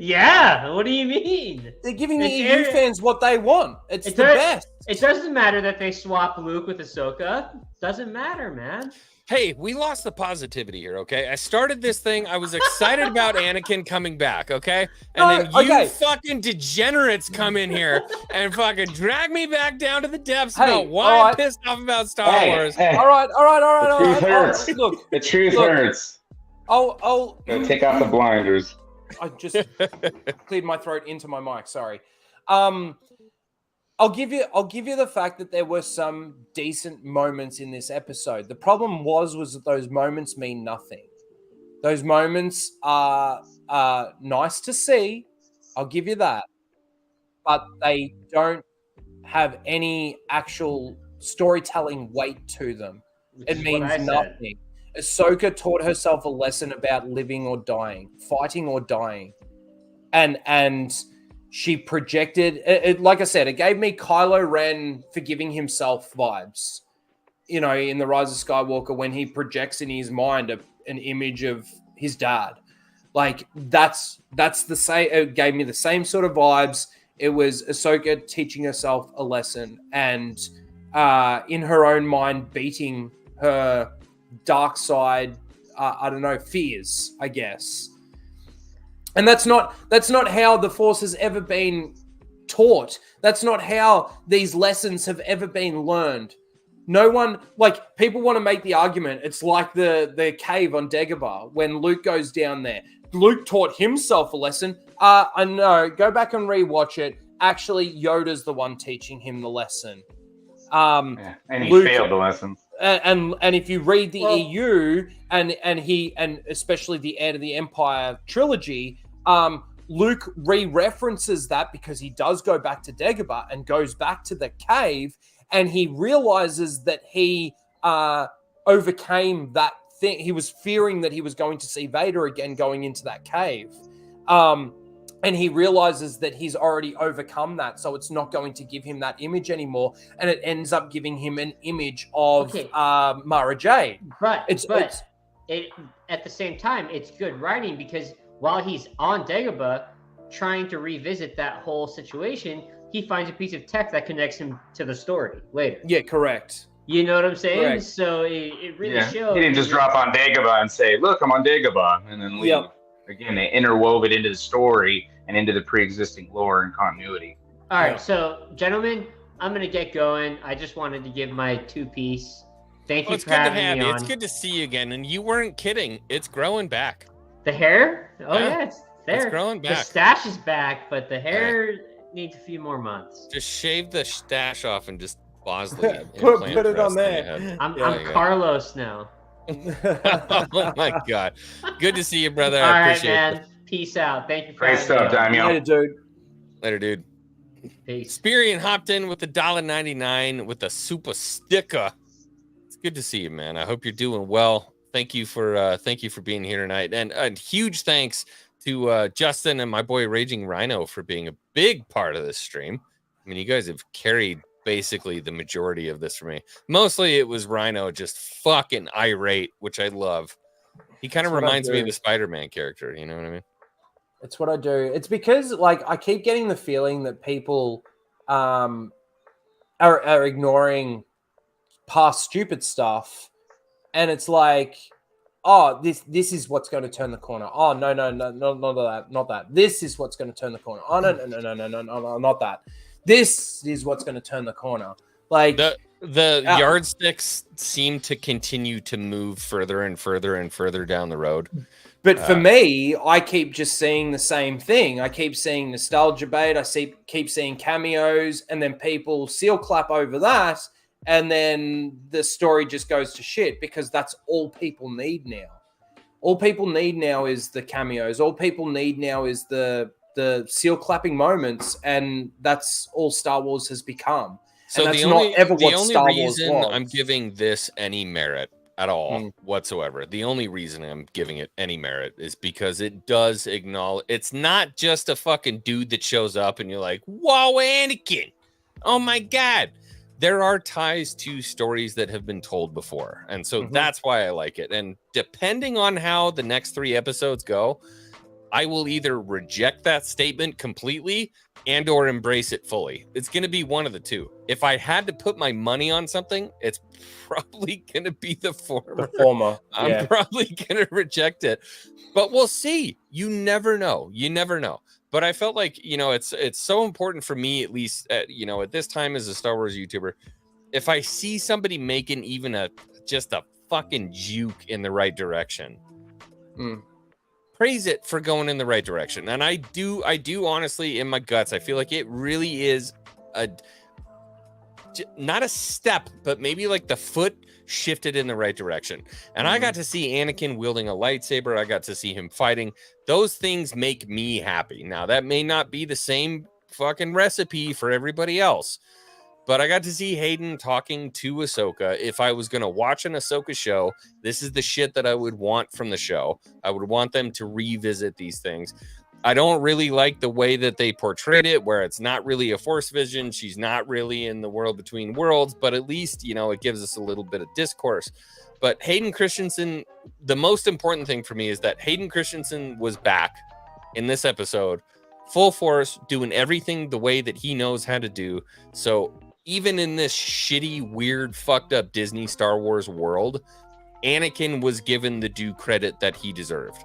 [SPEAKER 8] Yeah, what do you mean?
[SPEAKER 6] They're giving the EU fans what they want. It's the best.
[SPEAKER 8] It doesn't matter that they swap Luke with Ahsoka. Doesn't matter, man.
[SPEAKER 2] Hey, we lost the positivity here, okay? I started this thing. I was excited about Anakin coming back, okay? And then you fucking degenerates come in here and fucking drag me back down to the depths about why I'm pissed off about Star Wars.
[SPEAKER 6] All right.
[SPEAKER 7] The truth hurts.
[SPEAKER 6] Look,
[SPEAKER 7] the truth hurts.
[SPEAKER 6] I'll
[SPEAKER 7] take off the blinders.
[SPEAKER 6] I just cleared my throat into my mic. Sorry. I'll give you the fact that there were some decent moments in this episode. The problem was that those moments mean nothing. Those moments are nice to see. I'll give you that. But they don't have any actual storytelling weight to them. It means nothing. Ahsoka taught herself a lesson about living or dying, fighting or dying. And she projected it, like I said, it gave me Kylo Ren forgiving himself vibes. You know, in The Rise of Skywalker, when he projects in his mind an image of his dad. Like that's the same. It gave me the same sort of vibes. It was Ahsoka teaching herself a lesson and in her own mind beating her dark side, I don't know, fears, I guess. And that's not how the Force has ever been taught. That's not how these lessons have ever been learned. No one, like, people want to make the argument. It's like the cave on Dagobah when Luke goes down there. Luke taught himself a lesson. I know. Go back and rewatch it. Actually, Yoda's the one teaching him the lesson.
[SPEAKER 7] And he failed the lesson.
[SPEAKER 6] And if you read the EU and especially the Heir to the Empire trilogy, Luke re-references that because he does go back to Dagobah and goes back to the cave, and he realizes that he overcame that thing. He was fearing that he was going to see Vader again going into that cave. And he realizes that he's already overcome that, so it's not going to give him that image anymore, and it ends up giving him an image of Mara Jade.
[SPEAKER 8] But at the same time, it's good writing because while he's on Dagobah trying to revisit that whole situation, he finds a piece of tech that connects him to the story later.
[SPEAKER 6] Yeah, correct.
[SPEAKER 8] You know what I'm saying?
[SPEAKER 6] Correct.
[SPEAKER 8] So it really shows.
[SPEAKER 7] He didn't just drop on Dagobah and say, "Look, I'm on Dagobah," and then leave.
[SPEAKER 6] Yep.
[SPEAKER 7] Again, they interwove it into the story and into the pre-existing lore and continuity.
[SPEAKER 8] All right, so gentlemen, I'm gonna get going. I just wanted to give my 2-piece. Thank you for having me on.
[SPEAKER 2] It's good to see you again, and you weren't kidding. It's growing back.
[SPEAKER 8] The hair? Oh yeah, it's there.
[SPEAKER 2] It's growing back.
[SPEAKER 8] The stash is back, but the hair needs a few more months.
[SPEAKER 2] Just shave the stash off and just Bosley
[SPEAKER 6] put it on there.
[SPEAKER 8] I'm Carlos now.
[SPEAKER 2] Oh my god. Good to see you, brother.
[SPEAKER 8] All
[SPEAKER 2] I
[SPEAKER 8] right,
[SPEAKER 2] appreciate it.
[SPEAKER 8] man. Peace out. Thank you for
[SPEAKER 7] Great
[SPEAKER 8] having
[SPEAKER 7] stuff,
[SPEAKER 8] me on.
[SPEAKER 7] Daimyo.
[SPEAKER 6] Later, dude.
[SPEAKER 2] Later, dude.
[SPEAKER 8] Peace.
[SPEAKER 2] Spirian hopped in with the $1.99 with a super sticker. It's good to see you, man. I hope you're doing well. Thank you for being here tonight, and huge thanks to Justin and my boy Raging Rhino for being a big part of this stream. I mean, you guys have carried basically the majority of this for me. Mostly it was Rhino just fucking irate, which I love. He kind of reminds me of the Spider-Man character. You know what I mean?
[SPEAKER 6] It's what I do. It's because like I keep getting the feeling that people are ignoring past stupid stuff, and it's like, oh, this is what's going to turn the corner. Oh no, not that. This is what's going to turn the corner. Oh no, not that. This is what's going to turn the corner. Like
[SPEAKER 2] the yardsticks seem to continue to move further and further and further down the road.
[SPEAKER 6] But for me, I keep just seeing the same thing. I keep seeing nostalgia bait. Keep seeing cameos, and then people seal clap over that, and then the story just goes to shit because that's all people need now. All people need now is the cameos. All people need now is the seal clapping moments, and that's all Star Wars has become.
[SPEAKER 2] So
[SPEAKER 6] and that's
[SPEAKER 2] the only,
[SPEAKER 6] not ever
[SPEAKER 2] the
[SPEAKER 6] what
[SPEAKER 2] only
[SPEAKER 6] Star
[SPEAKER 2] reason
[SPEAKER 6] Wars was.
[SPEAKER 2] I'm giving this any merit at all whatsoever, the only reason I'm giving it any merit is because it does acknowledge it's not just a fucking dude that shows up and you're like, whoa, Anakin, oh my god. There are ties to stories that have been told before, and so that's why I like it. And depending on how the next 3 episodes go, I will either reject that statement completely and or embrace it fully. It's going to be one of the two. If I had to put my money on something, it's probably going to be the former. I'm probably going to reject it, but we'll see. You never know. But I felt like, it's so important for me, at least, at this time as a Star Wars YouTuber, if I see somebody making even just a fucking juke in the right direction, praise it for going in the right direction. And I do honestly, in my guts, I feel like it really is not a step, but maybe like the foot shifted in the right direction. And I got to see Anakin wielding a lightsaber. I got to see him fighting. Those things make me happy. Now, that may not be the same fucking recipe for everybody else, but I got to see Hayden talking to Ahsoka. If I was going to watch an Ahsoka show, this is the shit that I would want from the show. I would want them to revisit these things. I don't really like the way that they portrayed it, where it's not really a Force vision. She's not really in the world between worlds, but at least, it gives us a little bit of discourse. But Hayden Christensen, the most important thing for me is that Hayden Christensen was back in this episode, full force, doing everything the way that he knows how to do. So even in this shitty, weird, fucked up Disney Star Wars world, Anakin was given the due credit that he deserved.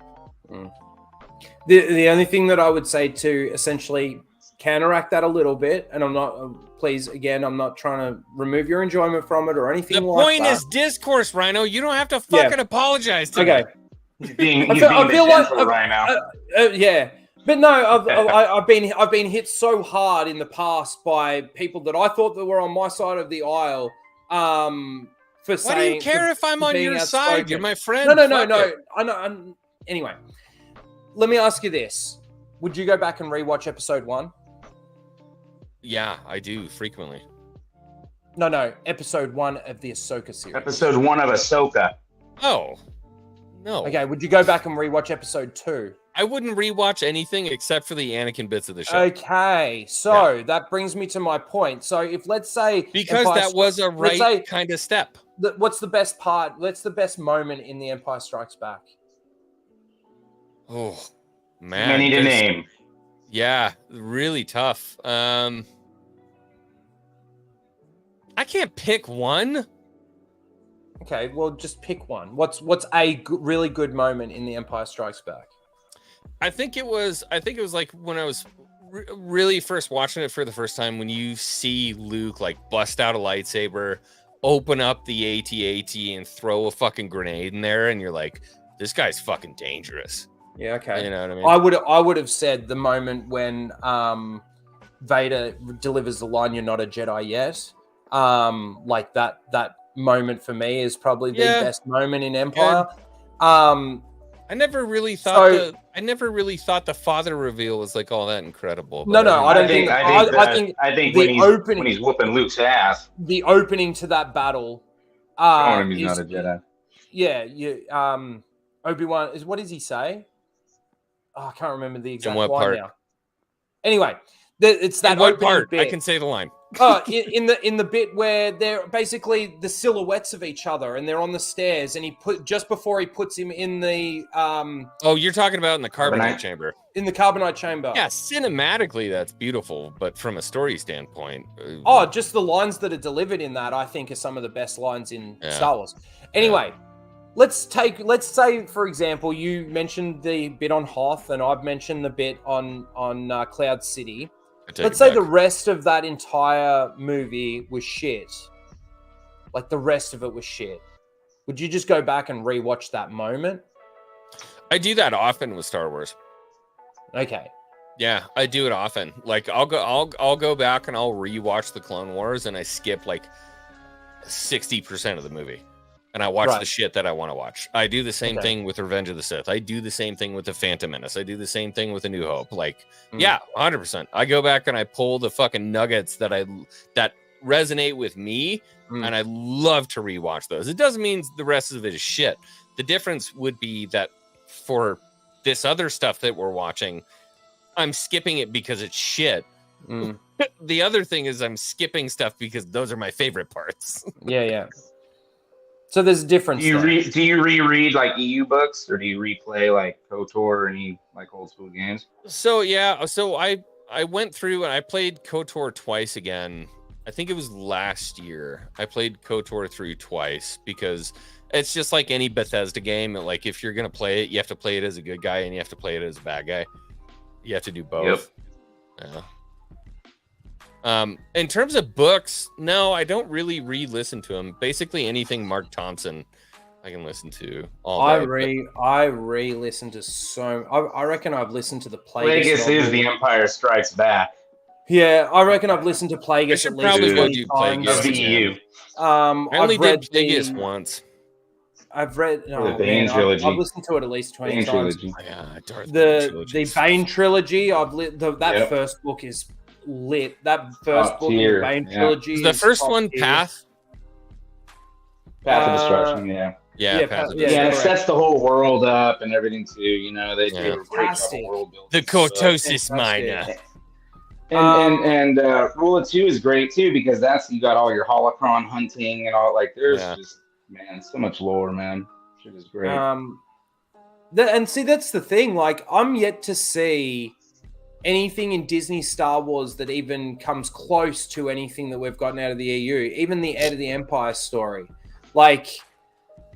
[SPEAKER 6] The only thing that I would say to essentially counteract that a little bit, and I'm not, please, again, I'm not trying to remove your enjoyment from it or anything like that.
[SPEAKER 2] The point is discourse, Rhino. You don't have to fucking apologize to me.
[SPEAKER 7] He's being gentle right now.
[SPEAKER 6] Yeah. But no, I've been hit so hard in the past by people that I thought that were on my side of the aisle. For saying,
[SPEAKER 2] why do you care if I'm on your side? You're my friend.
[SPEAKER 6] No. I know. Anyway, let me ask you this: would you go back and rewatch episode 1?
[SPEAKER 2] Yeah, I do frequently.
[SPEAKER 6] No, episode 1 of the Ahsoka series.
[SPEAKER 7] Episode 1 of Ahsoka.
[SPEAKER 2] Oh, no.
[SPEAKER 6] Okay, would you go back and rewatch episode 2?
[SPEAKER 2] I wouldn't rewatch anything except for the Anakin bits of the show.
[SPEAKER 6] Okay, so that brings me to my point. So if let's say
[SPEAKER 2] because that was a right kind of step.
[SPEAKER 6] What's the best part? What's the best moment in The Empire Strikes Back?
[SPEAKER 2] Oh man,
[SPEAKER 7] many to name.
[SPEAKER 2] Yeah, really tough. I can't pick one.
[SPEAKER 6] Okay, well, just pick one. What's a really good moment in The Empire Strikes Back?
[SPEAKER 2] I think it was like when I was really first watching it for the first time, when you see Luke like bust out a lightsaber, open up the AT-AT and throw a fucking grenade in there, and you're like, this guy's fucking dangerous.
[SPEAKER 6] Yeah, okay.
[SPEAKER 2] You know what I mean?
[SPEAKER 6] I would have said the moment when Vader delivers the line, "You're not a Jedi yet." Like that moment for me is probably the
[SPEAKER 2] Yeah.
[SPEAKER 6] best moment in Empire.
[SPEAKER 2] I never really thought
[SPEAKER 6] So-
[SPEAKER 2] the father reveal was like all that incredible.
[SPEAKER 6] No,
[SPEAKER 2] but
[SPEAKER 6] no, I don't think.
[SPEAKER 7] I think
[SPEAKER 6] the
[SPEAKER 7] when he's whooping Luke's ass,
[SPEAKER 6] the opening to that battle.
[SPEAKER 7] showing him he's
[SPEAKER 6] is-
[SPEAKER 7] not a Jedi.
[SPEAKER 6] Yeah, Obi-Wan is. What does he say? Oh, I can't remember the exact
[SPEAKER 2] what
[SPEAKER 6] line
[SPEAKER 2] part?
[SPEAKER 6] now. Anyway, it's that
[SPEAKER 2] And what
[SPEAKER 6] opening
[SPEAKER 2] part?
[SPEAKER 6] bit.
[SPEAKER 2] I can say the line.
[SPEAKER 6] In the bit where they're basically the silhouettes of each other, and they're on the stairs, and just before he puts him in the
[SPEAKER 2] Oh, you're talking about in the carbonite chamber.
[SPEAKER 6] in the carbonite chamber.
[SPEAKER 2] Yeah, cinematically that's beautiful, but from a story standpoint,
[SPEAKER 6] Just the lines that are delivered in that, I think, are some of the best lines in
[SPEAKER 2] Yeah.
[SPEAKER 6] Star Wars. Anyway, let's say, for example, you mentioned the bit on Hoth, and I've mentioned the bit on Cloud City. Let's say the rest of that entire movie was shit. Like the rest of it was shit. Would you just go back and rewatch that moment?
[SPEAKER 2] I do that often with Star Wars.
[SPEAKER 6] Okay.
[SPEAKER 2] Yeah, I do it often. Like I'll go back and I'll rewatch the Clone Wars, and I skip like 60% of the movie. And I watch the shit that I want to watch. I do the same thing with Revenge of the Sith. I do the same thing with the Phantom Menace. I do the same thing with A New Hope. Like, yeah, 100%. I go back and I pull the fucking nuggets that resonate with me, and I love to rewatch those. It doesn't mean the rest of it is shit. The difference would be that for this other stuff that we're watching, I'm skipping it because it's shit. The other thing is I'm skipping stuff because those are my favorite parts.
[SPEAKER 6] Yeah. So there's a difference.
[SPEAKER 7] Do you reread like EU books, or do you replay like KOTOR or any like old school games?
[SPEAKER 2] So yeah, so I went through and I played KOTOR twice again. I think it was last year. I played KOTOR through twice because it's just like any Bethesda game. Like if you're gonna play it, you have to play it as a good guy and you have to play it as a bad guy. You have to do both. Yeah. In terms of books, no, I don't really re-listen to them. Basically anything Mark Thompson I can listen to all
[SPEAKER 6] I
[SPEAKER 2] day.
[SPEAKER 6] re-listen to so. I reckon I've listened to the Plagueis.
[SPEAKER 7] Plagueis is The Empire Strikes Back.
[SPEAKER 6] Yeah, I reckon I've listened to Plagueis
[SPEAKER 2] I should
[SPEAKER 6] at least
[SPEAKER 2] probably go
[SPEAKER 6] 20
[SPEAKER 2] do
[SPEAKER 6] times.
[SPEAKER 2] Plagueis.
[SPEAKER 7] Of the EU.
[SPEAKER 2] I only
[SPEAKER 6] I've read
[SPEAKER 2] did Plagueis once.
[SPEAKER 6] I've read
[SPEAKER 7] the Bane trilogy.
[SPEAKER 6] I've listened to it at least 20
[SPEAKER 7] Bane
[SPEAKER 6] times.
[SPEAKER 7] trilogy.
[SPEAKER 2] Yeah,
[SPEAKER 6] The Bane trilogy. That first book is lit. That first book in the Bane trilogy.
[SPEAKER 2] Is the first one
[SPEAKER 6] tier.
[SPEAKER 2] Path?
[SPEAKER 7] Path of Destruction, yeah.
[SPEAKER 2] Yeah, Path of
[SPEAKER 7] Yeah,
[SPEAKER 2] Destruction.
[SPEAKER 7] it sets the whole world up and everything too. You know, they do a great job of world building.
[SPEAKER 2] The Cortosis Minor.
[SPEAKER 7] And Rule of Two is great too, because you got all your holocron hunting and all. Like, there's just so much lore, man. Shit is great.
[SPEAKER 6] And see, that's the thing. Like, I'm yet to see anything in Disney Star Wars that even comes close to anything that we've gotten out of the EU. Even the Heir to the Empire story, like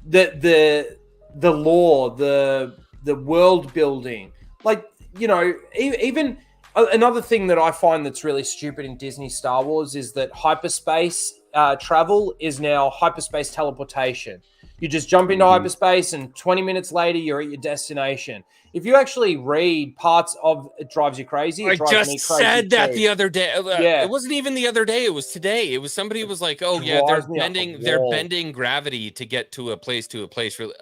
[SPEAKER 6] the lore, the world building, like, you know, even. Another thing that I find that's really stupid in Disney Star Wars is that hyperspace travel is now hyperspace teleportation. You just jump into hyperspace and 20 minutes later, you're at your destination. If you actually read parts of It Drives You Crazy,
[SPEAKER 2] I just said that the other day.
[SPEAKER 6] Yeah.
[SPEAKER 2] It wasn't even the other day. It was today. It was somebody was like, "Oh yeah, they're bending gravity to get to a place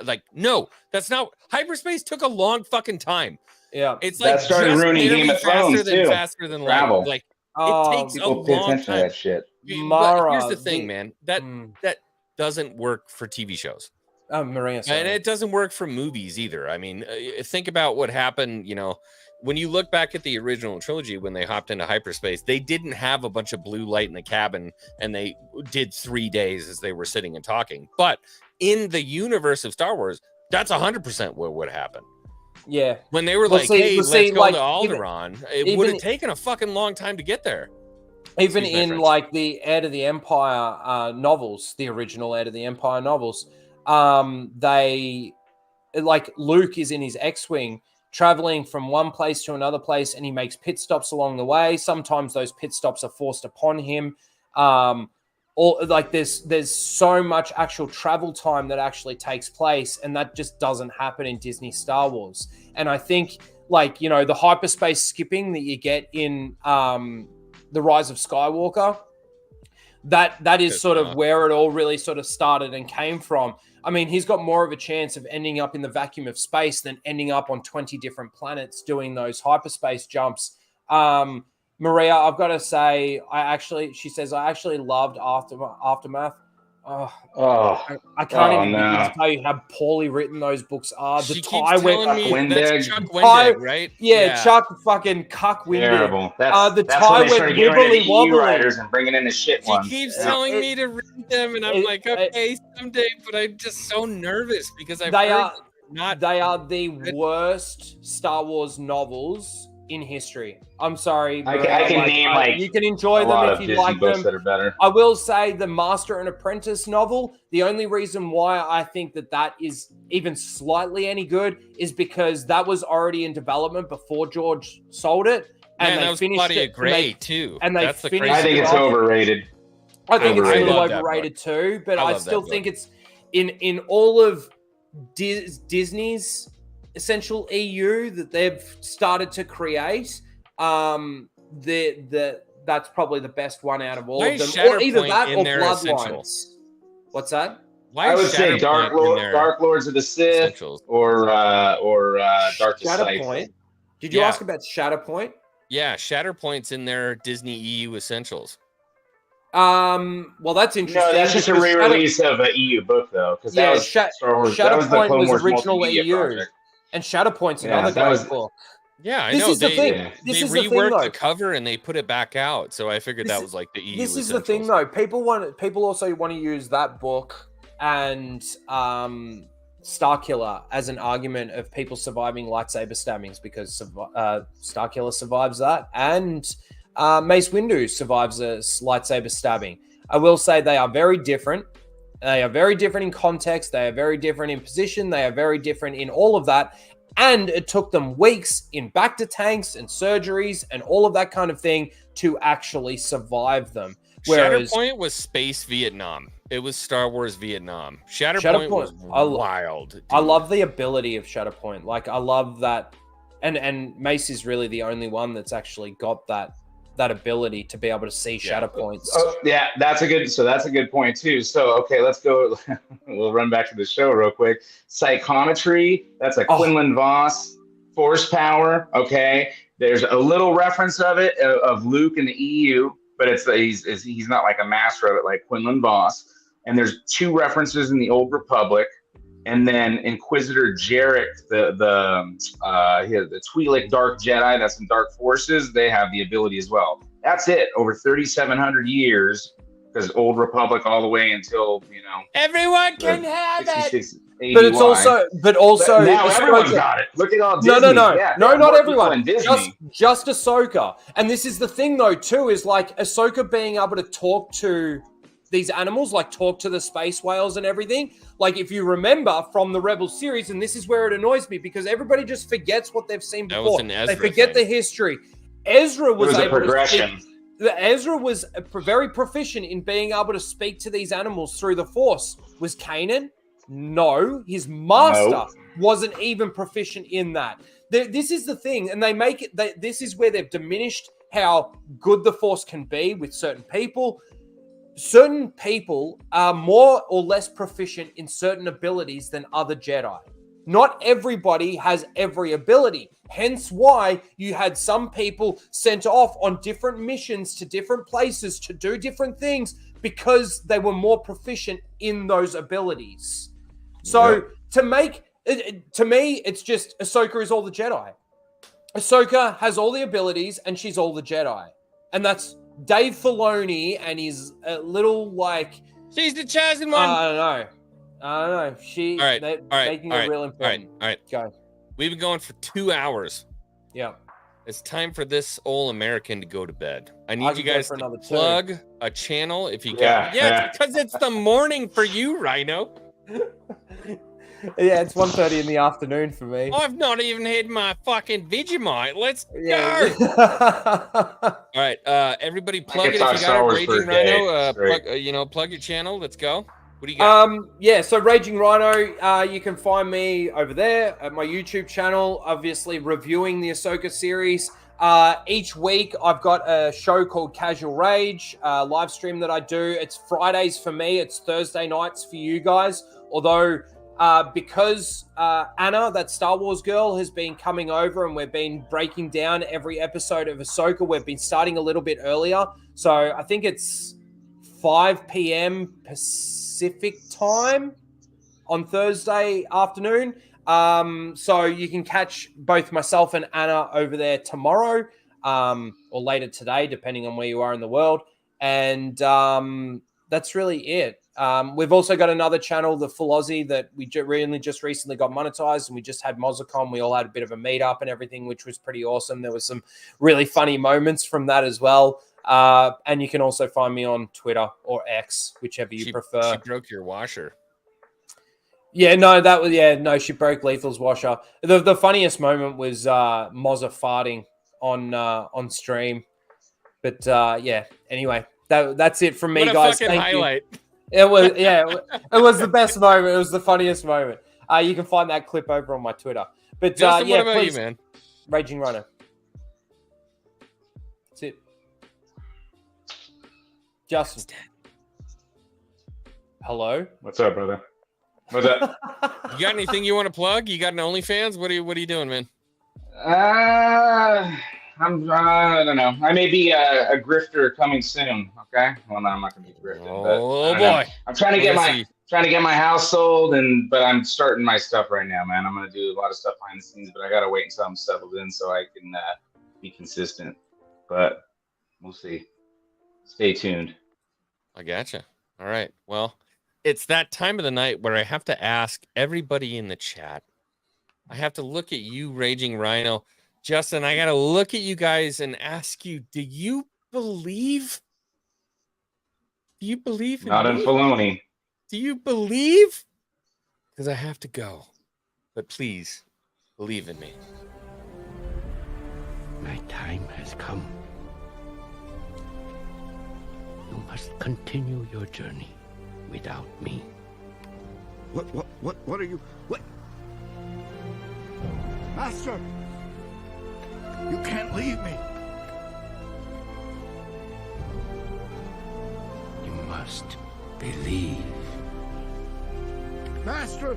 [SPEAKER 2] like, no, that's not. Hyperspace took a long fucking time.
[SPEAKER 6] Yeah,
[SPEAKER 2] it's
[SPEAKER 7] that
[SPEAKER 2] like
[SPEAKER 7] started ruining Game of Thrones too.
[SPEAKER 2] Faster than
[SPEAKER 7] Travel.
[SPEAKER 2] light. Like it takes a
[SPEAKER 7] people pay
[SPEAKER 2] long
[SPEAKER 7] attention
[SPEAKER 2] time.
[SPEAKER 7] to that shit.
[SPEAKER 2] But here's the thing, man. That doesn't work for TV shows.
[SPEAKER 6] Maria,
[SPEAKER 2] and it doesn't work for movies either. I mean, think about what happened. You know, when you look back at the original trilogy, when they hopped into hyperspace, they didn't have a bunch of blue light in the cabin, and they did 3 days as they were sitting and talking. But in the universe of Star Wars, that's 100% what would happen.
[SPEAKER 6] Yeah,
[SPEAKER 2] when they were let's go to Alderaan, it would have taken a fucking long time to get there.
[SPEAKER 6] Even in like the Heir to the Empire novels, the original Heir to the Empire novels, they like Luke is in his X-wing traveling from one place to another place, and he makes pit stops along the way. Sometimes those pit stops are forced upon him. Or like there's so much actual travel time that actually takes place, and that just doesn't happen in Disney Star Wars. And I think, like, you know, the hyperspace skipping that you get in The Rise of Skywalker, that is
[SPEAKER 2] Guess
[SPEAKER 6] sort of
[SPEAKER 2] not.
[SPEAKER 6] where it all really sort of started and came from. I mean, he's got more of a chance of ending up in the vacuum of space than ending up on 20 different planets doing those hyperspace jumps. Maria, I've got to say, she says, I actually loved Aftermath. I can't even begin to tell you how poorly written those books are.
[SPEAKER 2] She
[SPEAKER 6] The
[SPEAKER 2] keeps
[SPEAKER 6] tie
[SPEAKER 2] telling me
[SPEAKER 7] Windig.
[SPEAKER 2] that's Chuck Windig, right?
[SPEAKER 6] Chuck fucking Cuck Windig.
[SPEAKER 7] Terrible. That's
[SPEAKER 6] the
[SPEAKER 7] when
[SPEAKER 6] tie
[SPEAKER 7] they
[SPEAKER 6] went
[SPEAKER 7] started getting rid of the
[SPEAKER 6] wibbly
[SPEAKER 7] EU
[SPEAKER 6] wobbly.
[SPEAKER 7] writers and bringing in the shit
[SPEAKER 2] She
[SPEAKER 7] ones.
[SPEAKER 2] keeps
[SPEAKER 7] Yeah.
[SPEAKER 2] telling me to read them, and I'm
[SPEAKER 6] it-
[SPEAKER 2] like, okay, someday. But I'm just so nervous because I've
[SPEAKER 6] They
[SPEAKER 2] heard
[SPEAKER 6] are
[SPEAKER 2] not.
[SPEAKER 6] they are the worst Star Wars novels in history. I'm sorry.
[SPEAKER 7] I
[SPEAKER 6] Maria,
[SPEAKER 7] can name
[SPEAKER 6] you can enjoy
[SPEAKER 7] a lot
[SPEAKER 6] them
[SPEAKER 7] of
[SPEAKER 6] if you
[SPEAKER 7] Disney
[SPEAKER 6] like
[SPEAKER 7] books
[SPEAKER 6] them.
[SPEAKER 7] that are better.
[SPEAKER 6] I will say the Master and Apprentice novel, the only reason why I think that is even slightly any good is because that was already in development before George sold it. And
[SPEAKER 2] Man,
[SPEAKER 6] they
[SPEAKER 2] that was
[SPEAKER 6] finished
[SPEAKER 2] Claudia
[SPEAKER 6] it.
[SPEAKER 2] Gray too.
[SPEAKER 6] and they
[SPEAKER 2] That's the
[SPEAKER 6] finished
[SPEAKER 7] I
[SPEAKER 2] crazy
[SPEAKER 7] think
[SPEAKER 6] it
[SPEAKER 7] it's
[SPEAKER 6] off.
[SPEAKER 7] overrated.
[SPEAKER 6] I think it's a
[SPEAKER 7] Overrated.
[SPEAKER 6] little
[SPEAKER 2] I love that
[SPEAKER 6] overrated too, but
[SPEAKER 2] I
[SPEAKER 6] I
[SPEAKER 2] love
[SPEAKER 6] still
[SPEAKER 2] that
[SPEAKER 6] think
[SPEAKER 2] book.
[SPEAKER 6] it's in all of Disney's essential EU that they've started to create. That's probably the best one out of all
[SPEAKER 2] Why
[SPEAKER 6] of them.
[SPEAKER 2] is
[SPEAKER 6] Or either
[SPEAKER 2] Shatterpoint
[SPEAKER 6] that
[SPEAKER 2] in
[SPEAKER 6] or
[SPEAKER 2] their
[SPEAKER 6] Bloodlines.
[SPEAKER 2] essentials?
[SPEAKER 6] What's that?
[SPEAKER 2] Why
[SPEAKER 7] I
[SPEAKER 2] is
[SPEAKER 7] would say
[SPEAKER 2] Shatterpoint in their
[SPEAKER 7] Dark Lords of the Sith
[SPEAKER 2] essentials?
[SPEAKER 7] or Dark Disciple.
[SPEAKER 6] Shatterpoint. Did you
[SPEAKER 2] Yeah.
[SPEAKER 6] ask about Shatterpoint?
[SPEAKER 2] Yeah, Shatterpoint's in their Disney EU essentials.
[SPEAKER 6] Well, that's interesting.
[SPEAKER 7] No, that's just a
[SPEAKER 6] because
[SPEAKER 7] re-release of an EU book, though, because
[SPEAKER 6] Yeah,
[SPEAKER 7] that was Star Wars. That was the
[SPEAKER 6] Shatterpoint
[SPEAKER 7] Clone
[SPEAKER 6] was
[SPEAKER 7] Wars
[SPEAKER 6] original
[SPEAKER 7] multimedia
[SPEAKER 6] EU.
[SPEAKER 7] project.
[SPEAKER 6] And Shatterpoint's
[SPEAKER 7] Yeah,
[SPEAKER 6] another
[SPEAKER 7] that
[SPEAKER 6] great
[SPEAKER 7] was-
[SPEAKER 6] book.
[SPEAKER 2] Yeah, I
[SPEAKER 6] This
[SPEAKER 2] know.
[SPEAKER 6] is the
[SPEAKER 2] They,
[SPEAKER 6] thing. This
[SPEAKER 2] they
[SPEAKER 6] is the thing,
[SPEAKER 2] reworked
[SPEAKER 6] though.
[SPEAKER 2] the cover and they put it back out. So I figured
[SPEAKER 6] This
[SPEAKER 2] that
[SPEAKER 6] is-
[SPEAKER 2] was like the EU
[SPEAKER 6] This is
[SPEAKER 2] essentials.
[SPEAKER 6] the thing, though. People also want to use that book and Starkiller as an argument of people surviving lightsaber stabbings because Starkiller survives that, and Mace Windu survives a lightsaber stabbing. I will say they are very different. They are very different in context. They are very different in position. They are very different in all of that. And it took them weeks in back to tanks and surgeries and all of that kind of thing to actually survive them. Whereas
[SPEAKER 2] Shatterpoint was space Vietnam. It was Star Wars Vietnam. Shatterpoint was wild. Dude.
[SPEAKER 6] I love the ability of Shatterpoint. Like, I love that. And Mace is really the only one that's actually got that ability to be able to see Shatterpoints.
[SPEAKER 7] Oh, yeah, that's a good point too. So, okay, let's go. We'll run back to the show real quick. Psychometry, that's a Quinlan Voss. Force power, okay. There's a little reference of it of Luke in the EU, but he's not like a master of it like Quinlan Voss. And there's 2 references in the Old Republic. And then Inquisitor Jarek, the Twi'lek Dark Jedi, that's in Dark Forces, they have the ability as well. That's it. Over 3,700 years, because Old Republic all the way until
[SPEAKER 2] everyone can have it.
[SPEAKER 6] But it's also
[SPEAKER 7] now everyone's got it. Look at all Disney.
[SPEAKER 6] No,
[SPEAKER 7] Yeah,
[SPEAKER 6] not everyone.
[SPEAKER 7] Disney.
[SPEAKER 6] Just Ahsoka. And this is the thing, though, too, is like Ahsoka being able to talk to these animals, like talk to the space whales and everything. Like, if you remember from the Rebel series, and this is where it annoys me because everybody just forgets what they've seen
[SPEAKER 2] That
[SPEAKER 6] before.
[SPEAKER 2] was an Ezra
[SPEAKER 6] They forget
[SPEAKER 2] thing.
[SPEAKER 6] the history. Ezra was
[SPEAKER 7] It was a
[SPEAKER 6] able
[SPEAKER 7] progression.
[SPEAKER 6] to speak. Ezra was very proficient in being able to speak to these animals through the Force. Was Kanan? No. His master wasn't even proficient in that. This is the thing, and they make it. This is where they've diminished how good the Force can be with certain people. Certain people are more or less proficient in certain abilities than other Jedi. Not everybody has every ability. Hence why you had some people sent off on different missions to different places to do different things because they were more proficient in those abilities. So to me, it's just Ahsoka is all the Jedi. Ahsoka has all the abilities and she's all the Jedi. And that's Dave Filoni and his little
[SPEAKER 2] she's the chosen one.
[SPEAKER 6] I don't know.
[SPEAKER 2] All right.
[SPEAKER 6] Making it real important.
[SPEAKER 2] All right.
[SPEAKER 6] Go.
[SPEAKER 2] We've been going for 2 hours.
[SPEAKER 6] Yeah.
[SPEAKER 2] It's time for this old American to go to bed. I need
[SPEAKER 6] I
[SPEAKER 2] you
[SPEAKER 6] could go
[SPEAKER 2] guys
[SPEAKER 6] for
[SPEAKER 2] to
[SPEAKER 6] another 2.
[SPEAKER 2] plug a channel if you
[SPEAKER 7] Yeah,
[SPEAKER 2] can. Yeah, because it's the morning for you, Rhino.
[SPEAKER 6] Yeah, it's 1:30 in the afternoon for me.
[SPEAKER 2] I've not even had my fucking Vegemite. Let's go.
[SPEAKER 6] Yeah.
[SPEAKER 2] All right, everybody, plug
[SPEAKER 7] could
[SPEAKER 2] it if
[SPEAKER 7] talk
[SPEAKER 2] you
[SPEAKER 7] Star
[SPEAKER 2] got it.
[SPEAKER 7] Wars for
[SPEAKER 2] Raging
[SPEAKER 7] a day
[SPEAKER 2] Rhino,
[SPEAKER 7] straight.
[SPEAKER 2] plug your channel. Let's go. What do you got?
[SPEAKER 6] Yeah, so Raging Rhino, you can find me over there at my YouTube channel, obviously reviewing the Ahsoka series. Each week, I've got a show called Casual Rage, live stream that I do. It's Fridays for me. It's Thursday nights for you guys. Although, because Anna, that Star Wars girl, has been coming over and we've been breaking down every episode of Ahsoka, we've been starting a little bit earlier. So I think it's 5 p.m. Pacific time on Thursday afternoon. So you can catch both myself and Anna over there tomorrow, or later today, depending on where you are in the world. And that's really it. We've also got another channel, the Full Aussie, that we just recently got monetized, and we just had MozzaCon. We all had a bit of a meetup and everything, which was pretty awesome. There was some really funny moments from that as well. And you can also find me on Twitter or X, whichever you prefer.
[SPEAKER 2] She broke your washer.
[SPEAKER 6] Yeah, no, she broke Lethal's washer. The funniest moment was Mozza farting on stream. But yeah, anyway, that's it from me, guys.
[SPEAKER 2] Fucking highlight.
[SPEAKER 6] It was the best moment. It was the funniest moment. You can find that clip over on my Twitter. But
[SPEAKER 2] Justin,
[SPEAKER 6] yeah,
[SPEAKER 2] what about
[SPEAKER 6] please,
[SPEAKER 2] you, man?
[SPEAKER 6] Raging Runner. That's it. Justin. Hello.
[SPEAKER 7] What's up, brother? What's up?
[SPEAKER 2] You got anything you want to plug? You got an OnlyFans? What are you doing, man?
[SPEAKER 7] I don't know. I may be a grifter coming soon. Okay. Well, no, I'm not gonna be grifting.
[SPEAKER 2] Oh
[SPEAKER 7] but
[SPEAKER 2] boy.
[SPEAKER 7] I'm trying to get my house sold, but I'm starting my stuff right now, man. I'm gonna do a lot of stuff behind the scenes, but I gotta wait until I'm settled in so I can be consistent. But we'll see. Stay tuned.
[SPEAKER 2] I gotcha. All right. Well, it's that time of the night where I have to ask everybody in the chat. I have to look at you, Raging Rhino. Justin, I got to look at you guys and ask you, do you believe? Do you believe in
[SPEAKER 7] Not in
[SPEAKER 2] me?
[SPEAKER 7] Filoni.
[SPEAKER 2] Do you believe? Because I have to go. But please, believe in me.
[SPEAKER 1] My time has come. You must continue your journey without me. What are you? What? Master! You can't leave me. You must believe. Master!